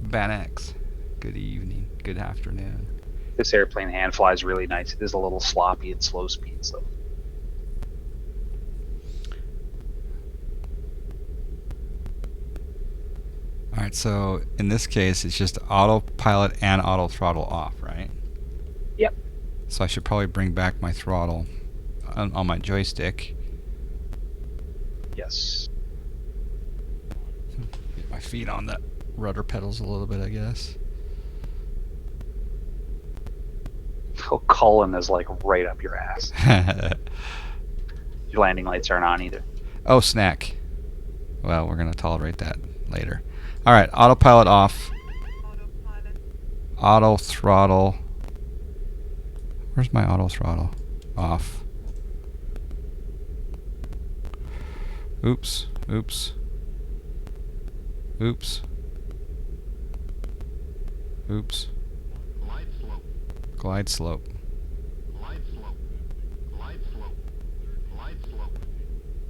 Banex. Good evening. Good afternoon. This airplane hand flies really nice. It is a little sloppy at slow speeds, though. Alright, so in this case, it's just autopilot and auto throttle off, right? Yep. So I should probably bring back my throttle on my joystick. Yes. Get my feet on the rudder pedals a little bit, I guess. Oh, Colin is like right up your ass. Your landing lights aren't on either. Oh, snack. Well, we're going to tolerate that later. Alright, autopilot off. Auto throttle. Where's my auto throttle? Off. Oops. Oops. Oops. Oops. Glide slope. Glide slope. Glide slope. Glide slope. Glide slope.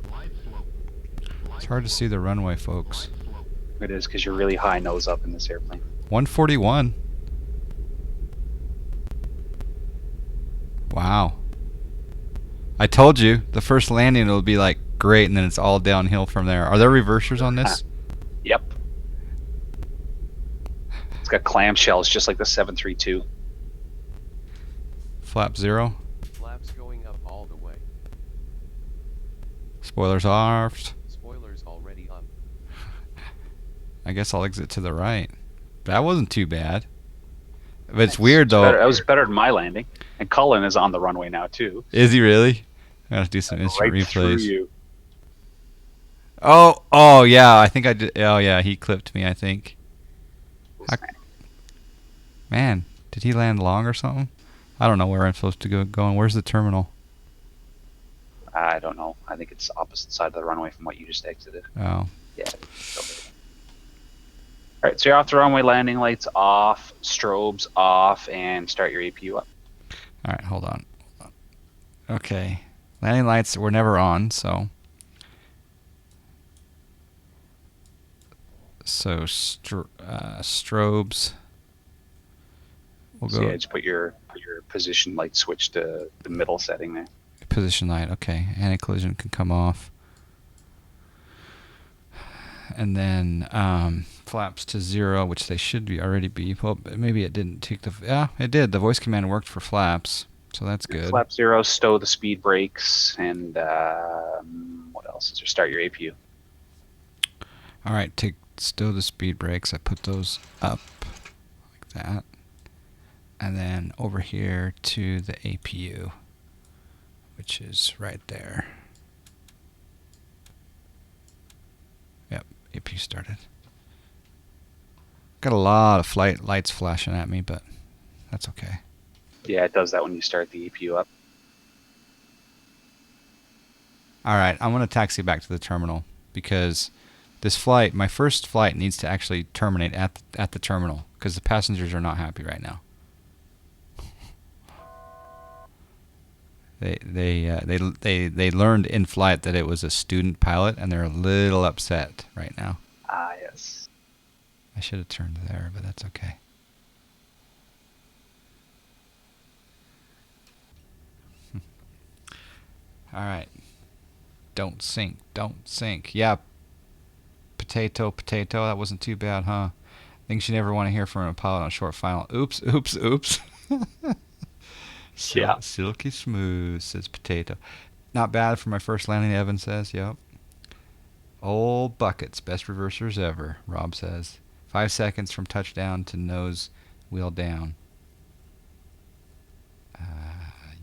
Glide slope. It's hard to see the runway, folks. It is, because you're really high nose up in this airplane. 141. Wow. I told you, the first landing will be like great, and then it's all downhill from there. Are there reversers on this? Yep. It's got clamshells just like the 732. Flap 0. Flaps going up all the way. Spoilers off. Spoilers already up. I guess I'll exit to the right. That wasn't too bad. But it's weird though. That was better than my landing. And Cullen is on the runway now too. Is he really? I gotta do some instant Right through replays. you. Oh yeah, I think I did. Oh yeah, he clipped me, I think. Man, did he land long or something? I don't know where I'm supposed to go going. Where's the terminal? I don't know. I think it's opposite side of the runway from what you just exited. Oh. Yeah. All right, so you're off the runway, landing lights off, strobes off, and start your APU up. All right, hold on. Okay. Landing lights were never on, so... So, strobes... We'll So go yeah, just put your position light switch to the middle setting there. position light. Okay, anti-collision can come off. And then flaps to 0, which they should already be. Well, maybe it didn't take the... Yeah, it did. The voice command worked for flaps, so that's good. Flap 0, stow the speed brakes, and what else is there? Start your APU. All right, stow the speed brakes. I put those up like that. And then over here to the APU, which is right there. Yep, APU started. Got a lot of flight lights flashing at me, but that's okay. Yeah, it does that when you start the APU up. All right, I'm going to taxi back to the terminal because this flight, my first flight, needs to actually terminate at the terminal because the passengers are not happy right now. They learned in flight that it was a student pilot, and they're a little upset right now. Ah, yes. I should have turned there, but that's okay. All right. Don't sink. Don't sink. Yeah. Potato. That wasn't too bad, huh? Things you never want to hear from a pilot on a short final. Oops. Yeah. Silky smooth, says Potato. Not bad for my first landing, Evan says. Yep. Old buckets, best reversers ever, Rob says. 5 seconds from touchdown to nose wheel down.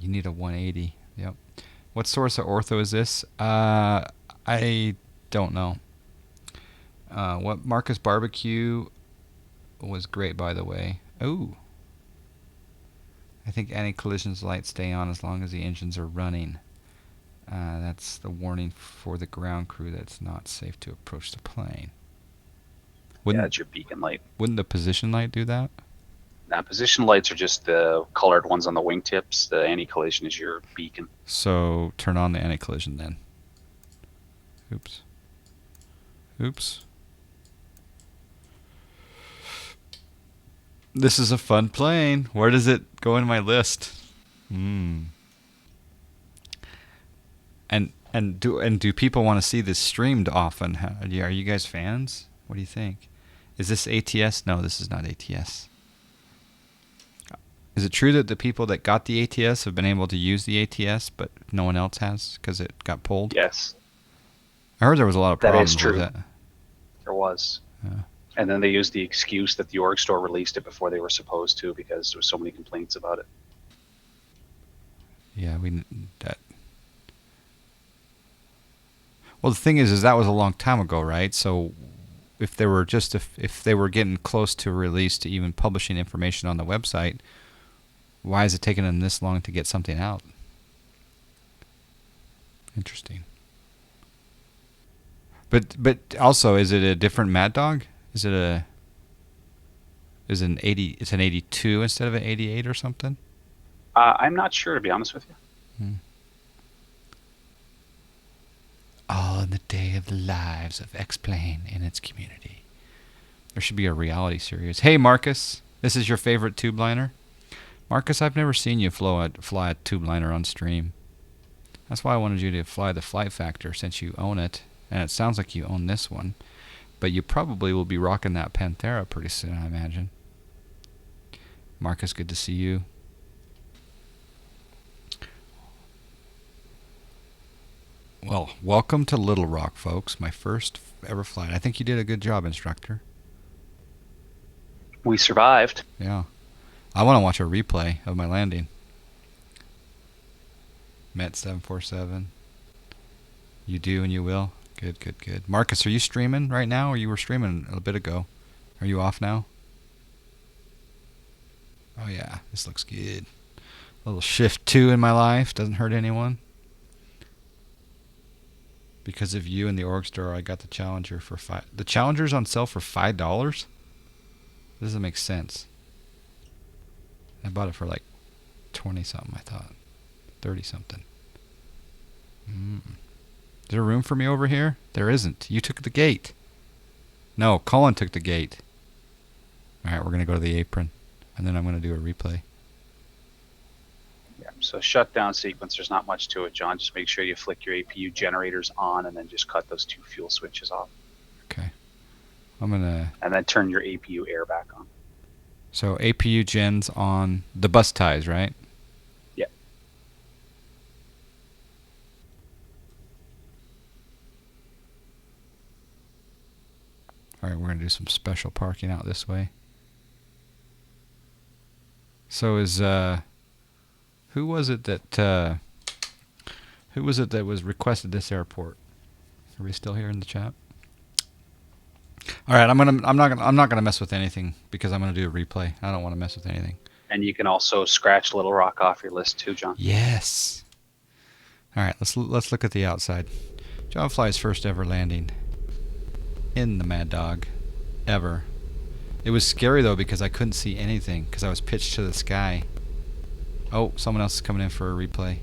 You need a 180. Yep. What source of ortho is this? I don't know. What Marcus Barbecue was great, by the way. Ooh. I think anti-collisions lights stay on as long as the engines are running. That's the warning for the ground crew that it's not safe to approach the plane. Yeah, it's your beacon light. Wouldn't the position light do that? Now, position lights are just the colored ones on the wingtips. The anti-collision is your beacon. So turn on the anti-collision then. Oops. This is a fun plane. Where does it go in my list? And do people want to see this streamed often? Are you guys fans? What do you think? Is this ATS? No, this is not ATS. Is it true that the people that got the ATS have been able to use the ATS, but no one else has because it got pulled? Yes. I heard there was a lot of problems That is true. with it. There was. Yeah. And then they used the excuse that the org store released it before they were supposed to because there were so many complaints about it. Yeah, Well, the thing is that was a long time ago, right? So if they were getting close to release to even publishing information on the website, why is it taking them this long to get something out? Interesting. But also, is it a different Mad Dog? Is an 80? It's an 82 instead of an 88 or something? I'm not sure, to be honest with you. All in the day of the lives of X-Plane and its community. There should be a reality series. Hey, Marcus, this is your favorite tube liner? Marcus, I've never seen you fly a tube liner on stream. That's why I wanted you to fly the Flight Factor since you own it. And it sounds like you own this one. But you probably will be rocking that Panthera pretty soon, I imagine. Marcus, good to see you. Well, welcome to Little Rock, folks. My first ever flight. I think you did a good job, instructor. We survived. Yeah. I want to watch a replay of my landing. Met 747. You do and you will. Good, good, good. Marcus, are you streaming right now, or you were streaming a bit ago? Are you off now? Oh yeah, this looks good. A little shift 2 in my life. Doesn't hurt anyone. Because of you and the org store, I got the Challenger for $5. The Challenger's on sale for $5? Doesn't make sense. I bought it for like 20 something, I thought. 30 something. Is there room for me over here? There isn't. You took the gate. No, Colin took the gate. Alright, we're going to go to the apron. And then I'm going to do a replay. Yeah, so shutdown sequence, there's not much to it, John. Just make sure you flick your APU generators on and then just cut those 2 fuel switches off. Okay. I'm going to... And then turn your APU air back on. So APU gens on the bus ties, right? Yeah. Alright, we're going to do some special parking out this way. So is... Who was it that was requested this airport? Are we still here in the chat? All right, I'm not gonna mess with anything because I'm gonna do a replay. I don't want to mess with anything. And you can also scratch Little Rock off your list too, John. Yes. All right, let's look at the outside. John flies first ever landing in the Mad Dog ever. It was scary though because I couldn't see anything because I was pitched to the sky. Oh, someone else is coming in for a replay.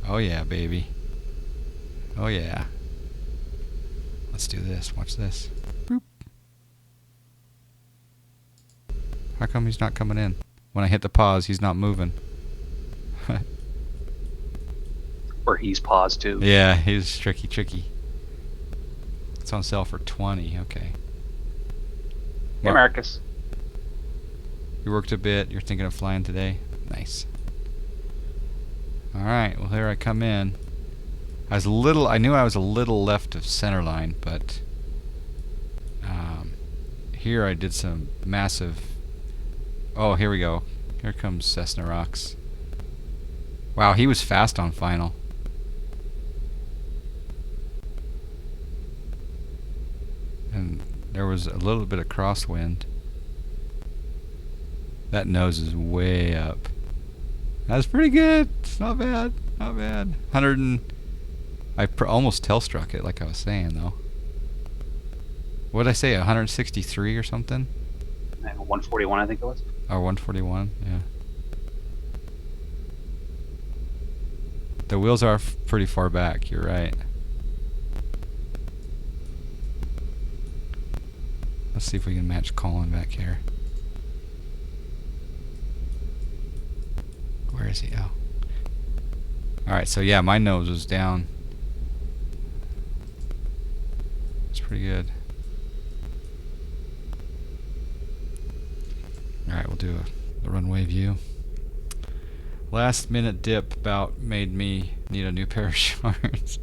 Oh yeah, baby. Oh yeah. Let's do this. Watch this. Boop. How come he's not coming in? When I hit the pause, he's not moving. Or he's paused too. Yeah, he's tricky. It's on sale for 20. Okay. Hey, Marcus. You worked a bit. You're thinking of flying today? Nice. Alright, well here I come in. I knew I was a little left of center line, but here I did some massive... Oh, here we go. Here comes Cessna Rocks. Wow, he was fast on final. And there was a little bit of crosswind. That nose is way up. That's pretty good. It's not bad. Not bad. I almost tail struck it like I was saying though. What did I say? 163 or something? 141, I think it was. Or 141, yeah. The wheels are pretty far back. You're right. Let's see if we can match Colin back here. Where is he? Oh. Alright, so yeah, my nose was down. It's pretty good. Alright, we'll do the runway view. Last minute dip about made me need a new pair of shorts.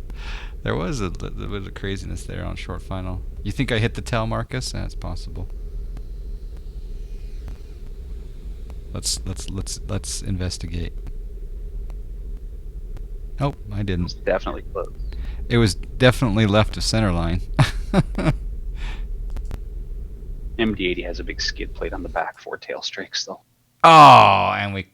There was a bit of craziness there on short final. You think I hit the tail, Marcus? That's possible. Let's investigate. Nope, I didn't. It's definitely close. It was definitely left of center line. MD-80 has a big skid plate on the back for tail strakes though. Oh, and we